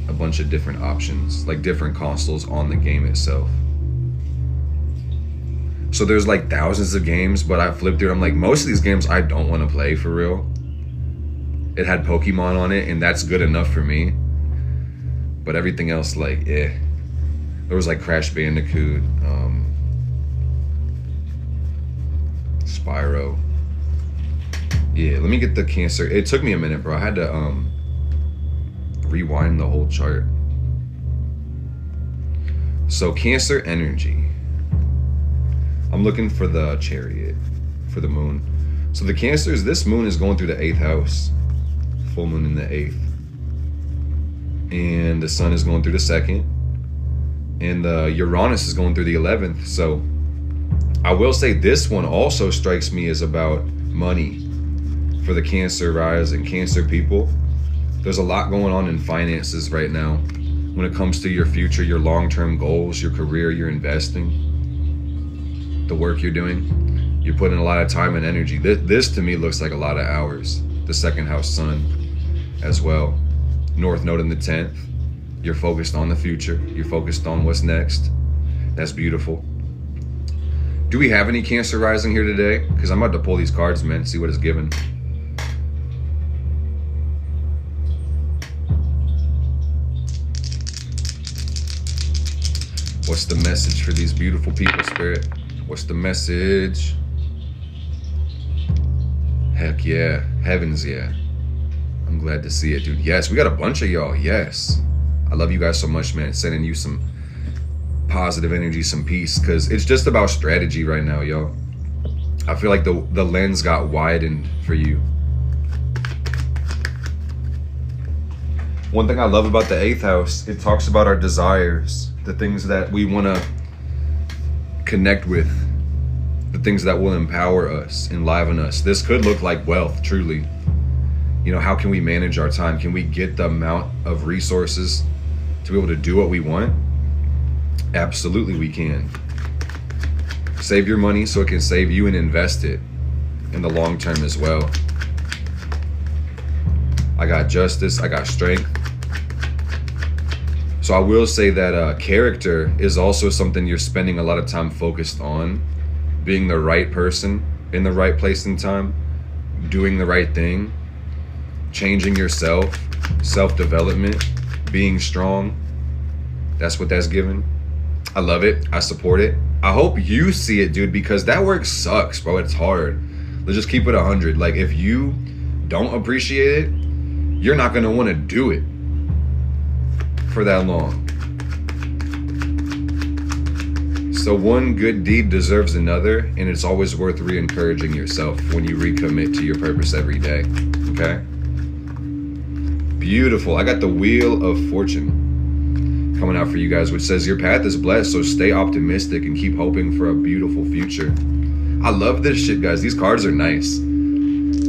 a bunch of different options, like different consoles on the game itself. So there's like thousands of games, but I flipped through, I'm like, most of these games I don't want to play for real. It had Pokemon on it, and that's good enough for me. But everything else, like, eh. There was like Crash Bandicoot, Spyro. Yeah, let me get the Cancer. It took me a minute, bro. I had to rewind the whole chart. So Cancer energy. I'm looking for the Chariot, for the moon. So the Cancers, this moon is going through the 8th house. Full moon in the 8th. And the sun is going through the 2nd. And the Uranus is going through the 11th. So I will say this one also strikes me as about money for the Cancer rising, Cancer people. There's a lot going on in finances right now when it comes to your future, your long-term goals, your career, your investing, the work you're doing. You're putting a lot of time and energy. This to me looks like a lot of hours. The 2nd house sun as well. North node in the 10th. You're focused on the future. You're focused on what's next. That's beautiful. Do we have any Cancer rising here today? Because I'm about to pull these cards, man, see what it's given. What's the message for these beautiful people, Spirit? What's the message? Heck yeah. Heavens yeah. I'm glad to see it, dude. Yes, we got a bunch of y'all. Yes. I love you guys so much, man. Sending you some positive energy, some peace, because it's just about strategy right now, yo. I feel like the lens got widened for you. One thing I love about the 8th house, it talks about our desires, the things that we want to connect with, the things that will empower us, enliven us. This could look like wealth, truly. You know, how can we manage our time? Can we get the amount of resources to be able to do what we want? Absolutely we can. Save your money so it can save you, and invest it in the long term as well. I got justice, I got strength. So I will say that character is also something you're spending a lot of time focused on. Being the right person in the right place and time, doing the right thing, changing yourself, self-development, being strong. That's what that's given. I love it. I support it. I hope you see it, dude, because that work sucks, bro. It's hard. Let's just keep it 100. Like, if you don't appreciate it, you're not going to want to do it for that long. So one good deed deserves another, and it's always worth re-encouraging yourself when you recommit to your purpose every day. Okay? Beautiful. I got the Wheel of Fortune. coming out for you guys, which says your path is blessed, so stay optimistic and keep hoping for a beautiful future. I love this shit, guys. These cards are nice.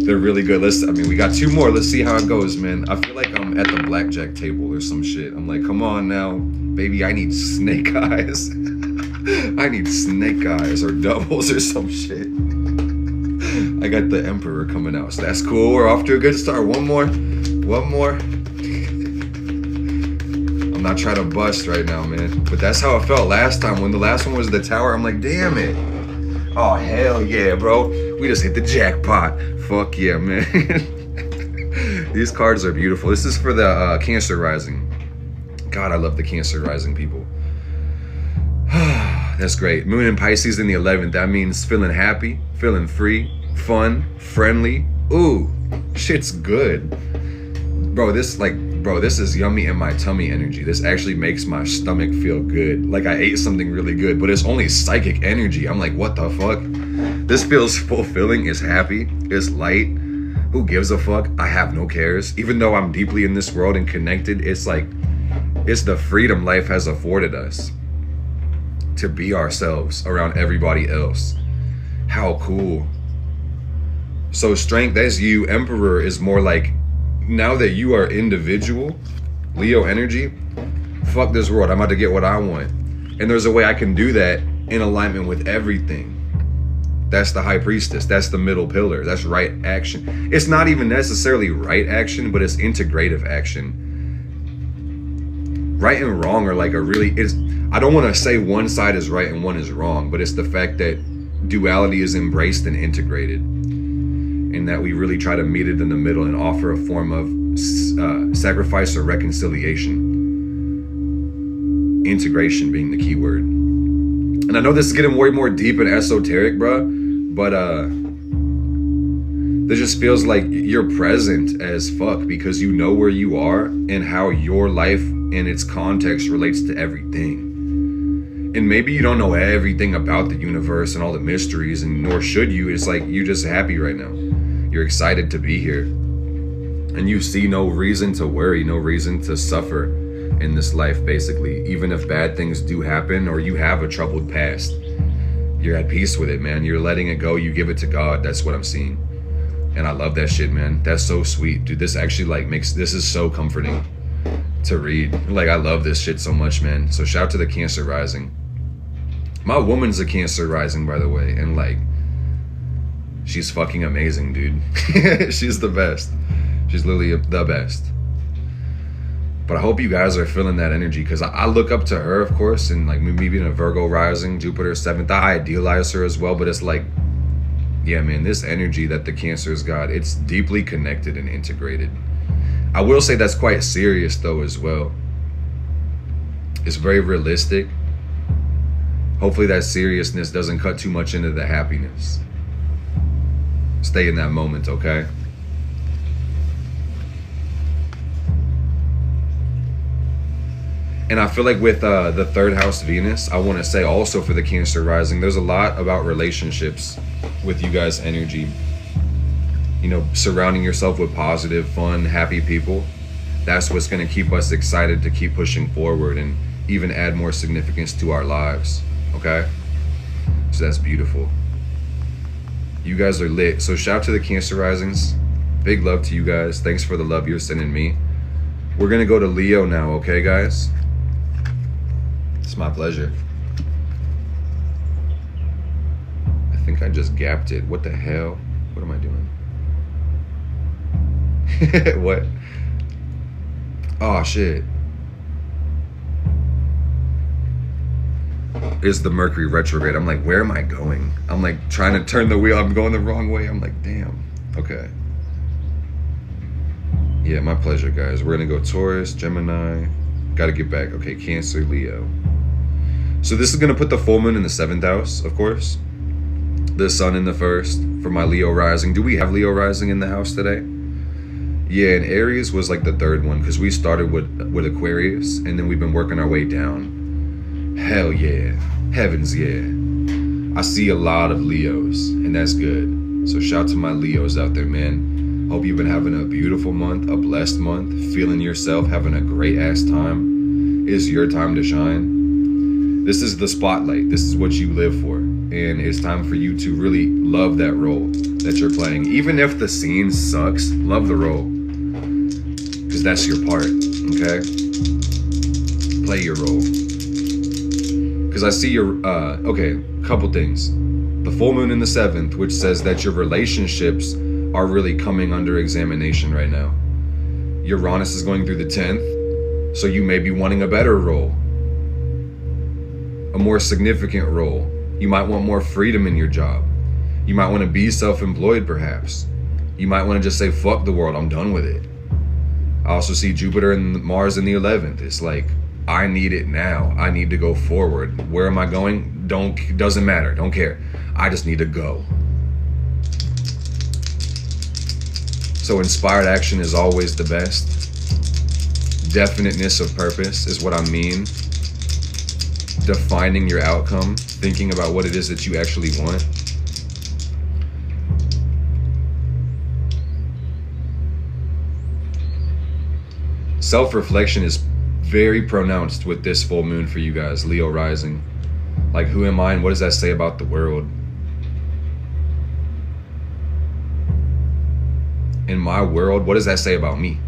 They're really good. We got 2 more. Let's see how it goes, man. I feel like I'm at the blackjack table or some shit. I'm like, come on now, baby, I need snake eyes. I need snake eyes or doubles or some shit. I got the Emperor coming out, so that's cool. We're off to a good start. One more. I'm not trying to bust right now, man, but that's how it felt last time. When the last one was the Tower, I'm like, damn it. Oh, hell yeah, bro. We just hit the jackpot. Fuck yeah, man. These cards are beautiful. This is for the Cancer Rising. God, I love the Cancer Rising people. That's great. Moon in Pisces in the 11th. That means feeling happy, feeling free, fun, friendly. Ooh, shit's good. Bro, this is yummy in my tummy energy. This actually makes my stomach feel good. Like I ate something really good, but it's only psychic energy. I'm like, what the fuck? This feels fulfilling, it's happy, it's light. Who gives a fuck? I have no cares. Even though I'm deeply in this world and connected, it's like, it's the freedom life has afforded us to be ourselves around everybody else. How cool. So strength, that's you. Emperor is more like, now that you are individual, Leo energy, fuck this world, I'm about to get what I want. And there's a way I can do that in alignment with everything. That's the High Priestess. That's the middle pillar. That's right action. It's not even necessarily right action, but it's integrative action. Right and wrong are like I don't want to say one side is right and one is wrong, but it's the fact that duality is embraced and integrated, and that we really try to meet it in the middle and offer a form of sacrifice or reconciliation. Integration being the key word. And I know this is getting way more deep and esoteric, bruh, but this just feels like you're present as fuck because you know where you are and how your life in its context relates to everything. And maybe you don't know everything about the universe and all the mysteries, and nor should you. It's like you're just happy right now. You're excited to be here. And you see no reason to worry, no reason to suffer in this life, basically. Even if bad things do happen or you have a troubled past, you're at peace with it, man. You're letting it go. You give it to God. That's what I'm seeing. And I love that shit, man. That's so sweet. Dude, this actually this is so comforting to read. Like, I love this shit so much, man. So shout out to the Cancer Rising. My woman's a Cancer Rising, by the way. And like, she's fucking amazing, dude. She's the best. She's literally the best. But I hope you guys are feeling that energy, because I look up to her, of course, and like me being a Virgo rising, Jupiter 7th, I idealize her as well. But it's like, yeah, man, this energy that the Cancer's got, it's deeply connected and integrated. I will say that's quite serious though as well. It's very realistic. Hopefully that seriousness doesn't cut too much into the happiness. Stay in that moment, okay? And I feel like with the 3rd house Venus, I want to say also for the Cancer rising, there's a lot about relationships with you guys' energy. You know, surrounding yourself with positive, fun, happy people. That's what's going to keep us excited to keep pushing forward and even add more significance to our lives, okay? So that's beautiful. You guys are lit. So shout out to the Cancer risings. Big love to you guys. Thanks for the love you're sending me. We're going to go to Leo now, okay, guys? It's my pleasure. I think I just gapped it. What the hell? What am I doing? What? Oh, shit. It's the Mercury retrograde. I'm like, where am I going? I'm like trying to turn the wheel. I'm going the wrong way. I'm like, damn. Okay. Yeah, my pleasure, guys. We're going to go Taurus, Gemini. Got to get back. Okay, Cancer, Leo. So this is going to put the full moon in the 7th house, of course. The sun in the 1st for my Leo rising. Do we have Leo rising in the house today? Yeah, and Aries was like the 3rd one because we started with Aquarius and then we've been working our way down. Hell yeah. Heavens yeah. I see a lot of Leos and that's good. So shout out to my Leos out there, man. Hope you've been having a beautiful month, a blessed month, feeling yourself, having a great ass time. is your time to shine. This is the spotlight. This is what you live for. And it's time for you to really love that role that you're playing. Even if the scene sucks, love the role. Because that's your part, okay? Play your role. Because I see your, okay, couple things. The full moon in the 7th, which says that your relationships are really coming under examination right now. Uranus is going through the 10th, so you may be wanting a better role, a more significant role. You might want more freedom in your job. You might want to be self-employed, perhaps. You might want to just say, fuck the world, I'm done with it. I also see Jupiter and Mars in the 11th. It's like, I need it now. I need to go forward. Where am I going? Doesn't matter. Don't care. I just need to go. So inspired action is always the best. Definiteness of purpose is what I mean. Defining your outcome, thinking about what it is that you actually want. Self-reflection is very pronounced with this full moon for you guys, Leo rising. Like, who am I and what does that say about the world? In my world, what does that say about me?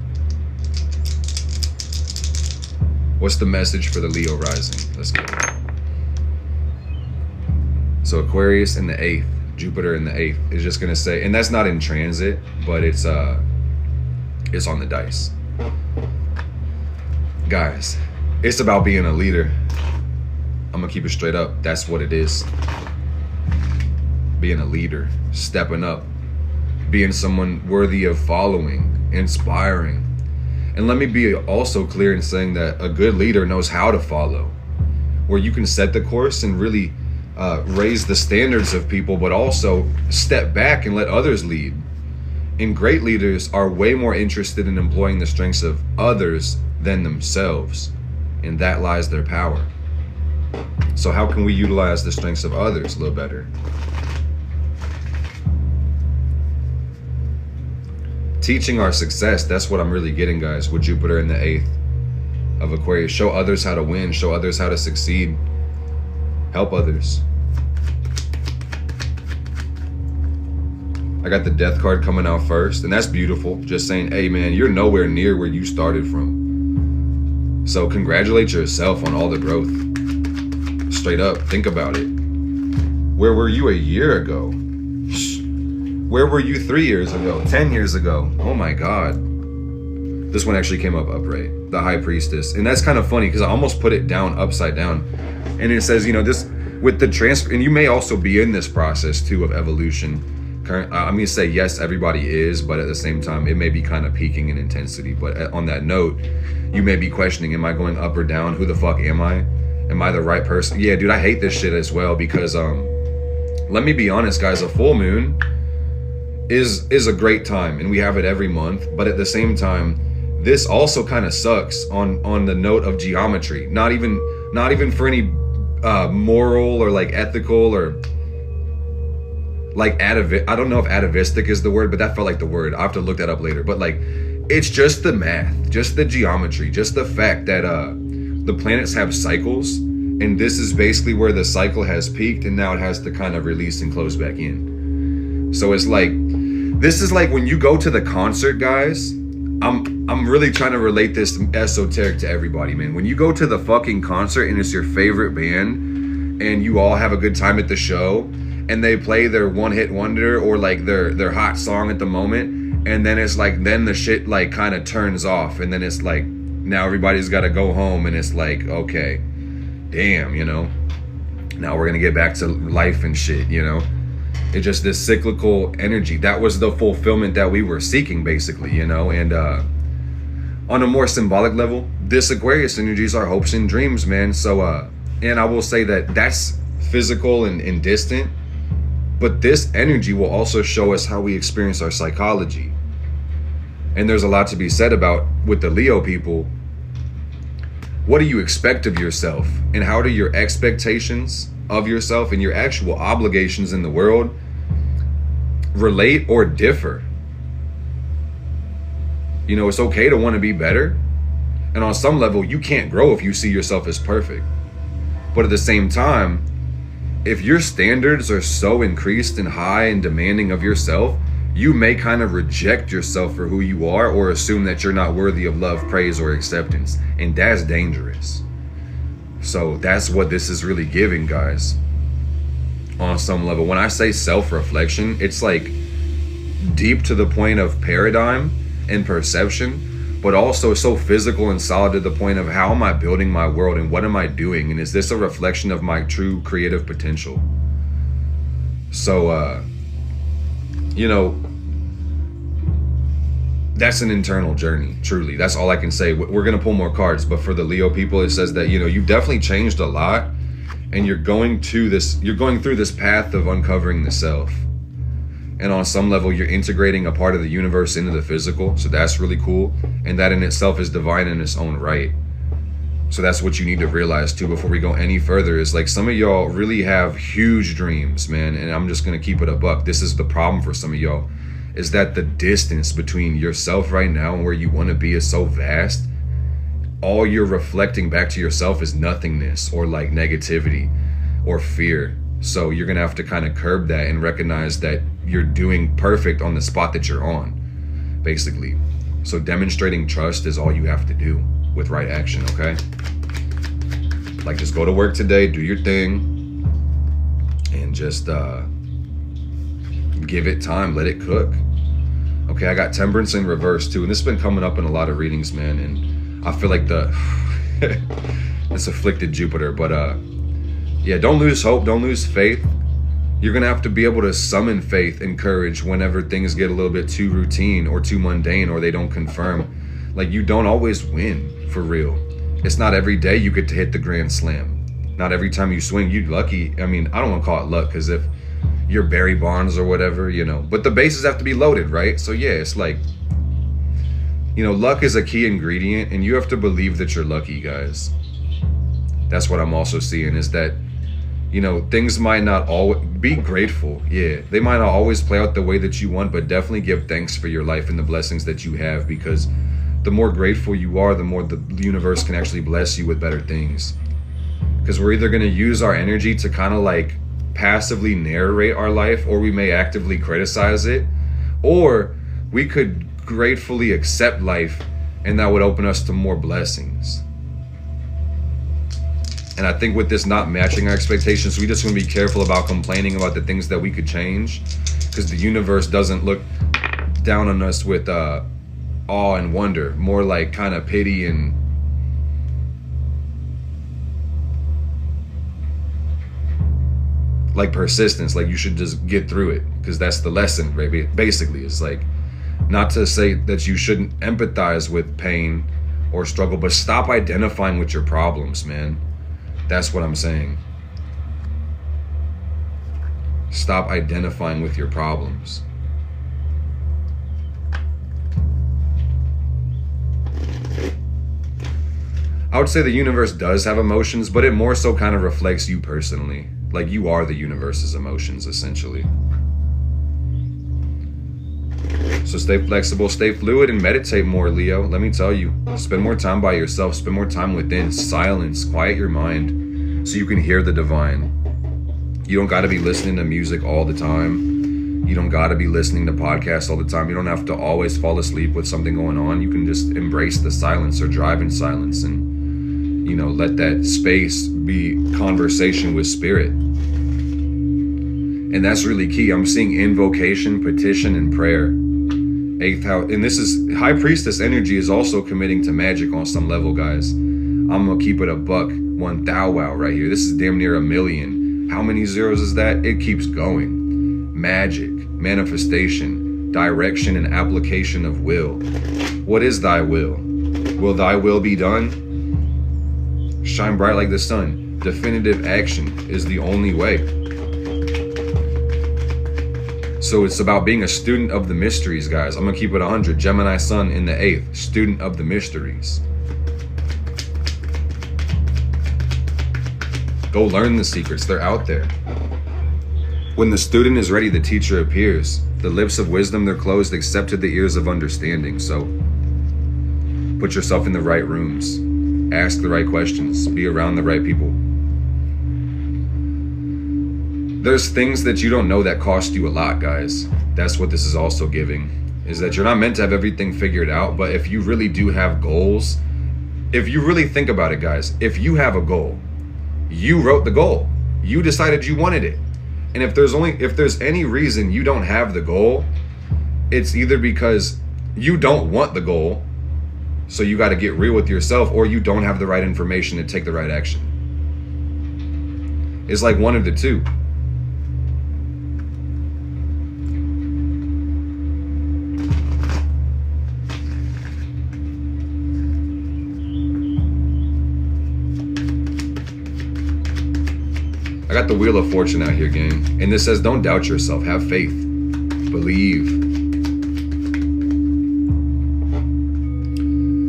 What's the message for the Leo rising? Let's get it. So Aquarius in the 8th, Jupiter in the 8th is just gonna say, and that's not in transit, but it's on the dice. Guys, it's about being a leader. I'm gonna keep it straight up. That's what it is. Being a leader, stepping up, being someone worthy of following, inspiring. And let me be also clear in saying that a good leader knows how to follow, where you can set the course and really raise the standards of people, but also step back and let others lead. And great leaders are way more interested in employing the strengths of others than themselves, and that lies their power. So how can we utilize the strengths of others a little better? Teaching our success, that's what I'm really getting, guys, with Jupiter in the 8th of Aquarius. Show others how to win, show others how to succeed, help others. I got the Death card coming out first, and that's beautiful. Just saying, hey man, you're nowhere near where you started from. So congratulate yourself on all the growth. Straight up, think about it. Where were you a year ago? Where were you 3 years ago? 10 years ago? Oh my God. This one actually came up upright, the High Priestess. And that's kind of funny because I almost put it down upside down. And it says, you know, this with the transfer, and you may also be in this process too of evolution. I'm gonna say yes, everybody is, but at the same time, it may be kind of peaking in intensity. But on that note, you may be questioning, am I going up or down? Who the fuck am I? Am I the right person? Yeah, dude, I hate this shit as well because, let me be honest, guys, a full moon is a great time, and we have it every month. But at the same time, this also kind of sucks on the note of geometry. Not even for any moral or like ethical or like I don't know if atavistic is the word, but that felt like the word. I'll have to look that up later. But like, it's just the math, just the geometry, just the fact that the planets have cycles, and this is basically where the cycle has peaked, and now it has to kind of release and close back in. So it's like, this is like when you go to the concert, guys. I'm really trying to relate this esoteric to everybody, man. When you go to the fucking concert and it's your favorite band, and you all have a good time at the show, and they play their one-hit wonder or like their hot song at the moment, and then it's like, then the shit like kind of turns off, and then it's like, now everybody's got to go home, and it's like, okay, damn, you know, now we're gonna get back to life and shit, you know. It's just this cyclical energy. That was the fulfillment that we were seeking, basically, you know. And on a more symbolic level, this Aquarius energy is our hopes and dreams, man. So and I will say that that's physical and distant, but this energy will also show us how we experience our psychology. And there's a lot to be said about, with the Leo people, what do you expect of yourself, and how do your expectations of yourself and your actual obligations in the world relate or differ? You know, it's okay to want to be better. And on some level, you can't grow if you see yourself as perfect. But at the same time, if your standards are so increased and high and demanding of yourself, you may kind of reject yourself for who you are, or assume that you're not worthy of love, praise, or acceptance. And that's dangerous. So that's what this is really giving, guys. On some level, when I say self-reflection, it's like deep to the point of paradigm and perception, but also so physical and solid to the point of how am I building my world and what am I doing? And is this a reflection of my true creative potential? So, that's an internal journey, truly. That's all I can say. We're going to pull more cards, but for the Leo people, it says that, you've definitely changed a lot, and you're going through this path of uncovering the self. And on some level, you're integrating a part of the universe into the physical. So that's really cool. And that in itself is divine in its own right. So that's what you need to realize too before we go any further, is like some of y'all really have huge dreams, man. And I'm just going to keep it a buck. This is the problem for some of y'all, is that the distance between yourself right now and where you want to be is so vast. All you're reflecting back to yourself is nothingness or like negativity or fear. So you're going to have to kind of curb that and recognize that you're doing perfect on the spot that you're on, basically. So demonstrating trust is all you have to do with right action, okay? Like, just go to work today, do your thing, and just give it time, let it cook. Okay, I got Temperance in reverse too, and this has been coming up in a lot of readings, man, and I feel like it's afflicted Jupiter, but yeah, don't lose hope, don't lose faith. You're going to have to be able to summon faith and courage whenever things get a little bit too routine or too mundane, or they don't confirm. Like, you don't always win, for real. It's not every day you get to hit the grand slam. Not every time you swing, you're lucky. I mean, I don't want to call it luck, because if you're Barry Bonds or whatever, but the bases have to be loaded, right? So yeah, it's like, luck is a key ingredient, and you have to believe that you're lucky, guys. That's what I'm also seeing, is that things might not always be grateful. Yeah, they might not always play out the way that you want, but definitely give thanks for your life and the blessings that you have, because the more grateful you are, the more the universe can actually bless you with better things. Because we're either going to use our energy to kind of like passively narrate our life, or we may actively criticize it, or we could gratefully accept life, and that would open us to more blessings. And I think with this not matching our expectations, we just want to be careful about complaining about the things that we could change, because the universe doesn't look down on us with awe and wonder, more like kind of pity and like persistence. Like, you should just get through it, because that's the lesson, baby. Basically, it's like, not to say that you shouldn't empathize with pain or struggle, but stop identifying with your problems, man. That's what I'm saying. Stop identifying with your problems. I would say the universe does have emotions, but it more so kind of reflects you personally. Like, you are the universe's emotions, essentially. So stay flexible, stay fluid, and meditate more, Leo. Let me tell you, spend more time by yourself, spend more time within, silence, quiet your mind so you can hear the divine. You don't got to be listening to music all the time. You don't got to be listening to podcasts all the time. You don't have to always fall asleep with something going on. You can just embrace the silence or drive in silence and, let that space be conversation with spirit. And that's really key. I'm seeing invocation, petition, and prayer. 8th house, and this is High Priestess energy, is also committing to magic on some level, guys. I'm gonna keep it a buck. 1 thou wow right here. This is damn near 1 million. How many zeros is that? It keeps going. Magic, manifestation, direction, and application of will. What is thy will? Will thy will be done? Shine bright like the sun. Definitive action is the only way. So it's about being a student of the mysteries, guys. I'm gonna keep it 100. Gemini Sun in the 8th, student of the mysteries. Go learn the secrets, they're out there. When the student is ready, the teacher appears. The lips of wisdom, they're closed, except to the ears of understanding. So Put yourself in the right rooms. Ask the right questions. Be around the right people. There's things that you don't know that cost you a lot, guys. That's what this is also giving, is that you're not meant to have everything figured out, but if you really do have goals, if you really think about it, guys, if you have a goal, you wrote the goal. You decided you wanted it. And if there's any reason you don't have the goal, it's either because you don't want the goal, so you got to get real with yourself, or you don't have the right information to take the right action. It's like one of the two. I got the Wheel of Fortune out here, gang. And this says, don't doubt yourself. Have faith. Believe.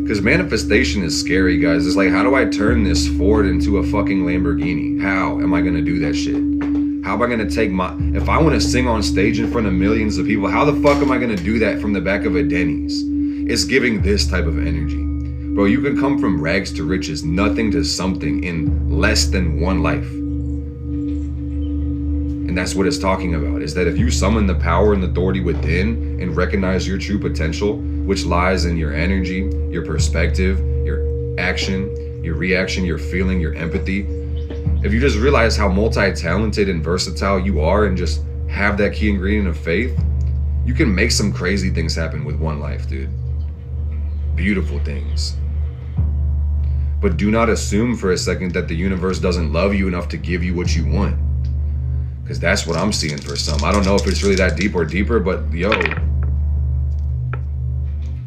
Because manifestation is scary, guys. It's like, how do I turn this Ford into a fucking Lamborghini? How am I going to do that shit? How am I going to take if I want to sing on stage in front of millions of people, how the fuck am I going to do that from the back of a Denny's? It's giving this type of energy. Bro, you can come from rags to riches, nothing to something in less than one life. And that's what it's talking about, is that if you summon the power and authority within and recognize your true potential, which lies in your energy, your perspective, your action, your reaction, your feeling, your empathy, if you just realize how multi-talented and versatile you are and just have that key ingredient of faith, you can make some crazy things happen with one life, dude. Beautiful things. But do not assume for a second that the universe doesn't love you enough to give you what you want. Because that's what I'm seeing for some. I don't know if it's really that deep or deeper, but yo,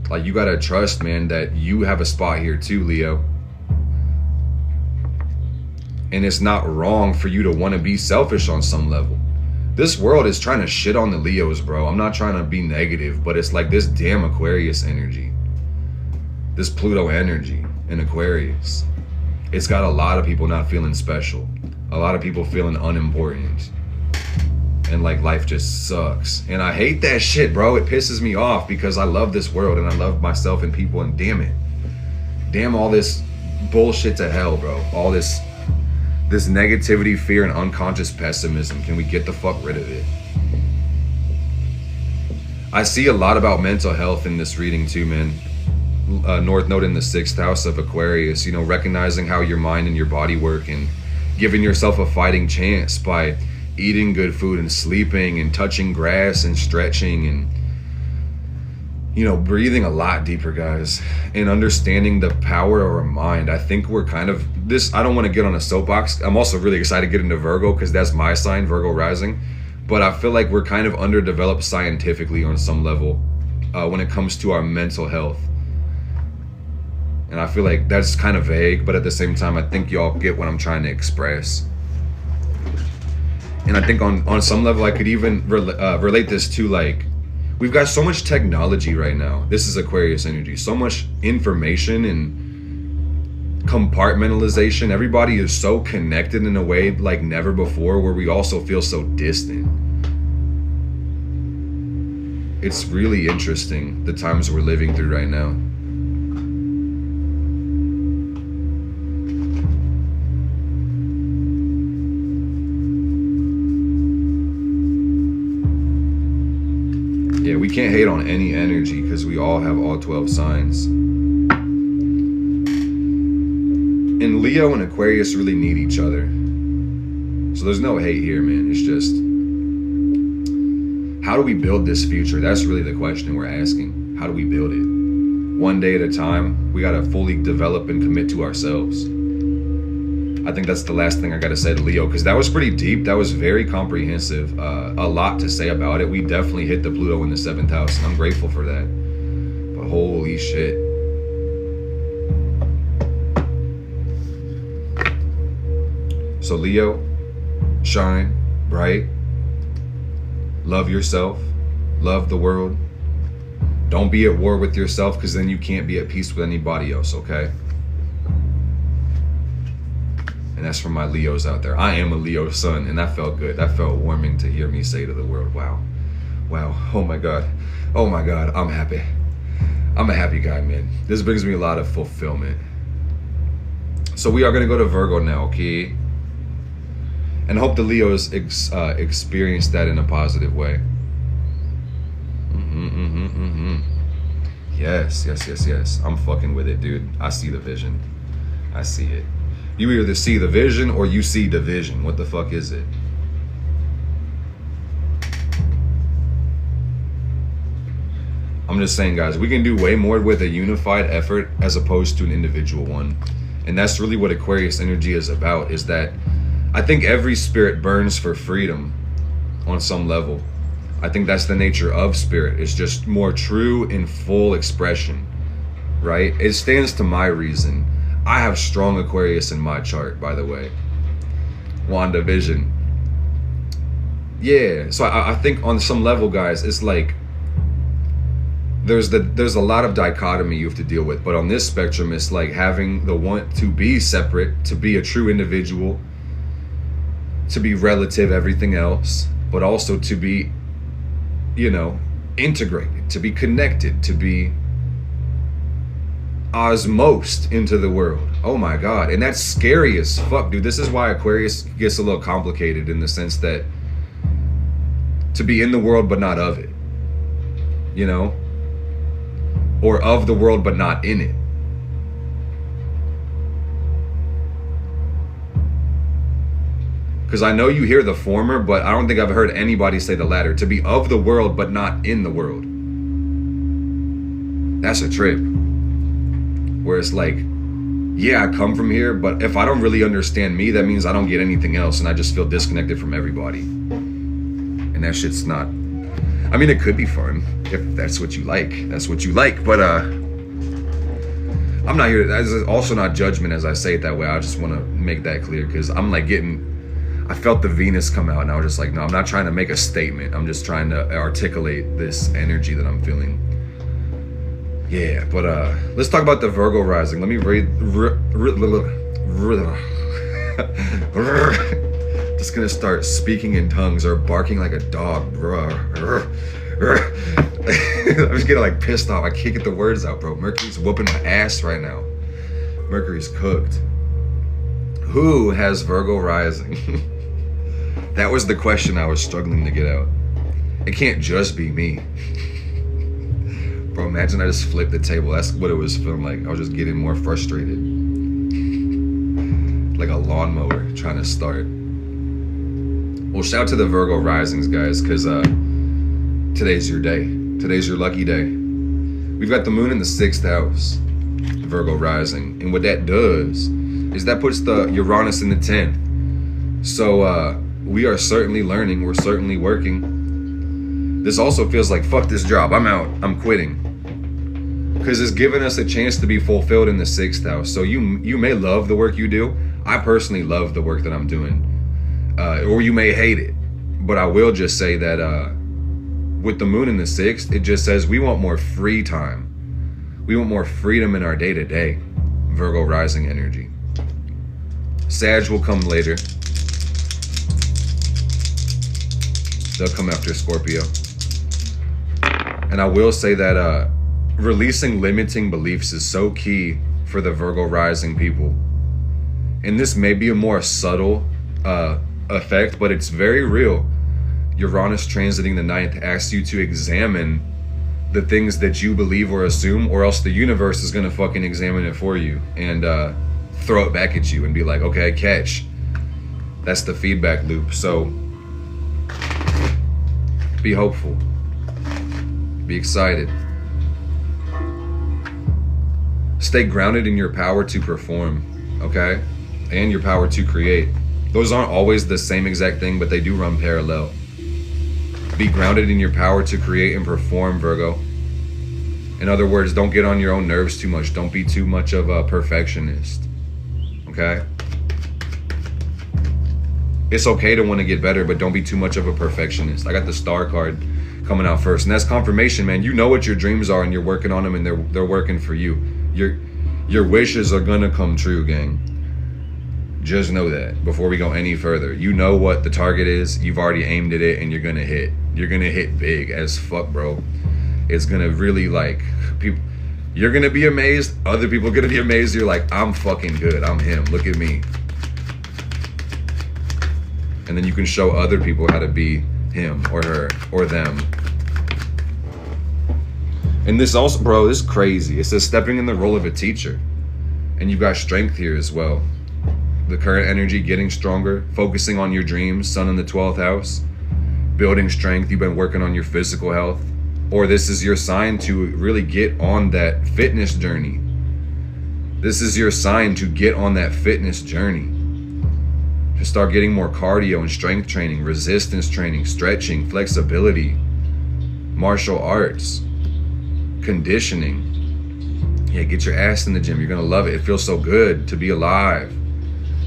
like, you gotta trust, man, that you have a spot here too, Leo. And it's not wrong for you to want to be selfish on some level. This world is trying to shit on the Leos, bro. I'm not trying to be negative, but it's like this damn Aquarius energy. This Pluto energy in Aquarius. It's got a lot of people not feeling special. A lot of people feeling unimportant. And like life just sucks. And I hate that shit, bro. It pisses me off because I love this world and I love myself and people, and damn it. Damn all this bullshit to hell, bro. All this negativity, fear, and unconscious pessimism. Can we get the fuck rid of it? I see a lot about mental health in this reading too, man. North Node in the 6th house of Aquarius, you know, recognizing how your mind and your body work and giving yourself a fighting chance by eating good food and sleeping and touching grass and stretching and, you know, breathing a lot deeper, guys, and understanding the power of our mind. I think we're kind of this. I don't want to get on a soapbox. I'm also really excited to get into Virgo because that's my sign, Virgo rising. But I feel like we're kind of underdeveloped scientifically on some level when it comes to our mental health. And I feel like that's kind of vague, but at the same time, I think y'all get what I'm trying to express. And I think on some level, I could even relate this to, like, we've got so much technology right now. This is Aquarius energy. So much information and compartmentalization. Everybody is so connected in a way like never before, where we also feel so distant. It's really interesting, the times we're living through right now. Yeah, we can't hate on any energy because we all have all 12 signs. And Leo and Aquarius really need each other. So there's no hate here, man. It's just, how do we build this future? That's really the question we're asking. How do we build it? One day at a time. We gotta fully develop and commit to ourselves. I think that's the last thing I gotta say to Leo, because that was pretty deep. That was very comprehensive. A lot to say about it. We definitely hit the Pluto in the 7th house, and I'm grateful for that. But holy shit. So Leo, shine bright. Love yourself. Love the world. Don't be at war with yourself, because then you can't be at peace with anybody else, okay? And that's for my Leos out there. I am a Leo sun, and that felt good. That felt warming to hear me say to the world, wow. Wow, oh my God. Oh my God, I'm happy. I'm a happy guy, man. This brings me a lot of fulfillment. So we are going to go to Virgo now, okay? And hope the Leos experience that in a positive way. Yes. I'm fucking with it, dude. I see the vision. I see it. You either see the vision or you see division. What the fuck is it? I'm just saying, guys, we can do way more with a unified effort as opposed to an individual one. And that's really what Aquarius energy is about, is that I think every spirit burns for freedom on some level. I think that's the nature of spirit. It's just more true in full expression, right? It stands to my reason. I have strong Aquarius in my chart, by the way. WandaVision. Yeah, so I think on some level, guys, it's like there's a lot of dichotomy you have to deal with, but on this spectrum, it's like having the want to be separate, to be a true individual, to be relative everything else, but also to be, you know, integrated, to be connected, to be osmosed into the world. Oh my God. And that's scary as fuck, dude. This is why Aquarius gets a little complicated, in the sense that to be in the world but not of it, you know, or of the world but not in it. Because I know you hear the former, but I don't think I've heard anybody say the latter. To be of the world but not in the world. That's a trip. Where it's like, yeah, I come from here, but if I don't really understand me, that means I don't get anything else, and I just feel disconnected from everybody. And that shit's not, I mean, it could be fun if that's what you like. That's what you like, but I'm not here, that's also not judgment as I say it that way. I just want to make that clear, because I'm like I felt the Venus come out, and I was just like, no, I'm not trying to make a statement. I'm just trying to articulate this energy that I'm feeling. Yeah, but let's talk about the Virgo rising. Let me read. Just gonna start speaking in tongues or barking like a dog. I'm just getting like pissed off. I can't get the words out, bro. Mercury's whooping my ass right now. Mercury's cooked. Who has Virgo rising? That was the question I was struggling to get out. It can't just be me. Bro, imagine I just flipped the table. That's what it was feeling like. I was just getting more frustrated. Like a lawnmower trying to start. Well, shout out to the Virgo risings, guys, because today's your day. Today's your lucky day. We've got the moon in the 6th house, Virgo rising. And what that does is that puts the Uranus in the 10th. So we are certainly learning. We're certainly working. This also feels like, fuck this job. I'm out. I'm quitting. Because it's giving us a chance to be fulfilled in the 6th house. So you may love the work you do. I personally love the work that I'm doing. Or you may hate it. But I will just say that with the moon in the 6th, it just says we want more free time. We want more freedom in our day-to-day. Virgo rising energy. Sag will come later. They'll come after Scorpio. And I will say that releasing limiting beliefs is so key for the Virgo rising people. And this may be a more subtle effect, but it's very real. Uranus transiting the 9th asks you to examine the things that you believe or assume, or else the universe is gonna fucking examine it for you and throw it back at you and be like, okay, catch. That's the feedback loop. So be hopeful. Be excited. Stay grounded in your power to perform, okay? And your power to create. Those aren't always the same exact thing, but they do run parallel. Be grounded in your power to create and perform, Virgo. In other words, don't get on your own nerves too much. Don't be too much of a perfectionist, okay? It's okay to want to get better, but don't be too much of a perfectionist. I got the Star card coming out first, and that's confirmation, man. You know what your dreams are, and you're working on them, and they're working for you. Your wishes are gonna come true, gang. Just know that before we go any further. You know what the target is. You've already aimed at it, and you're gonna hit. You're gonna hit big as fuck, bro. It's gonna really, like, You're gonna be amazed. Other people are gonna be amazed. You're like, I'm fucking good. I'm him. Look at me. And then you can show other people how to be him or her or them. And this also, bro, this is crazy. It says stepping in the role of a teacher. And you've got strength here as well. The current energy getting stronger, focusing on your dreams, sun in the 12th house, building strength. You've been working on your physical health. Or this is your sign to really get on that fitness journey. This is your sign to get on that fitness journey. To start getting more cardio and strength training, resistance training, stretching, flexibility, martial arts, conditioning. Yeah, get your ass in the gym. You're gonna love it. It feels so good to be alive,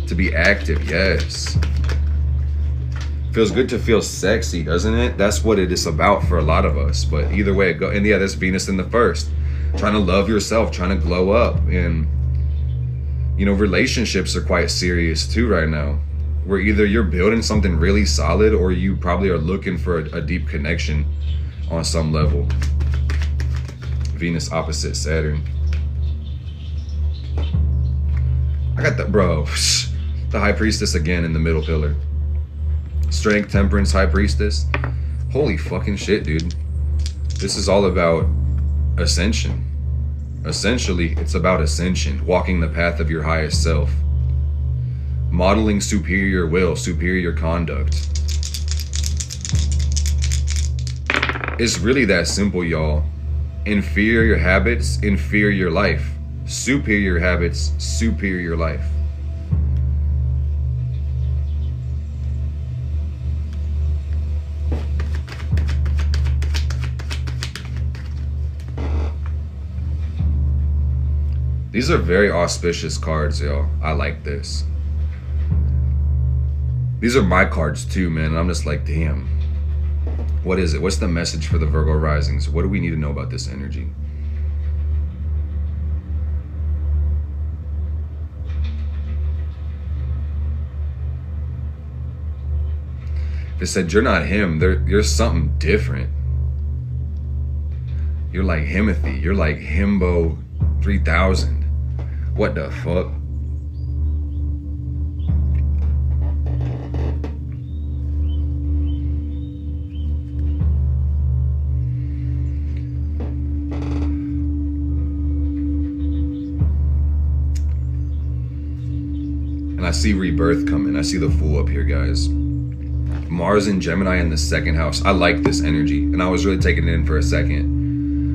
to be active. Yes. Feels good to feel sexy, doesn't it? That's what it is about for a lot of us. But either way it goes. And yeah, that's Venus in the first. Trying to love yourself, trying to glow up. And, you know, relationships are quite serious too right now. Where either you're building something really solid or you probably are looking for a deep connection on some level. Venus opposite Saturn. I got the, bro, the High Priestess again in the middle pillar. Strength, temperance, High Priestess. Holy fucking shit, dude. This is all about ascension. Essentially, it's about ascension, walking the path of your highest self. Modeling superior will, superior conduct. It's really that simple, y'all. Inferior habits, inferior life. Superior habits, superior life. These are very auspicious cards, y'all. I like this. These are my cards too, man. I'm just like, damn. What is it? What's the message for the Virgo risings? What do we need to know about this energy? They said you're not him. You're something different. You're like Himothy. You're like Himbo 3000. What the fuck? And I see rebirth coming. I see the Fool up here, guys. Mars and Gemini in the second house. I like this energy, and I was really taking it in for a second.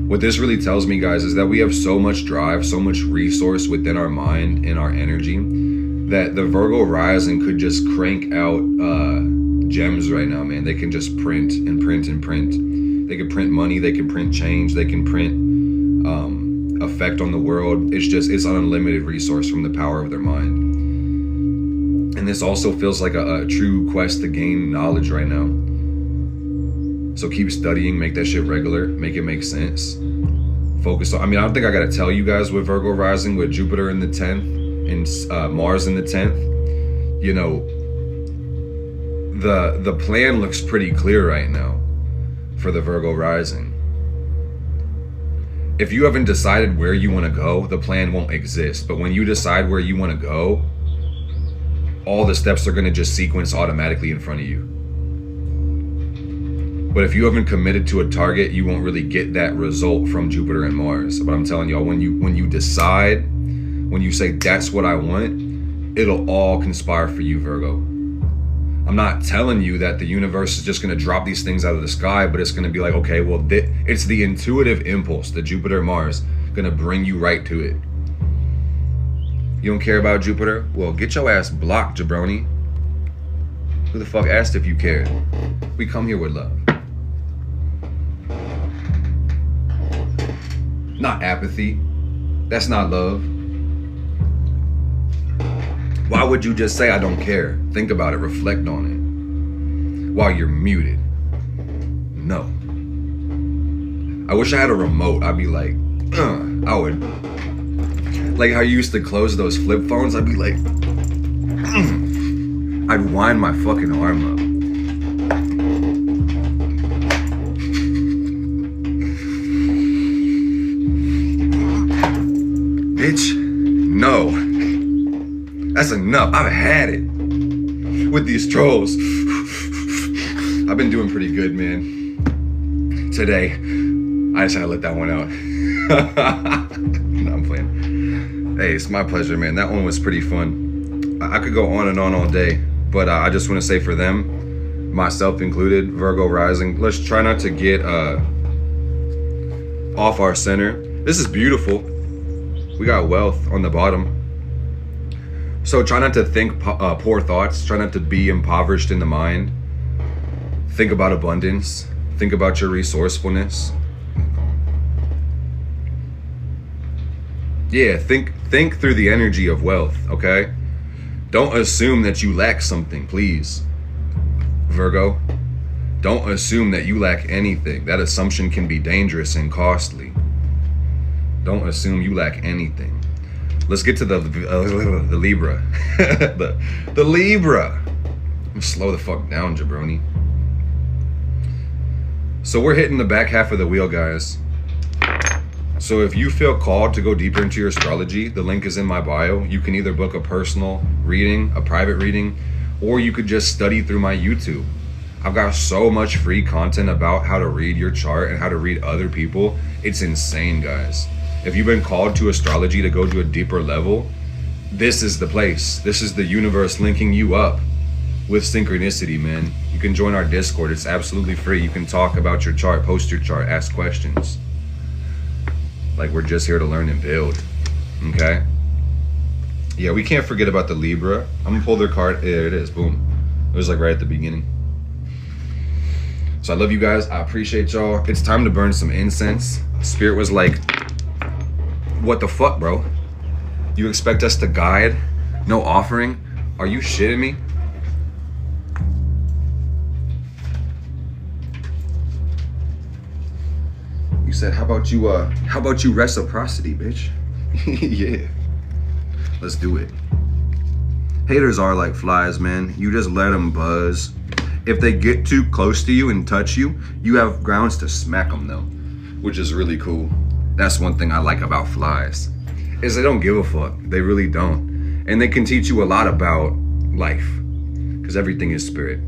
What this really tells me, guys, is that we have so much drive, so much resource within our mind and our energy that the Virgo rising could just crank out gems right now, man. They can just print and print and print. They can print money, they can print change, they can print effect on the world. It's an unlimited resource from the power of their mind. And this also feels like a true quest to gain knowledge right now. So keep studying, make that shit regular, make it make sense. Focus on, I don't think I gotta tell you guys with Virgo rising, with Jupiter in the 10th and Mars in the 10th, you know, the plan looks pretty clear right now for the Virgo rising. If you haven't decided where you wanna go, the plan won't exist. But when you decide where you wanna go, all the steps are going to just sequence automatically in front of you. But if you haven't committed to a target, you won't really get that result from Jupiter and Mars. But I'm telling y'all, when you decide, when you say that's what I want, it'll all conspire for you, Virgo. I'm not telling you that the universe is just going to drop these things out of the sky, but it's going to be like, okay, well, it's the intuitive impulse, the Jupiter Mars, going to bring you right to it. You don't care about Jupiter? Well, get your ass blocked, jabroni. Who the fuck asked if you cared? We come here with love. Not apathy. That's not love. Why would you just say I don't care? Think about it, reflect on it. While you're muted. No. I wish I had a remote. I'd be like, I would. Like how you used to close those flip phones, I'd be like, I'd wind my fucking arm up. bitch. No. That's enough. I've had it with these trolls. I've been doing pretty good, man. Today, I just had to let that one out. No, I'm playing. Hey, it's my pleasure, man. That one was pretty fun. I could go on and on all day, but I just want to say for them, myself included, Virgo rising, let's try not to get off our center. This is beautiful. We got wealth on the bottom. So try not to think poor thoughts. Try not to be impoverished in the mind. Think about abundance. Think about your resourcefulness. Yeah, think through the energy of wealth, okay? Don't assume that you lack something, please. Virgo, don't assume that you lack anything. That assumption can be dangerous and costly. Don't assume you lack anything. Let's get to the Libra. the Libra. Slow the fuck down, jabroni. So we're hitting the back half of the wheel, guys. So if you feel called to go deeper into your astrology, the link is in my bio. You can either book a personal reading, a private reading, or you could just study through my YouTube. I've got so much free content about how to read your chart and how to read other people. It's insane, guys. If you've been called to astrology to go to a deeper level, this is the place. This is the universe linking you up with synchronicity, man. You can join our Discord. It's absolutely free. You can talk about your chart, post your chart, ask questions. Like, we're just here to learn and build, okay? Yeah, we can't forget about the Libra. I'm gonna pull their card. There it is, boom. It was like right at the beginning. So I love you guys. I appreciate y'all. It's time to burn some incense. Spirit was like, what the fuck, bro? You expect us to guide? No offering? Are you shitting me? You said, how about you reciprocity, bitch? Yeah. Let's do it. Haters are like flies, man. You just let them buzz. If they get too close to you and touch you, you have grounds to smack them though, which is really cool. That's one thing I like about flies, is they don't give a fuck. They really don't. And they can teach you a lot about life, because everything is spirit.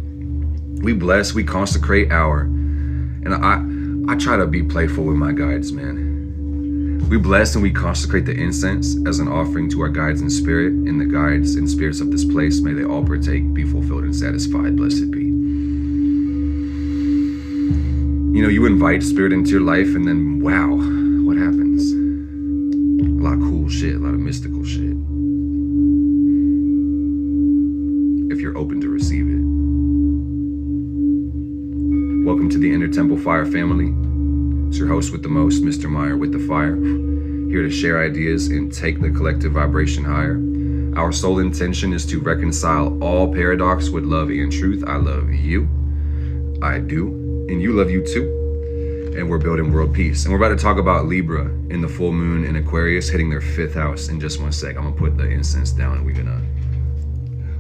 We bless, we consecrate our, and I try to be playful with my guides, man. We bless and we consecrate the incense as an offering to our guides in spirit, and the guides and spirits of this place, may they all partake, be fulfilled and satisfied, blessed be. You know, you invite spirit into your life and then, wow, what happens? A lot of cool shit, a lot of mystical shit. If you're open to receive it. Welcome to the Inner Temple Fire family. It's your host with the most, Mr. Meyer with the fire. Here to share ideas and take the collective vibration higher. Our sole intention is to reconcile all paradox with love and truth. I love you. I do. And you love you too. And we're building world peace. And we're about to talk about Libra in the full moon in Aquarius hitting their 5th house in just one sec. I'm gonna put the incense down and we're gonna...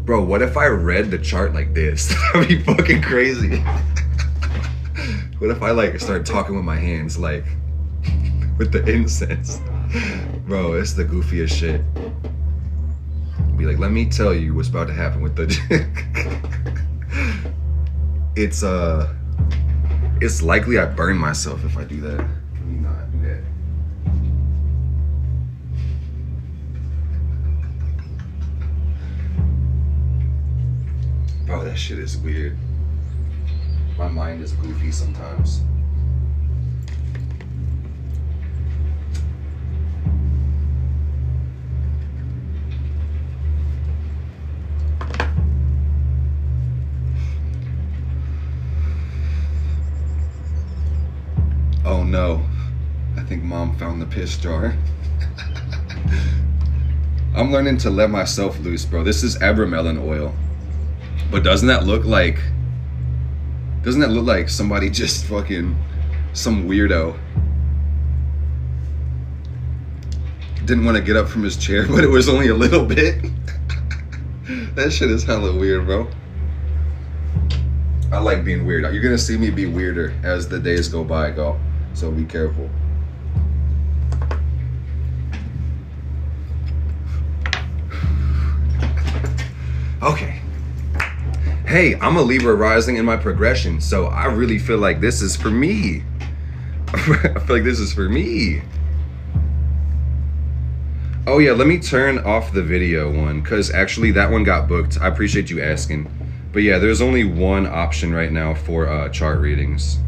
Bro, what if I read the chart like this? That'd be fucking crazy. What if I like start talking with my hands like with the incense? Bro, it's the goofiest shit. Be like, let me tell you what's about to happen with the... It's likely I burn myself if I do that. Let me not do that. Bro, that shit is weird. My mind is goofy sometimes. Oh no, I think mom found the piss jar. I'm learning to let myself loose, bro. This is Abramelin oil. But doesn't that look like somebody just fucking, some weirdo didn't want to get up from his chair, but it was only a little bit? That shit is hella weird, bro. I like being weird. You're gonna see me be weirder as the days go by, so be careful. Okay. Hey, I'm a Libra rising in my progression, so I really feel like this is for me. I feel like this is for me. Oh yeah, let me turn off the video one, because actually that one got booked. I appreciate you asking. But yeah, there's only one option right now for chart readings.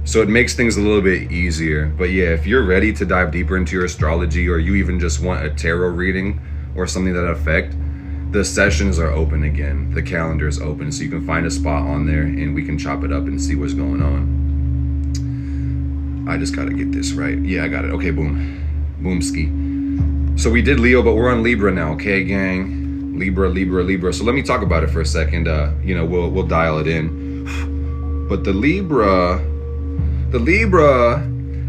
So it makes things a little bit easier. But yeah, if you're ready to dive deeper into your astrology, or you even just want a tarot reading or something to that effect, the sessions are open again. The calendar is open, so you can find a spot on there and we can chop it up and see what's going on. I just gotta get this right. Yeah, I got it. Okay, boom. Boomski. So we did Leo, but we're on Libra now, okay, gang? Libra, Libra, Libra. So let me talk about it for a second. You know, we'll dial it in. But the Libra.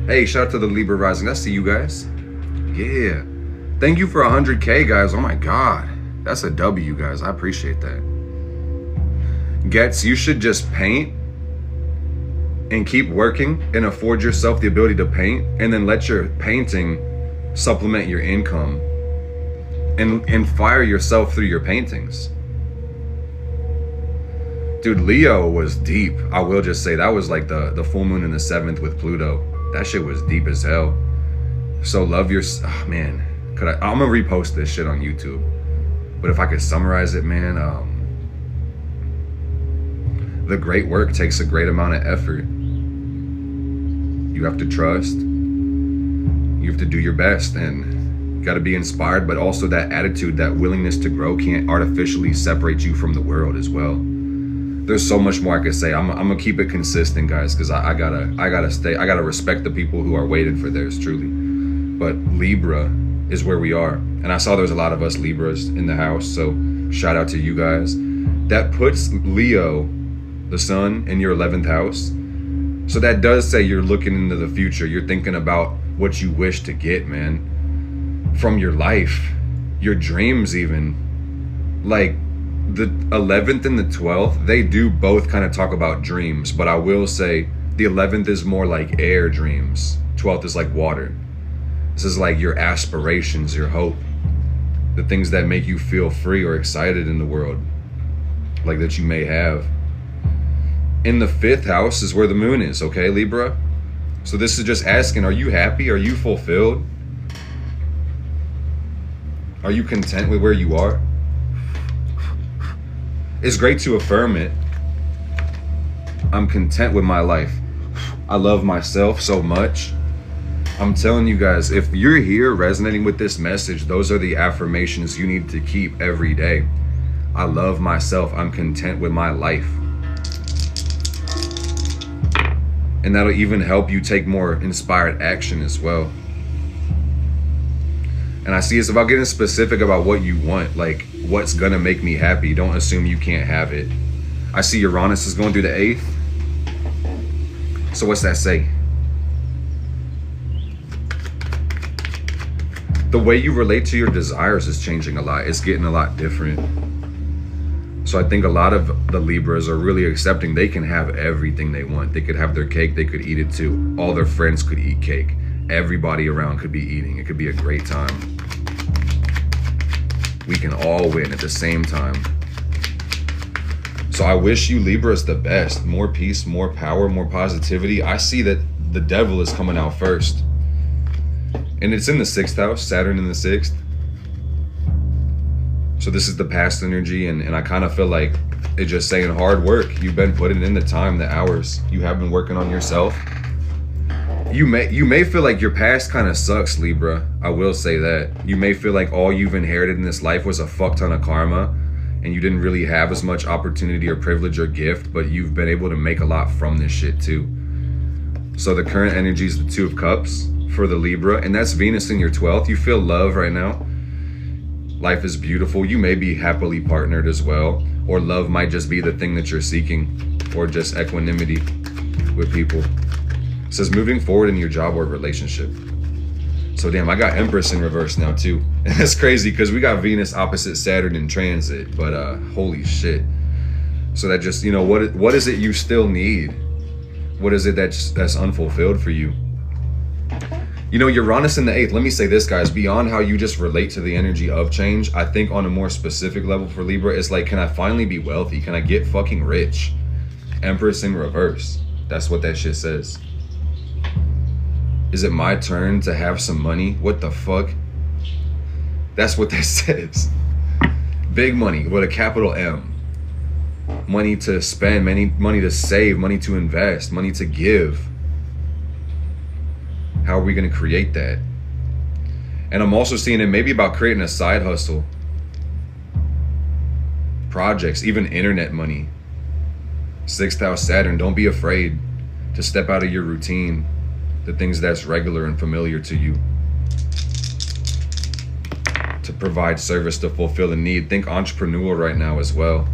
Hey, shout out to the Libra rising. I see you guys. Yeah. Thank you for 100K, guys. Oh my God. That's a W, guys. I appreciate that. Getz, you should just paint and keep working and afford yourself the ability to paint, and then let your painting supplement your income and fire yourself through your paintings. Dude, Leo was deep. I will just say that was like the full moon in the 7th with Pluto. That shit was deep as hell. So love your, oh man, I'm gonna repost this shit on YouTube. But if I could summarize it, man, the great work takes a great amount of effort. You have to trust. You have to do your best, and you got to be inspired, but also that attitude, that willingness to grow can't artificially separate you from the world as well. There's so much more I could say. I'm gonna keep it consistent, guys, because I gotta respect the people who are waiting for theirs, truly. But Libra is where we are, and I saw there's a lot of us Libras in the house, so shout out to you guys. That puts Leo, the sun, in your 11th house, so that does say you're looking into the future. You're thinking about what you wish to get, man, from your life, your dreams even. Like the 11th and the 12th, they do both kind of talk about dreams, but I will say the 11th is more like air dreams. 12th is like water. This is like your aspirations, your hope, the things that make you feel free or excited in the world, like that you may have. In the 5th house is where the moon is, okay, Libra? So this is just asking, are you happy? Are you fulfilled? Are you content with where you are? It's great to affirm it. I'm content with my life. I love myself so much. I'm telling you guys, if you're here resonating with this message, those are the affirmations you need to keep every day. I love myself. I'm content with my life. And that'll even help you take more inspired action as well. And I see it's about getting specific about what you want, like what's gonna make me happy. Don't assume you can't have it. I see Uranus is going through the 8th. So what's that say? The way you relate to your desires is changing a lot. It's getting a lot different. So I think a lot of the Libras are really accepting they can have everything they want. They could have their cake, they could eat it too. All their friends could eat cake. Everybody around could be eating. It could be a great time. We can all win at the same time. So I wish you Libras the best. More peace, more power, more positivity. I see that the devil is coming out first. And it's in the 6th house, Saturn in the 6th. So this is the past energy, and I kind of feel like it's just saying hard work. You've been putting in the time, the hours. You have been working on yourself. You may feel like your past kind of sucks, Libra. I will say that. You may feel like all you've inherited in this life was a fuck ton of karma, and you didn't really have as much opportunity or privilege or gift, but you've been able to make a lot from this shit too. So the current energy is the 2 of Cups for the Libra, and that's Venus in your 12th. You feel love right now. Life is beautiful. You may be happily partnered as well, or love might just be the thing that you're seeking, or just equanimity with people. It says moving forward in your job or relationship. So damn, I got Empress in reverse now too. And that's crazy because we got Venus opposite Saturn in transit, but holy shit. So that just, you know, what is it you still need? What is it that's unfulfilled for you? You know, Uranus in the 8th, let me say this, guys, beyond how you just relate to the energy of change, I think on a more specific level for Libra, it's like, can I finally be wealthy? Can I get fucking rich? Empress in reverse. That's what that shit says. Is it my turn to have some money? What the fuck? That's what that says. Big money with a capital M. Money to spend, money to save, money to invest, money to give. How are we going to create that? And I'm also seeing it maybe about creating a side hustle. Projects, even internet money. 6th house Saturn, don't be afraid to step out of your routine, the things that's regular and familiar to you, to provide service, to fulfill a need. Think entrepreneurial right now as well.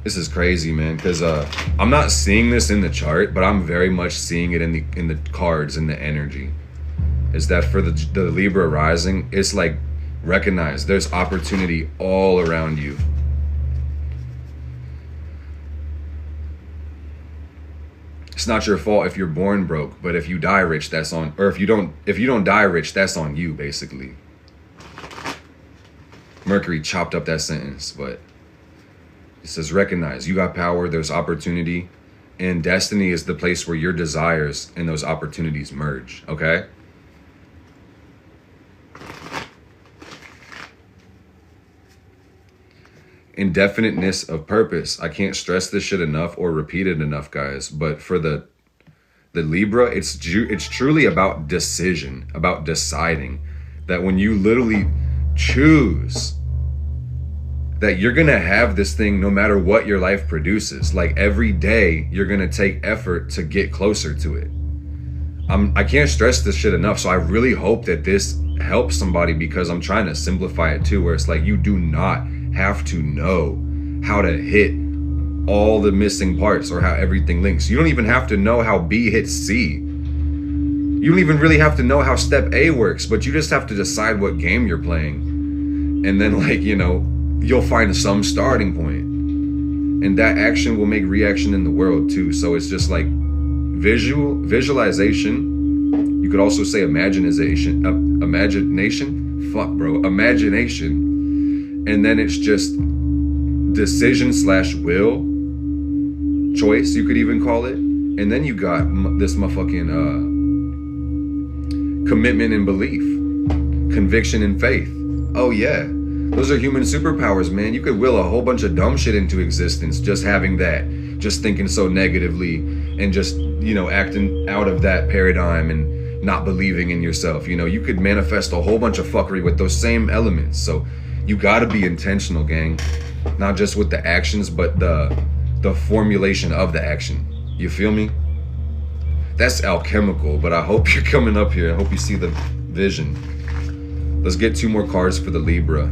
This is crazy, man, because I'm not seeing this in the chart, but I'm very much seeing it in the cards, in the energy. Is that for the Libra rising, it's like, recognize there's opportunity all around you. It's not your fault if you're born broke, but if you die rich, that's on, or if you don't die rich, that's on you, basically. Mercury chopped up that sentence, but it says recognize you got power, there's opportunity, and destiny is the place where your desires and those opportunities merge, okay? Indefiniteness of purpose. I can't stress this shit enough or repeat it enough, guys, but for the Libra, it's truly about decision, about deciding that when you literally choose that you're gonna have this thing no matter what your life produces. Like every day, you're gonna take effort to get closer to it. I can't stress this shit enough, so I really hope that this helps somebody, because I'm trying to simplify it too, where it's like you do not have to know how to hit all the missing parts or how everything links. You don't even have to know how B hits C. You don't even really have to know how step A works, but you just have to decide what game you're playing. And then, like, you know, you'll find some starting point, and that action will make reaction in the world too. So it's just like visualization. You could also say imagination, and then it's just decision / will, choice, you could even call it. And then you got this motherfucking commitment and belief, conviction and faith. Oh yeah, those are human superpowers, man. You could will a whole bunch of dumb shit into existence just having that, just thinking so negatively and just, you know, acting out of that paradigm and not believing in yourself. You know, you could manifest a whole bunch of fuckery with those same elements. So you gotta be intentional, gang. Not just with the actions, but the formulation of the action. You feel me? That's alchemical, but I hope you're coming up here. I hope you see the vision. Let's get 2 more cards for the Libra.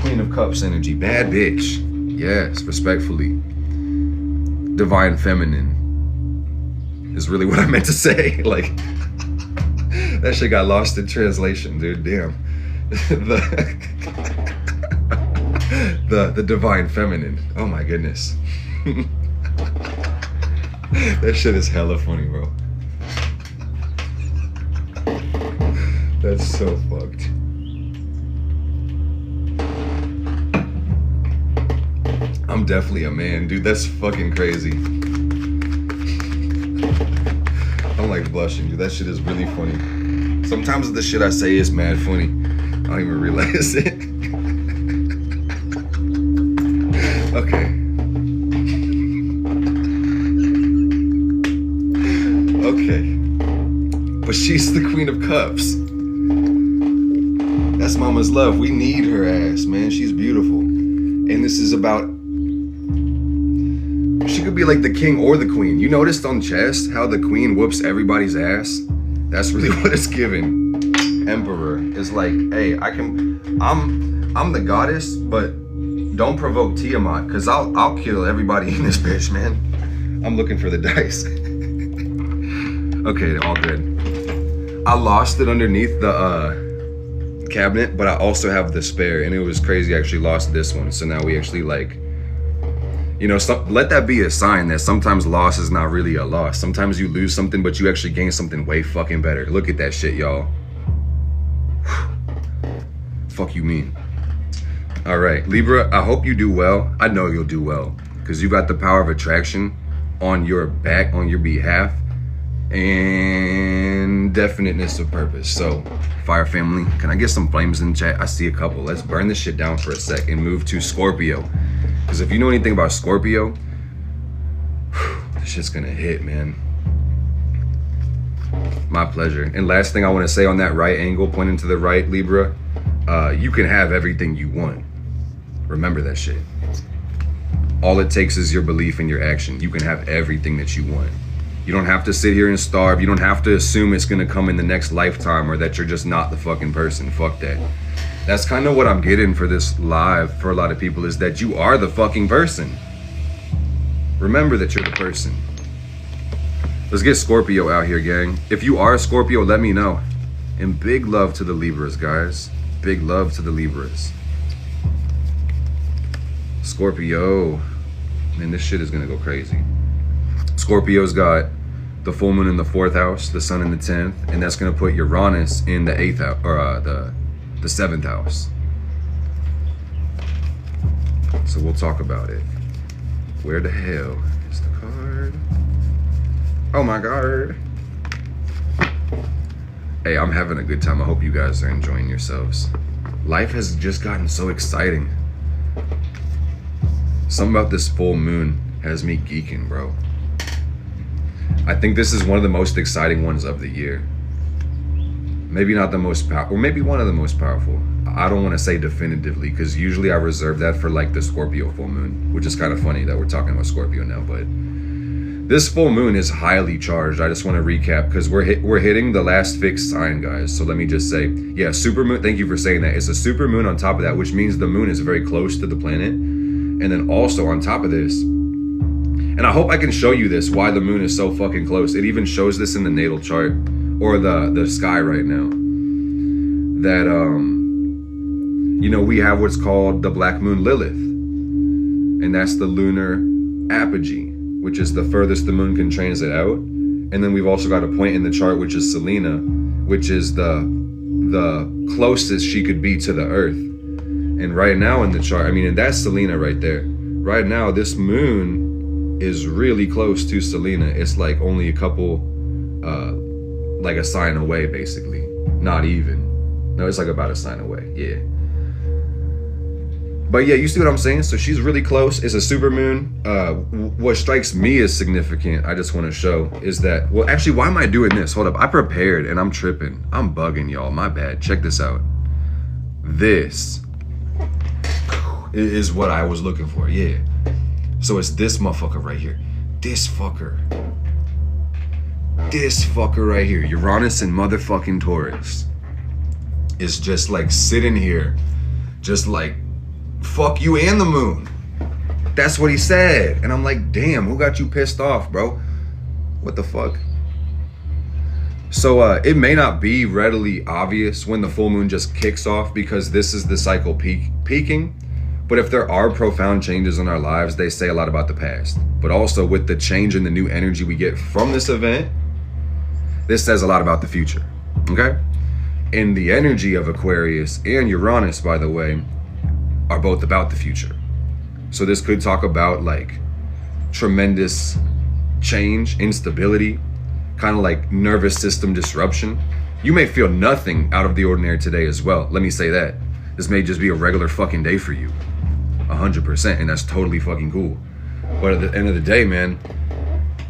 Queen of Cups energy. Bad bitch. Yes, respectfully. Divine Feminine is really what I meant to say. Like, that shit got lost in translation, dude. Damn. The Divine Feminine. Oh my goodness. That shit is hella funny, bro. That's so fucked. I'm definitely a man, dude. That's fucking crazy. I'm like blushing, dude. That shit is really funny. Sometimes the shit I say is mad funny. I don't even realize it. Okay. Okay. But she's the Queen of Cups. That's mama's love. We need her ass, man. She's beautiful. And this is about... She could be like the king or the queen. You noticed on chess how the queen whoops everybody's ass? That's really what it's giving. Emperor is like, hey, I'm the goddess, but don't provoke Tiamat, because I'll kill everybody in this bitch, man. I'm looking for the dice. Okay, all good. I lost it underneath the cabinet, but I also have the spare, and it was crazy. I actually lost this one, so now we actually, like, You know, let that be a sign that sometimes loss is not really a loss. Sometimes you lose something, but you actually gain something way fucking better. Look at that shit, y'all. Fuck you mean. All right, Libra, I hope you do well. I know you'll do well because you got the power of attraction on your back, on your behalf, and definiteness of purpose. So, Fire family, can I get some flames in chat? I see a couple. Let's burn this shit down for a sec and move to Scorpio. Because if you know anything about Scorpio, this shit's gonna hit, man. My pleasure. And last thing I want to say on that right angle, pointing to the right, Libra, you can have everything you want. Remember that shit. All it takes is your belief and your action. You can have everything that you want. You don't have to sit here and starve. You don't have to assume it's gonna come in the next lifetime or that you're just not the fucking person. Fuck that. That's kind of what I'm getting for this live for a lot of people, is that you are the fucking person. Remember that you're the person. Let's get Scorpio out here, gang. If you are a Scorpio, let me know. And big love to the Libras, guys. Big love to the Libras. Scorpio. Man, this shit is gonna go crazy. Scorpio's got the full moon in the 4th house, the sun in the 10th, and that's gonna put Uranus in the 8th house, or the 7th house. So we'll talk about it. Where the hell is the card? Oh my God. Hey, I'm having a good time. I hope you guys are enjoying yourselves. Life has just gotten so exciting. Something about this full moon has me geeking, bro. I think this is one of the most exciting ones of the year. Maybe not the most powerful, or maybe one of the most powerful. I don't want to say definitively, because usually I reserve that for like the Scorpio full moon, which is kind of funny that we're talking about Scorpio now, but this full moon is highly charged. I just want to recap because we're hitting the last fixed sign, guys. So let me just say, yeah, super moon. Thank you for saying that. It's a super moon on top of that, which means the moon is very close to the planet. And then also on top of this, and I hope I can show you this, why the moon is so fucking close. It even shows this in the natal chart or the sky right now. That, you know, we have what's called the black moon Lilith. And that's the lunar apogee, which is the furthest the moon can transit out. And then we've also got a point in the chart, which is Selena, which is the closest she could be to the earth. And right now in the chart, I mean, and that's Selena right there. Right now, this moon is really close to Selena. It's like only a couple, like a sign away, basically. Not even. No, it's like about a sign away, yeah. But yeah, you see what I'm saying? So she's really close. It's a super moon. What strikes me as significant, I just want to show, is that, well, actually, why am I doing this? Hold up, I prepared and I'm tripping. I'm bugging y'all, my bad. Check this out. This is what I was looking for, yeah. So it's this motherfucker right here. This fucker. This fucker right here. Uranus and motherfucking Taurus. Is just like sitting here, just like, fuck you and the moon. That's what he said. And I'm like, damn, who got you pissed off, bro? What the fuck? So it may not be readily obvious when the full moon just kicks off, because this is the cycle peaking. But if there are profound changes in our lives, they say a lot about the past. But also with the change in the new energy we get from this event, this says a lot about the future, okay? And the energy of Aquarius and Uranus, by the way, are both about the future. So this could talk about like tremendous change, instability, kind of like nervous system disruption. You may feel nothing out of the ordinary today as well. Let me say that. This may just be a regular fucking day for you. 100%, and that's totally fucking cool. But at the end of the day, man,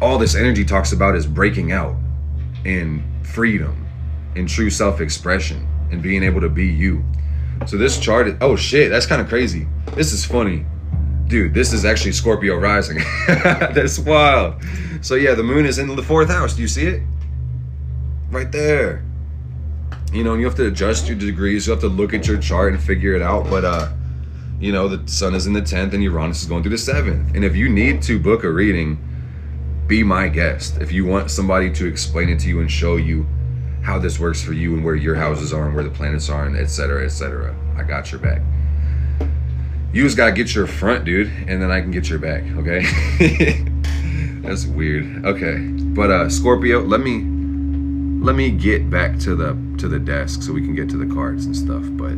all this energy talks about is breaking out and freedom and true self-expression and being able to be you. So this chart is, oh shit, that's kind of crazy. This is funny. Dude, this is actually Scorpio rising. That's wild. So yeah, the moon is in the 4th house. Do you see it? Right there. You know, and you have to adjust your degrees. You have to look at your chart and figure it out. But, you know, the sun is in the 10th and Uranus is going through the 7th. And if you need to book a reading, be my guest. If you want somebody to explain it to you and show you how this works for you and where your houses are and where the planets are and et cetera, I got your back. You just gotta get your front, dude, and then I can get your back, okay? That's weird. Okay. But Scorpio, let me get back to the desk so we can get to the cards and stuff. But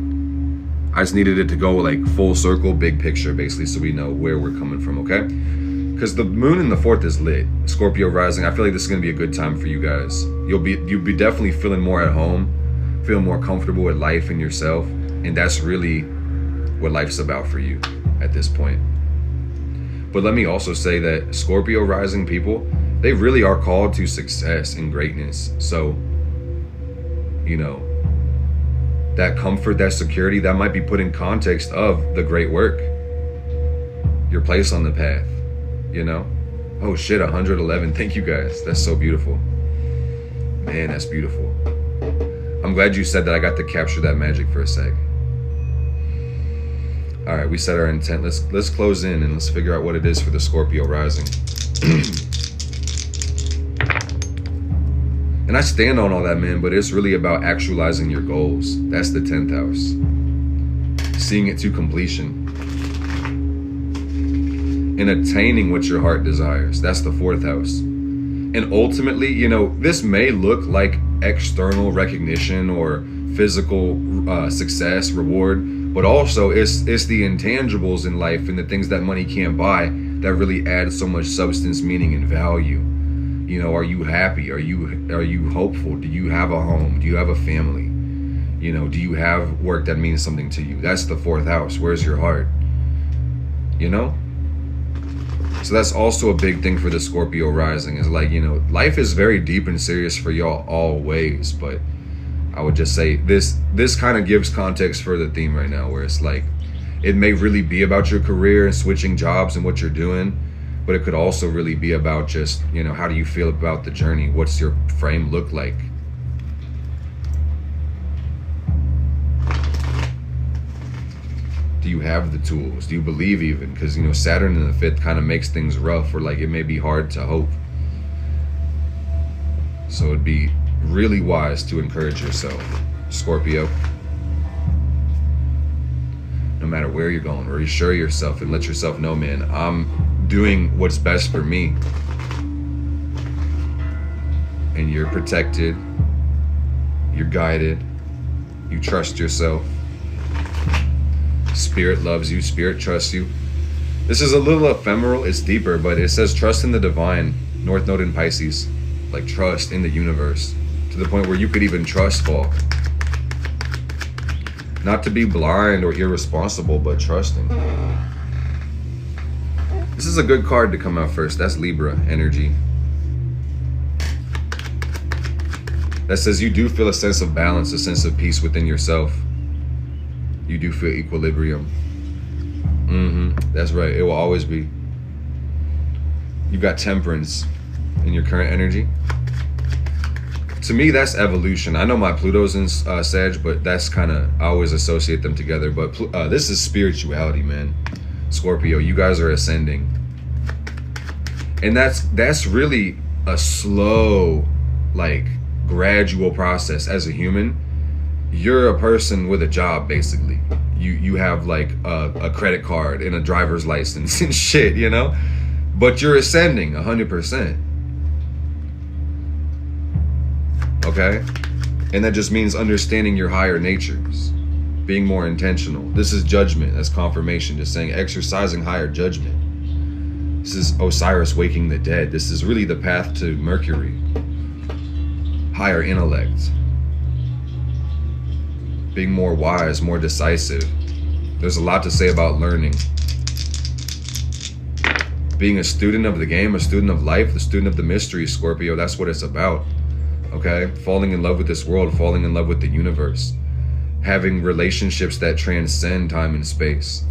I just needed it to go like full circle, big picture, basically, so we know where we're coming from, okay? Because the moon in the 4th is lit. Scorpio rising. I feel like this is gonna be a good time for you guys. You'll be definitely feeling more at home, feel more comfortable with life and yourself, and that's really what life's about for you at this point. But let me also say that Scorpio rising people, they really are called to success and greatness. So, you know, that comfort, that security, that might be put in context of the great work, your place on the path, you know? Oh shit, 111. Thank you guys. That's so beautiful. Man, that's beautiful. I'm glad you said that. I got to capture that magic for a sec. All right, we set our intent. Let's close in and let's figure out what it is for the Scorpio rising. And I stand on all that, man, but it's really about actualizing your goals. That's the 10th house. Seeing it to completion. And attaining what your heart desires. That's the 4th house. And ultimately, you know, this may look like external recognition or physical success, reward, but also it's the intangibles in life and the things that money can't buy that really add so much substance, meaning, and value. You know, are you happy? Are you hopeful? Do you have a home? Do you have a family? You know, do you have work that means something to you? That's the 4th house. Where's your heart? You know? So that's also a big thing for the Scorpio rising, is like, you know, life is very deep and serious for y'all always, but I would just say this kind of gives context for the theme right now, where it's like, it may really be about your career and switching jobs and what you're doing, but it could also really be about just, you know, how do you feel about the journey? What's your frame look like? Do you have the tools? Do you believe even? Because, you know, Saturn in the 5th kind of makes things rough, or like it may be hard to hope. So it'd be really wise to encourage yourself, Scorpio. No matter where you're going, reassure yourself and let yourself know, man, I'm doing what's best for me. And you're protected, you're guided, you trust yourself. Spirit loves you, Spirit trusts you. This is a little ephemeral, it's deeper, but it says trust in the divine, North Node in Pisces. Like trust in the universe, to the point where you could even trust fall. Not to be blind or irresponsible, but trusting. This is a good card to come out first. That's Libra energy. That says you do feel a sense of balance, a sense of peace within yourself. You do feel equilibrium. That's right, it will always be. You've got temperance in your current energy. To me, that's evolution. I know my Pluto's in Sag, but that's kind of, I always associate them together. But this is spirituality, man. Scorpio, you guys are ascending. And that's really a slow, like, gradual process. As a human, you're a person with a job, basically. You have like a credit card and a driver's license and shit, you know? But you're ascending 100%. Okay? And that just means understanding your higher natures, being more intentional. This is judgment. That's confirmation. Just saying exercising higher judgment. This is Osiris waking the dead. This is really the path to Mercury. Higher intellect. Being more wise, more decisive. There's a lot to say about learning. Being a student of the game, a student of life, the student of the mystery, Scorpio, that's what it's about. Okay? Falling in love with this world, falling in love with the universe. Having relationships that transcend time and space.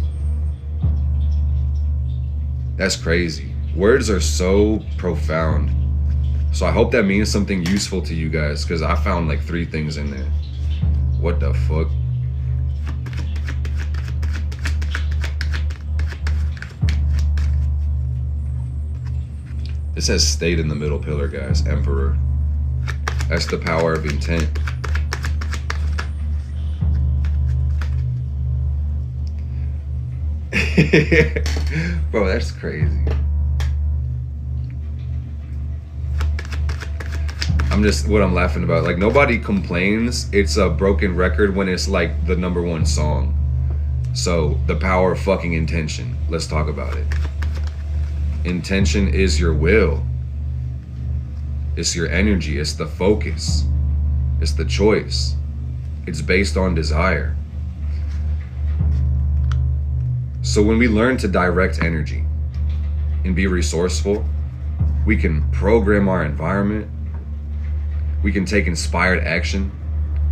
That's crazy. Words are so profound. So I hope that means something useful to you guys, because I found like 3 things in there. What the fuck? It says state in the middle pillar, guys. Emperor. That's the power of intent. Bro, that's crazy. I'm laughing about, like, nobody complains it's a broken record when it's like the #1 song. So the power of fucking intention. Let's talk about it. Intention is your will. It's your energy. It's the focus. It's the choice. It's based on desire. So when we learn to direct energy and be resourceful, we can program our environment. We can take inspired action.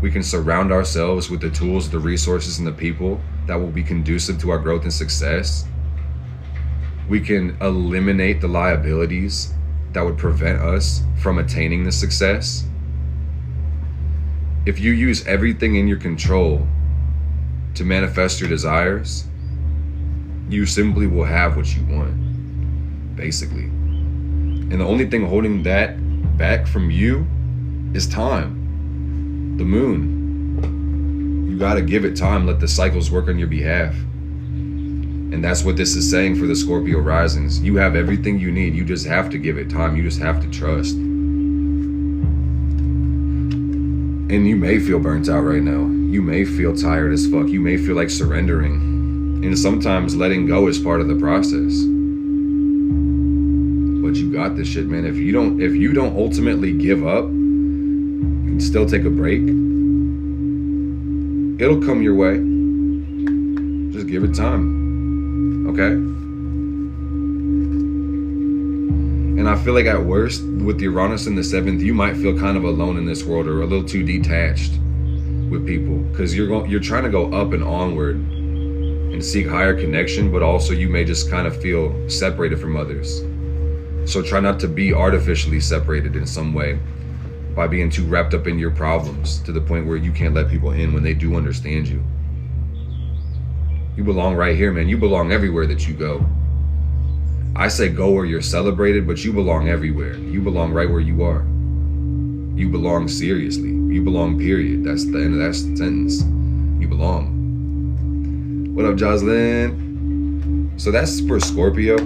We can surround ourselves with the tools, the resources, and the people that will be conducive to our growth and success. We can eliminate the liabilities that would prevent us from attaining the success. If you use everything in your control to manifest your desires, you simply will have what you want, basically. And the only thing holding that back from you is time. The moon. You gotta give it time, let the cycles work on your behalf. And that's what this is saying for the Scorpio risings. You have everything you need. You just have to give it time. You just have to trust. And you may feel burnt out right now. You may feel tired as fuck. You may feel like surrendering. And sometimes letting go is part of the process. But you got this shit, man. If you don't ultimately give up, you can still take a break. It'll come your way. Just give it time. Okay? And I feel like at worst, with Uranus in the 7th, you might feel kind of alone in this world, or a little too detached with people, because you're trying to go up and onward and seek higher connection, but also you may just kind of feel separated from others. So try not to be artificially separated in some way by being too wrapped up in your problems to the point where you can't let people in when they do understand you. You belong right here, man. You belong everywhere that you go. I say go where you're celebrated, but you belong everywhere. You belong right where you are. You belong seriously. You belong, period. That's the end of that sentence. You belong. What up, Jocelyn? So that's for Scorpio.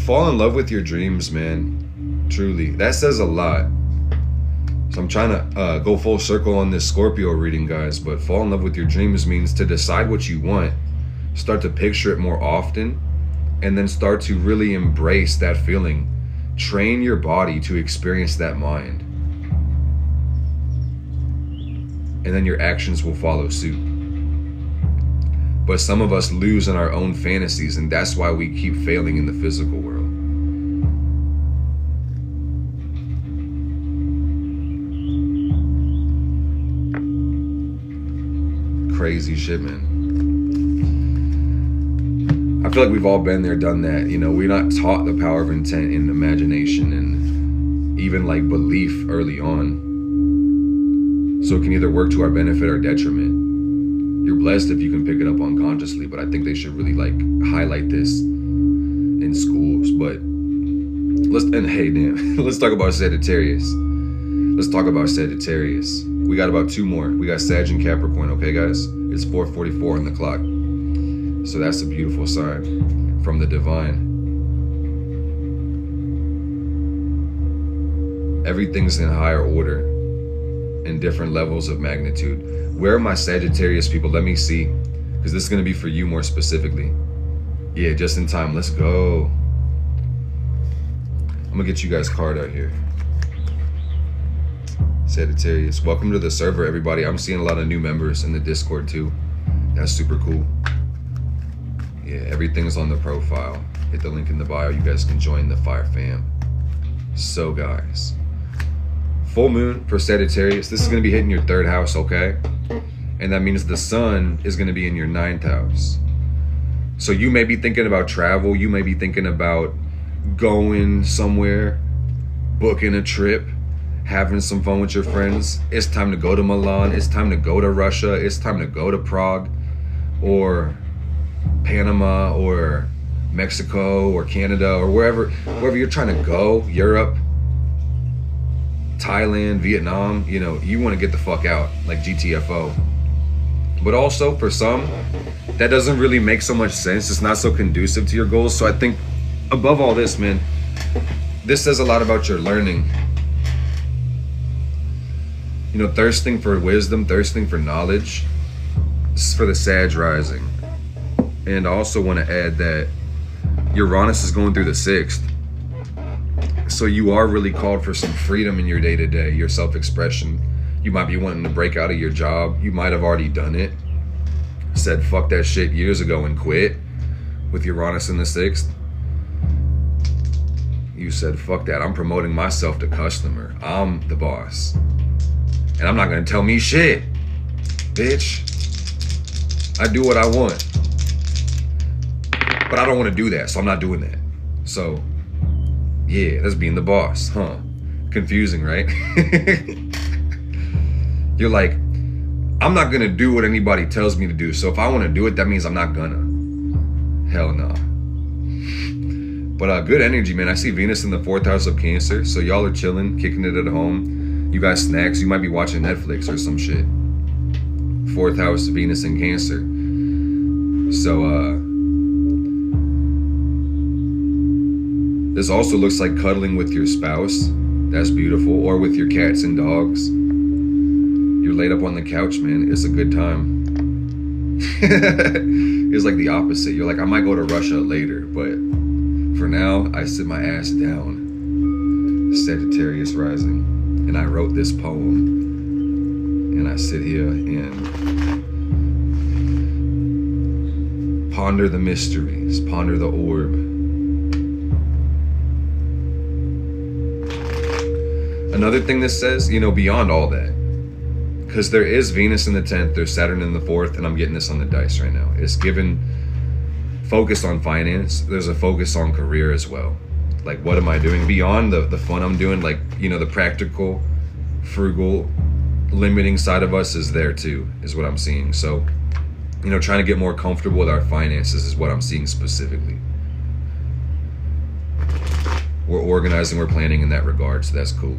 Fall in love with your dreams, man. Truly. That says a lot. So I'm trying to go full circle on this Scorpio reading, guys, but fall in love with your dreams means to decide what you want, start to picture it more often, and then start to really embrace that feeling. Train your body to experience that mind. And then your actions will follow suit. But some of us lose in our own fantasies, and that's why we keep failing in the physical world. Crazy shit, man. I feel like we've all been there, done that. You know, we're not taught the power of intent and imagination and even like belief early on. So it can either work to our benefit or detriment. You're blessed if you can pick it up unconsciously, but I think they should really like highlight this in schools. But let's talk about Sagittarius. Let's talk about Sagittarius. We got about 2 more. We got Sag and Capricorn, okay, guys? It's 4:44 on the clock. So that's a beautiful sign from the divine. Everything's in higher order, in different levels of magnitude. Where are my Sagittarius people? Let me see, because this is going to be for you more specifically. Yeah, just in time. Let's go. I'm going to get you guys a card out here. Sagittarius, welcome to the server, everybody. I'm seeing a lot of new members in the Discord too. That's super cool. Yeah, everything's on the profile. Hit the link in the bio. You guys can join the Fire Fam. So guys, full moon for Sagittarius. This is going to be hitting your 3rd house, okay? And that means the sun is going to be in your 9th house. So you may be thinking about travel. You may be thinking about going somewhere, booking a trip, having some fun with your friends. It's time to go to Milan. It's time to go to Russia. It's time to go to Prague or Panama or Mexico or Canada or wherever you're trying to go, Europe, Thailand, Vietnam. You know, you want to get the fuck out, like GTFO. But also for some, that doesn't really make so much sense. It's not so conducive to your goals. So I think above all this, man, this says a lot about your learning. You know, thirsting for wisdom, thirsting for knowledge. This is for the Sag rising. And I also want to add that Uranus is going through the 6th. So you are really called for some freedom in your day-to-day, your self-expression. You might be wanting to break out of your job. You might have already done it. Said fuck that shit years ago and quit with Uranus in the 6th. You said fuck that. I'm promoting myself to customer. I'm the boss. And I'm not gonna tell me shit. Bitch. I do what I want. But I don't want to do that, so I'm not doing that. So, yeah, that's being the boss, huh? Confusing, right? You're like, I'm not gonna do what anybody tells me to do. So if I want to do it, that means I'm not gonna. Hell no. But good energy, man. I see Venus in the 4th house of Cancer. So y'all are chilling, kicking it at home. You got snacks. You might be watching Netflix or some shit. 4th house, Venus in Cancer. So, this also looks like cuddling with your spouse. That's beautiful. Or with your cats and dogs. You're laid up on the couch, man. It's a good time. It's like the opposite. You're like, I might go to Russia later, but for now, I sit my ass down. Sagittarius rising. And I wrote this poem. And I sit here and ponder the mysteries, ponder the orb. Another thing this says, you know, beyond all that, because there is Venus in the 10th, there's Saturn in the 4th, and I'm getting this on the dice right now. It's given focus on finance. There's a focus on career as well. Like, what am I doing beyond the fun I'm doing? Like, you know, the practical, frugal, limiting side of us is there too, is what I'm seeing. So, you know, trying to get more comfortable with our finances is what I'm seeing specifically. We're organizing, we're planning in that regard, so that's cool.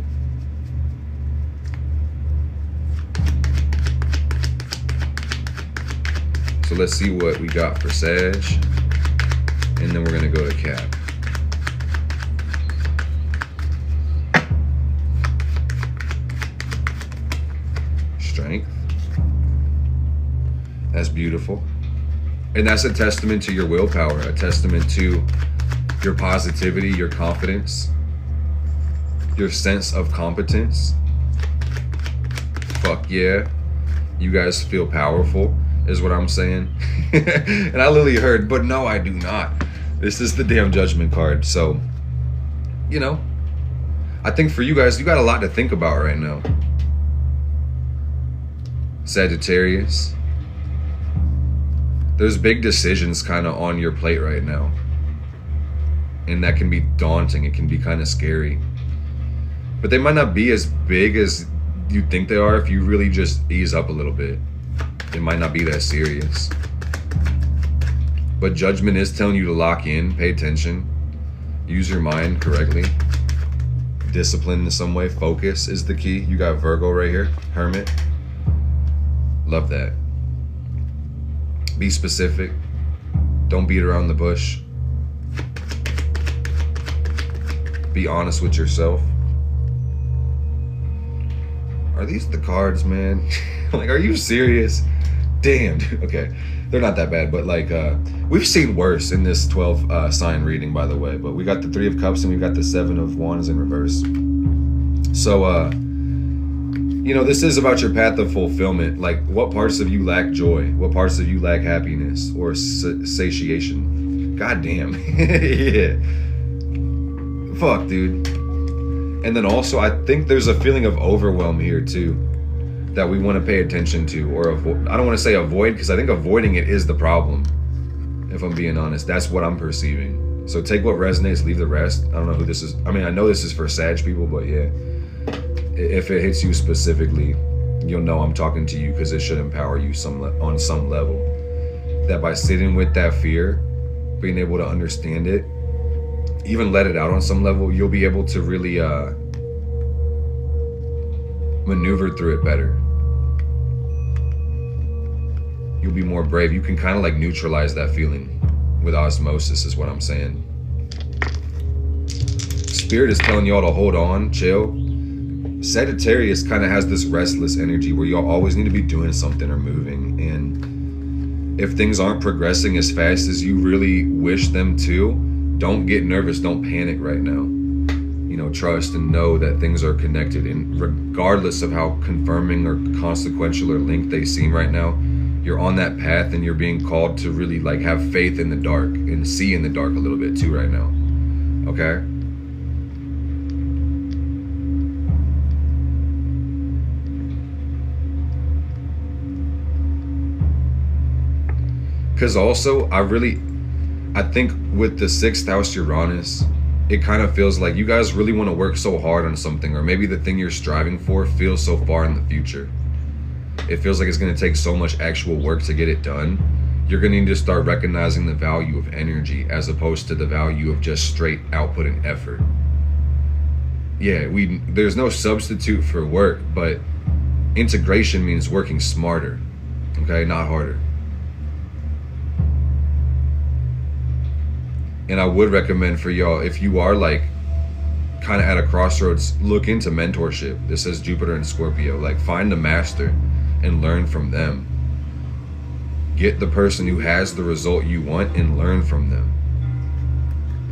So let's see what we got for Sag, and then we're gonna go to Cap. Strength. That's beautiful. And that's a testament to your willpower, a testament to your positivity, your confidence, your sense of competence. Fuck yeah. You guys feel powerful, is what I'm saying. And I literally heard, but no, I do not. This is the damn Judgment card. So, you know, I think for you guys, you got a lot to think about right now. Sagittarius. There's big decisions kind of on your plate right now. And that can be daunting. It can be kind of scary. But they might not be as big as you think they are if you really just ease up a little bit. It might not be that serious. But Judgment is telling you to lock in, pay attention, use your mind correctly. Discipline in some way, focus is the key. You got Virgo right here, Hermit. Love that. Be specific. Don't beat around the bush. Be honest with yourself. Are these the cards, man? Like, are you serious? Damn, dude. Okay, they're not that bad, but like, we've seen worse in this 12 sign reading, by the way. But we got the 3 of Cups and we got the 7 of Wands in reverse. So, you know, this is about your path of fulfillment. Like, what parts of you lack joy? What parts of you lack happiness or satiation? God damn. Yeah. Fuck, dude. And then also, I think there's a feeling of overwhelm here too that we want to pay attention to, or I don't want to say avoid, because I think avoiding it is the problem, if I'm being honest. That's what I'm perceiving. So take what resonates, leave the rest. I don't know who this is. I mean, I know this is for Sag people, but yeah, if it hits you specifically, you'll know I'm talking to you, because it should empower you on some level. That by sitting with that fear, being able to understand it, even let it out on some level, you'll be able to really maneuver through it better. You'll be more brave. You can kind of like neutralize that feeling with osmosis is what I'm saying. Spirit is telling y'all to hold on, chill. Sagittarius kind of has this restless energy where y'all always need to be doing something or moving. And if things aren't progressing as fast as you really wish them to, don't get nervous. Don't panic right now. You know, trust and know that things are connected. And regardless of how confirming or consequential or linked they seem right now, you're on that path and you're being called to really like have faith in the dark and see in the dark a little bit too right now. Okay? Because also, I think with the 6th house Uranus, it kind of feels like you guys really want to work so hard on something, or maybe the thing you're striving for feels so far in the future. It feels like it's going to take so much actual work to get it done. You're going to need to start recognizing the value of energy as opposed to the value of just straight output and effort. Yeah, there's no substitute for work, but integration means working smarter, okay, not harder. And I would recommend for y'all, if you are like kind of at a crossroads, look into mentorship. This says Jupiter and Scorpio. Like, find a master and learn from them. Get the person who has the result you want and learn from them.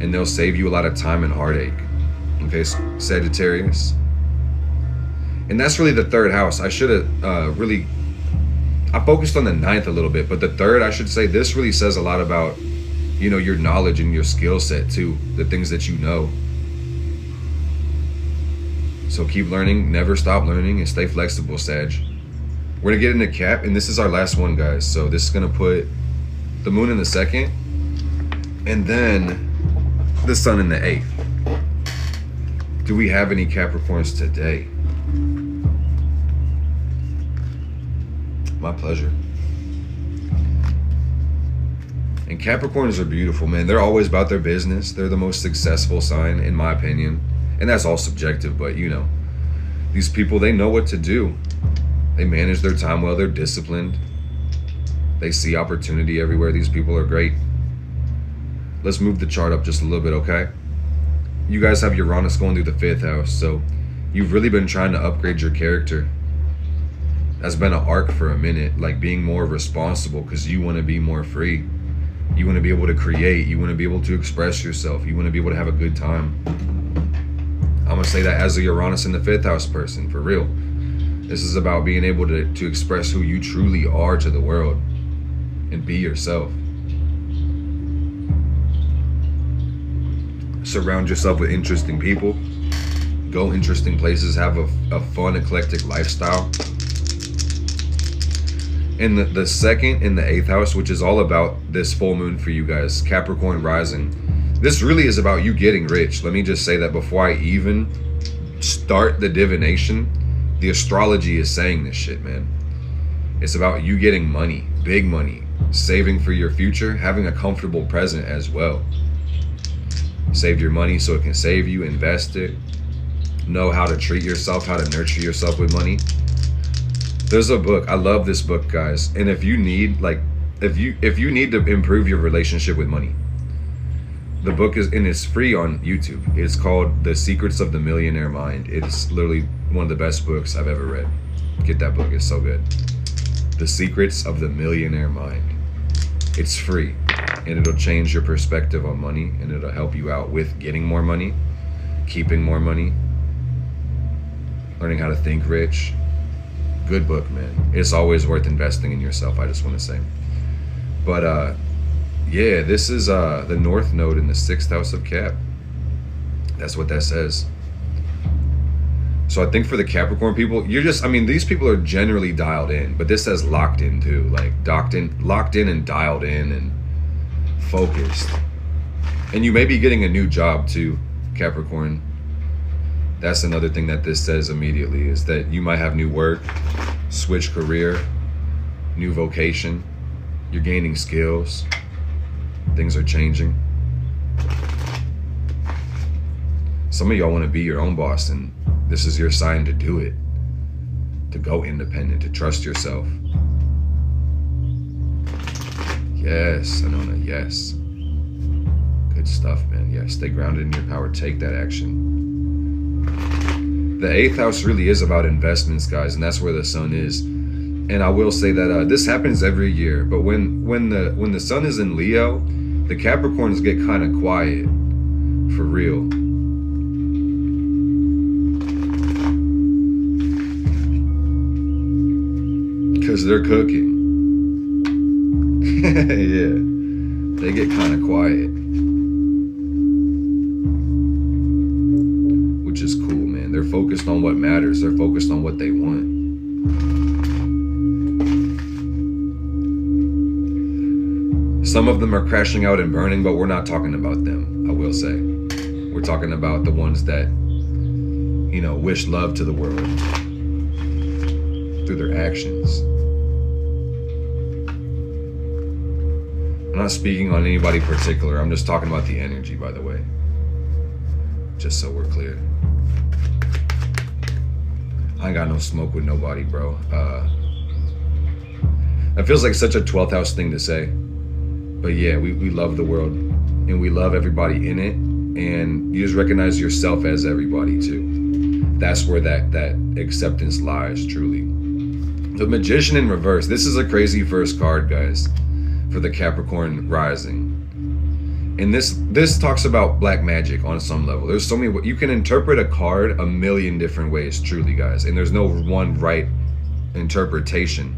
And they'll save you a lot of time and heartache. Okay, Sagittarius. And that's really the 3rd house. I should have I focused on the 9th a little bit, but the 3rd, I should say, this really says a lot about, you know, your knowledge and your skill set too, the things that you know. So keep learning, never stop learning, and stay flexible, Sag. We're gonna get into Cap, and this is our last one, guys. So this is gonna put the moon in the 2nd, and then the sun in the 8th. Do we have any Capricorns today? My pleasure. And Capricorns are beautiful, man. They're always about their business. They're the most successful sign, in my opinion. And that's all subjective, but you know, these people, they know what to do. They manage their time well. They're disciplined. They see opportunity everywhere. These people are great. Let's move the chart up just a little bit, okay? You guys have Uranus going through the 5th house, so you've really been trying to upgrade your character. That's been an arc for a minute, like being more responsible because you want to be more free. You want to be able to create. You want to be able to express yourself. You want to be able to have a good time. I'm going to say that as a Uranus in the 5th house person, for real. This is about being able to express who you truly are to the world and be yourself. Surround yourself with interesting people. Go interesting places. Have a fun, eclectic lifestyle. In the 2nd and the 8th house, which is all about this full moon for you guys, Capricorn rising. This really is about you getting rich. Let me just say that before I even start the divination, the astrology is saying this shit, man. It's about you getting money, big money, saving for your future, having a comfortable present as well. Save your money so it can save you, invest it, know how to treat yourself, how to nurture yourself with money. There's a book, I love this book, guys. And if you need, like, if you need to improve your relationship with money, the book is, and it's free on YouTube. It's called The Secrets of the Millionaire Mind. It's literally one of the best books I've ever read. Get that book, it's so good. The Secrets of the Millionaire Mind. It's free, and it'll change your perspective on money, and it'll help you out with getting more money, keeping more money, learning how to think rich. Good book, man. It's always worth investing in yourself, I just want to say. But yeah, this is the North Node in the 6th house of Cap. That's what that says. So I think for the Capricorn people, you're just, I mean, these people are generally dialed in, but this says locked in too, like locked in and dialed in and focused. And you may be getting a new job too, Capricorn. That's another thing that this says immediately, is that you might have new work, switch career, new vocation. You're gaining skills. Things are changing. Some of y'all want to be your own boss, and this is your sign to do it. To go independent, to trust yourself. Yes, Anona, yes. Good stuff, man. Yeah, stay grounded in your power. Take that action. The 8th house really is about investments, guys, and that's where the sun is. And I will say that this happens every year, but when the sun is in Leo, the Capricorns get kind of quiet, for real. Because they're cooking. Yeah, they get kind of quiet, which is cool, man. They're focused on what matters. They're focused on what they want. Some of them are crashing out and burning, but we're not talking about them, I will say. We're talking about the ones that, you know, wish love to the world through their actions. I'm not speaking on anybody particular. I'm just talking about the energy, by the way. Just so we're clear. I ain't got no smoke with nobody, bro. That feels like such a 12th house thing to say. But yeah, we love the world and we love everybody in it, and you just recognize yourself as everybody too. That's where that acceptance lies, truly. The Magician in reverse. This is a crazy first card, guys, for the Capricorn rising. And this talks about black magic on some level. There's so many, you can interpret a card a million different ways, truly, guys, and there's no one right interpretation.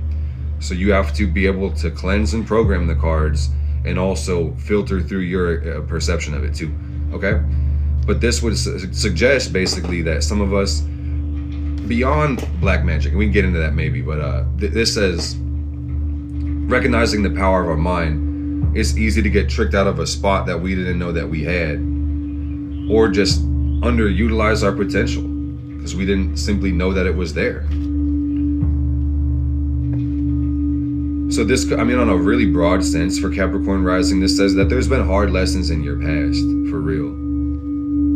So you have to be able to cleanse and program the cards and also filter through your perception of it too, okay? But this would suggest basically that some of us, beyond black magic, and we can get into that maybe, but this says, recognizing the power of our mind, it's easy to get tricked out of a spot that we didn't know that we had, or just underutilize our potential because we didn't simply know that it was there. So this, I mean, on a really broad sense for Capricorn rising, this says that there's been hard lessons in your past, for real.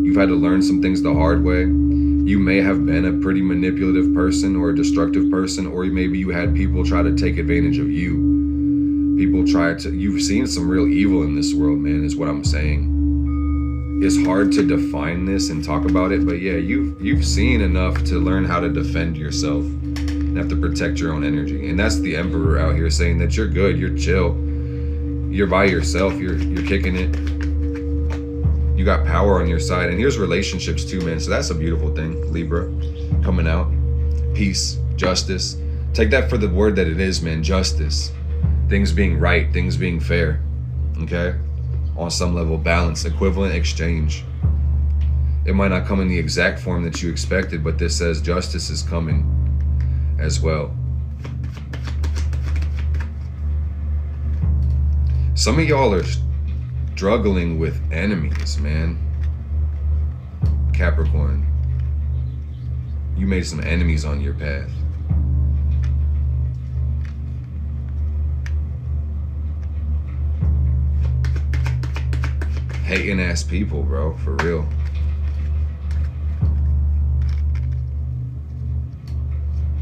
You've had to learn some things the hard way. You may have been a pretty manipulative person or a destructive person, or maybe you had people try to take advantage of you. You've seen some real evil in this world, man, is what I'm saying. It's hard to define this and talk about it, but yeah, you've seen enough to learn how to defend yourself. Have to protect your own energy, and that's the Emperor out here saying that you're good, you're chill, you're by yourself, you're kicking it, you got power on your side. And here's relationships too, man, so that's a beautiful thing. Libra coming out, peace, justice, take that for the word that it is, man. Justice, things being right, things being fair, okay, on some level, balance, equivalent exchange. It might not come in the exact form that you expected, but this says justice is coming as well. Some of y'all are struggling with enemies, man. Capricorn, you made some enemies on your path. Hating ass people, bro, for real.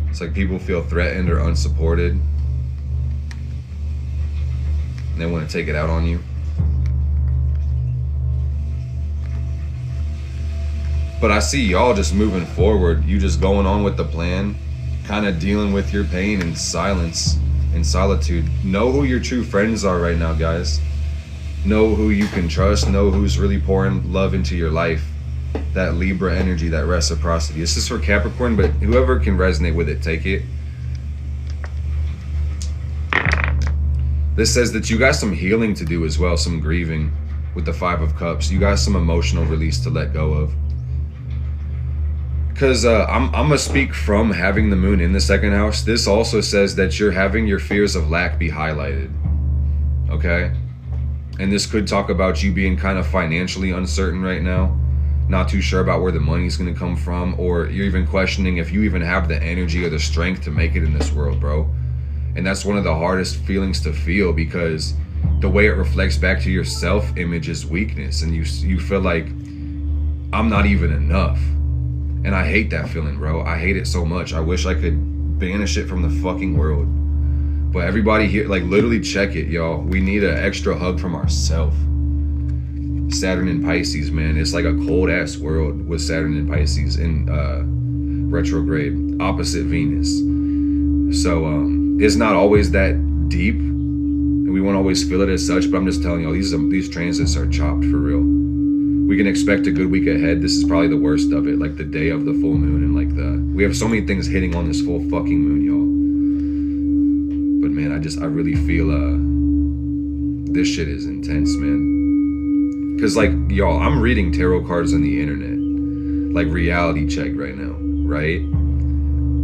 It's like people feel threatened or unsupported, and they want to take it out on you. But I see y'all just moving forward, you just going on with the plan, kind of dealing with your pain in silence, in solitude. Know who your true friends are right now, guys. Know who you can trust, know who's really pouring love into your life. That Libra energy, that reciprocity. This is for Capricorn, but whoever can resonate with it, take it. This says that you got some healing to do as well, some grieving with the 5 of Cups. You got some emotional release to let go of. Because I'm gonna speak from having the moon in the 2nd house. This also says that you're having your fears of lack be highlighted, okay? And this could talk about you being kind of financially uncertain right now. Not too sure about where the money's gonna come from, or you're even questioning if you even have the energy or the strength to make it in this world, bro. And that's one of the hardest feelings to feel, because the way it reflects back to your self-image is weakness, and you feel like, I'm not even enough. And I hate that feeling, bro. I hate it so much. I wish I could banish it from the fucking world. But everybody here, like, literally check it, y'all. We need an extra hug from ourselves. Saturn in Pisces, man. It's like a cold ass world with Saturn in Pisces in retrograde, opposite Venus. So it's not always that deep, and we won't always feel it as such. But I'm just telling y'all, these transits are chopped for real. We can expect a good week ahead. This is probably the worst of it, like the day of the full moon, and like we have so many things hitting on this full fucking moon, y'all. But man, I really feel this shit is intense, man. Cause like, y'all, I'm reading tarot cards on the internet, like reality check right now, right?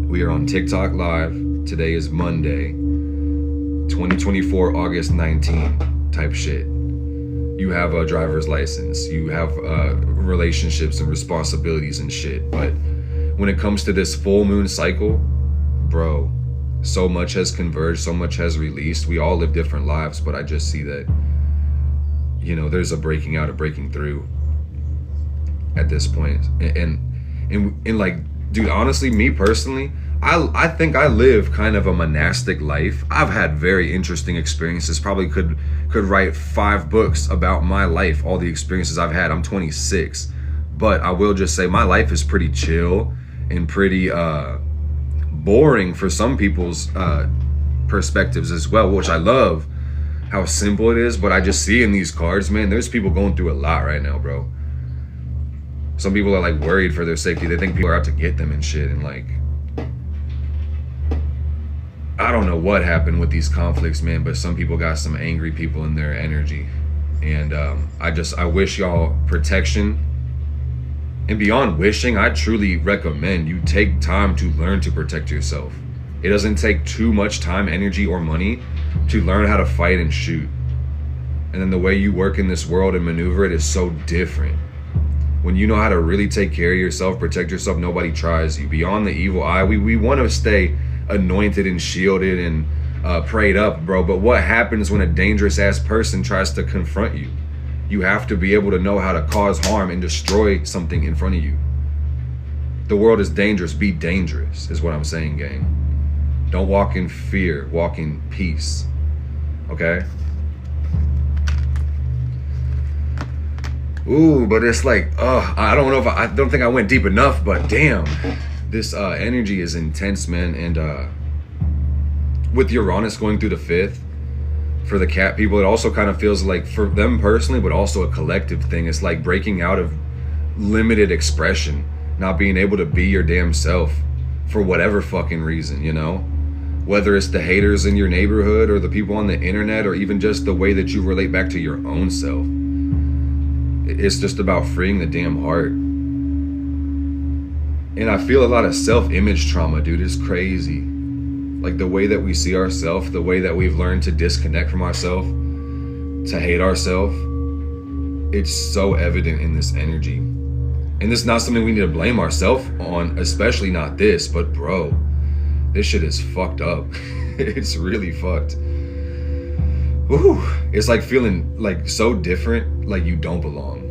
We are on TikTok live. Today is Monday, 2024, August 19, type shit. You have a driver's license, you have relationships and responsibilities and shit. But when it comes to this full moon cycle, bro, so much has converged, so much has released. We all live different lives, but I just see that, you know, there's a breaking out, a breaking through at this point. And like, dude, honestly, me personally, I think I live kind of a monastic life. I've had very interesting experiences. Probably could write 5 books about my life, all the experiences I've had. I'm 26, but I will just say my life is pretty chill and pretty boring for some people's perspectives as well, which I love how simple it is. But I just see in these cards, man, there's people going through a lot right now, bro. Some people are like worried for their safety. They think people are out to get them and shit. And like, I don't know what happened with these conflicts, man, but some people got some angry people in their energy. And I wish y'all protection. And beyond wishing, I truly recommend you take time to learn to protect yourself. It doesn't take too much time, energy, or money to learn how to fight and shoot. And then the way you work in this world and maneuver it is so different. When you know how to really take care of yourself, protect yourself, nobody tries you. Beyond the evil eye, we want to stay anointed and shielded and prayed up, bro. But what happens when a dangerous ass person tries to confront you? You have to be able to know how to cause harm and destroy something in front of you. The world is dangerous. Be dangerous is what I'm saying, gang. Don't walk in fear, walk in peace. Okay? Ooh, but it's like, I don't know if I don't think I went deep enough, but damn, this energy is intense, man. And with Uranus going through the 5th, for the cat people, it also kind of feels like, for them personally, but also a collective thing. It's like breaking out of limited expression, not being able to be your damn self for whatever fucking reason, you know? Whether it's the haters in your neighborhood or the people on the internet or even just the way that you relate back to your own self. It's just about freeing the damn heart. And I feel a lot of self-image trauma, dude. It's crazy. Like the way that we see ourselves, the way that we've learned to disconnect from ourselves, to hate ourselves. It's so evident in this energy. And this is not something we need to blame ourselves on, especially not this, but bro, this shit is fucked up. It's really fucked. Ooh, it's like feeling like so different, like you don't belong,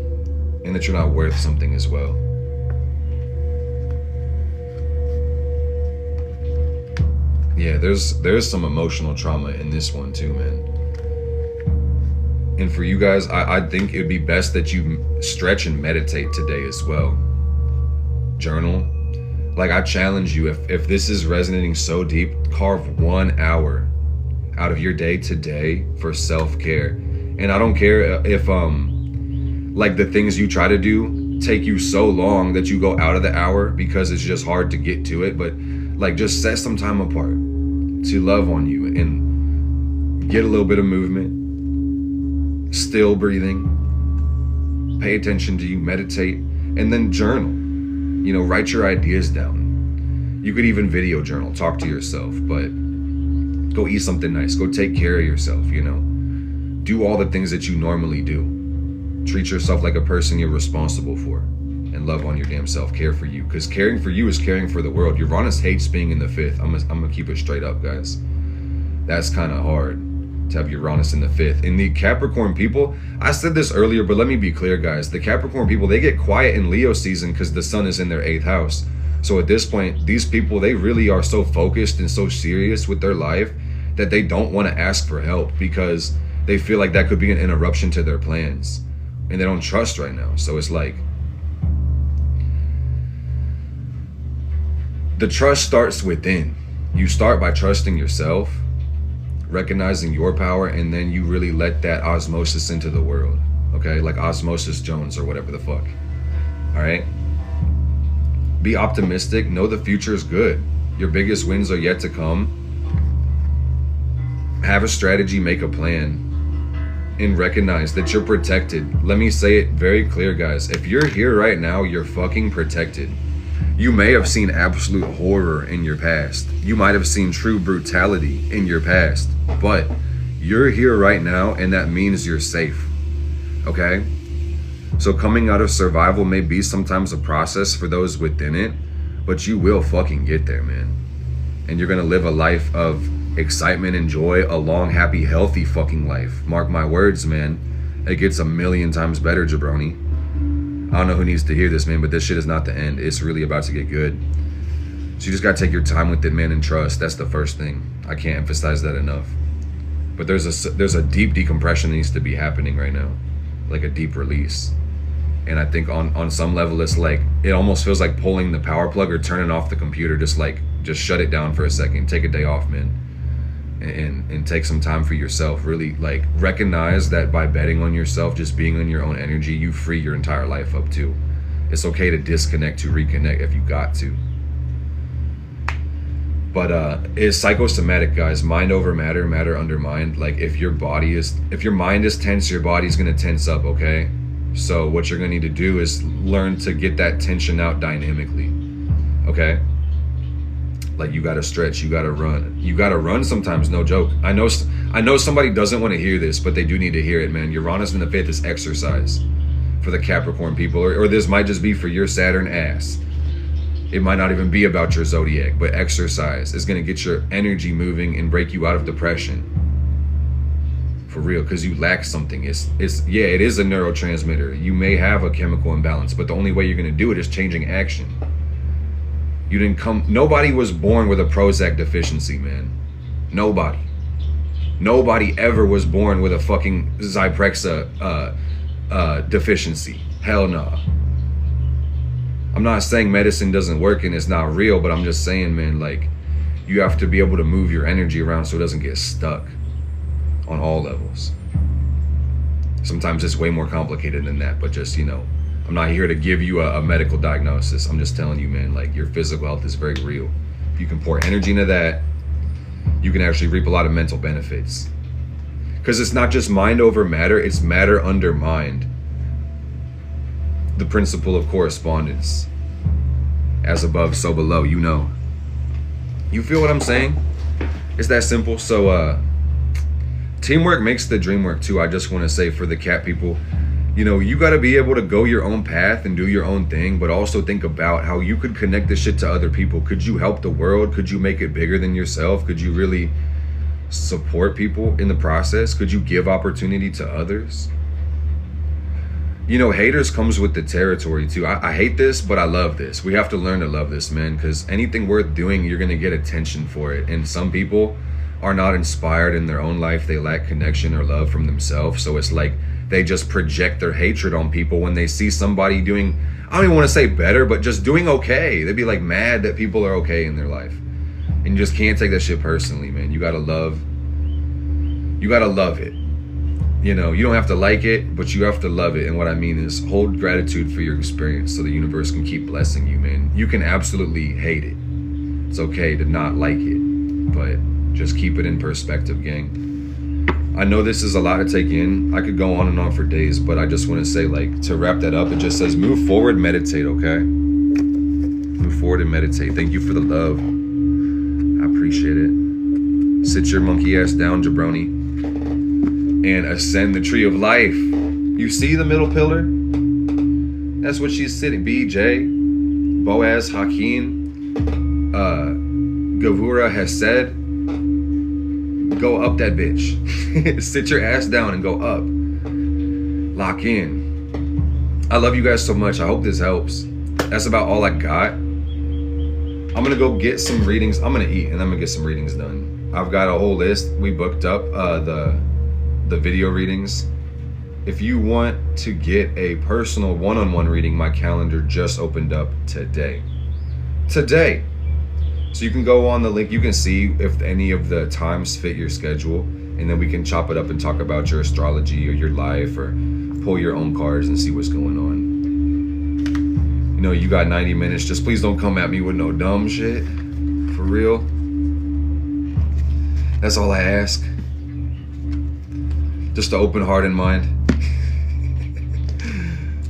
and that you're not worth something as well. Yeah, there's some emotional trauma in this one too, man. And for you guys, I think it would be best that you stretch and meditate today as well. Journal. Like, I challenge you, if this is resonating so deep, carve 1 hour out of your day today for self-care. And I don't care if like the things you try to do take you so long that you go out of the hour because it's just hard to get to it, but like just set some time apart to love on you and get a little bit of movement, still breathing, pay attention to you, meditate, and then journal. You know, write your ideas down. You could even video journal, talk to yourself, but go eat something nice, go take care of yourself, you know. Do all the things that you normally do. Treat yourself like a person you're responsible for, and love on your damn self. Care for you, because caring for you is caring for the world. Uranus hates being in the 5th. I'm gonna keep it straight up, guys. That's kind of hard to have Uranus in the 5th. And the Capricorn people, I said this earlier, but let me be clear, guys. The Capricorn people, they get quiet in Leo season because the sun is in their 8th house. So at this point, these people, they really are so focused and so serious with their life that they don't want to ask for help because they feel like that could be an interruption to their plans, and they don't trust right now. So it's like, the trust starts within. You start by trusting yourself, recognizing your power, and then you really let that osmosis into the world. Okay, like Osmosis Jones or whatever the fuck. All right, be optimistic. Know the future is good. Your biggest wins are yet to come. Have a strategy, make a plan, and recognize that you're protected. Let me say it very clear, guys. If you're here right now, you're fucking protected. You may have seen absolute horror in your past. You might have seen true brutality in your past, but you're here right now, and that means you're safe. Okay? So coming out of survival may be sometimes a process for those within it, but you will fucking get there, man. And you're gonna live a life of excitement and joy, a long, happy, healthy fucking life. Mark my words, man. It gets a million times better, jabroni. I don't know who needs to hear this, man, but this shit is not the end. It's really about to get good. So you just gotta take your time with it, man, and trust. That's the first thing. I can't emphasize that enough. But there's a deep decompression that needs to be happening right now, like a deep release. And I think on some level, it's like, it almost feels like pulling the power plug or turning off the computer. Just shut it down for a second. Take a day off, man. And take some time for yourself. Really, like, recognize that by betting on yourself, just being on your own energy, you free your entire life up too. It's okay to disconnect, to reconnect if you got to. But it's psychosomatic, guys. Mind over matter, matter under mind. Like, if your mind is tense, your body's gonna tense up, okay? So what you're gonna need to do is learn to get that tension out dynamically, okay? Like, you gotta stretch, you gotta run. You gotta run sometimes, no joke. I know somebody doesn't want to hear this, but they do need to hear it, man. Uranus in the 5th is exercise for the Capricorn people, or this might just be for your Saturn ass. It might not even be about your zodiac, but exercise is gonna get your energy moving and break you out of depression. For real, because you lack something. It is a neurotransmitter. You may have a chemical imbalance, but the only way you're gonna do it is changing action. Nobody was born with a Prozac deficiency, man. Nobody ever was born with a fucking Zyprexa deficiency. Hell no. I'm not saying medicine doesn't work and it's not real, but I'm just saying, man, like, you have to be able to move your energy around so it doesn't get stuck on all levels. Sometimes it's way more complicated than that, but just, I'm not here to give you a medical diagnosis. I'm just telling you, man, like, your physical health is very real. If you can pour energy into that, you can actually reap a lot of mental benefits. Because it's not just mind over matter, it's matter under mind. The principle of correspondence. As above, so below, You feel what I'm saying? It's that simple. So, teamwork makes the dream work too. I just want to say, for the cat people, you got to be able to go your own path and do your own thing, but also think about how you could connect this shit to other people. Could you help the world? Could you make it bigger than yourself? Could you really support people in the process? Could you give opportunity to others? Haters comes with the territory too. I hate this, but I love this. We have to learn to love this, man, because anything worth doing, you're going to get attention for it. And some people are not inspired in their own life. They lack connection or love from themselves. So it's like they just project their hatred on people when they see somebody doing, I don't even want to say better, but just doing okay. They'd be like mad that people are okay in their life. And you just can't take that shit personally, man. You gotta love it. You don't have to like it, but you have to love it. And what I mean is, hold gratitude for your experience so the universe can keep blessing you, man. You can absolutely hate it. It's okay to not like it, but just keep it in perspective, gang. I know this is a lot to take in. I could go on and on for days, but I just want to say, like, to wrap that up, it just says, move forward, meditate, okay? Move forward and meditate. Thank you for the love. I appreciate it. Sit your monkey ass down, jabroni, and ascend the tree of life. You see the middle pillar? That's what she's sitting. BJ, Boaz, Hakeem, Gavura Hesed. Go up that bitch. Sit your ass down and go up. Lock in. I love you guys so much. I hope this helps. That's about all I got. I'm gonna go get some readings. I'm gonna eat and I'm gonna get some readings done. I've got a whole list. We booked up the video readings. If you want to get a personal one-on-one reading, my calendar just opened up today. Today. So you can go on the link, you can see if any of the times fit your schedule, and then we can chop it up and talk about your astrology or your life, or pull your own cards and see what's going on. You know, you got 90 minutes. Just please don't come at me with no dumb shit. For real. That's all I ask. Just an open heart and mind.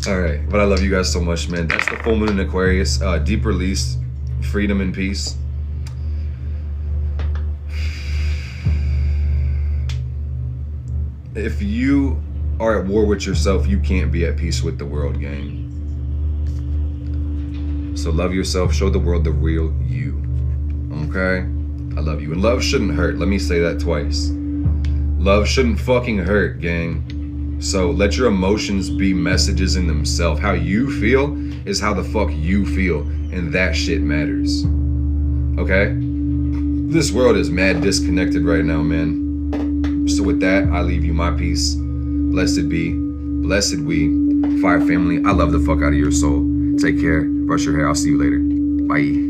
All right, but I love you guys so much, man. That's the full moon in Aquarius. Deep release, freedom and peace. If you are at war with yourself, you can't be at peace with the world, gang. So love yourself, show the world the real you. Okay? I love you. And love shouldn't hurt. Let me say that twice. Love shouldn't fucking hurt, gang. So let your emotions be messages in themselves. How you feel is how the fuck you feel. And that shit matters. Okay? This world is mad disconnected right now, man. So with that, I leave you my peace. Blessed be, blessed we, Fire family. I love the fuck out of your soul. Take care, brush your hair. I'll see you later. Bye.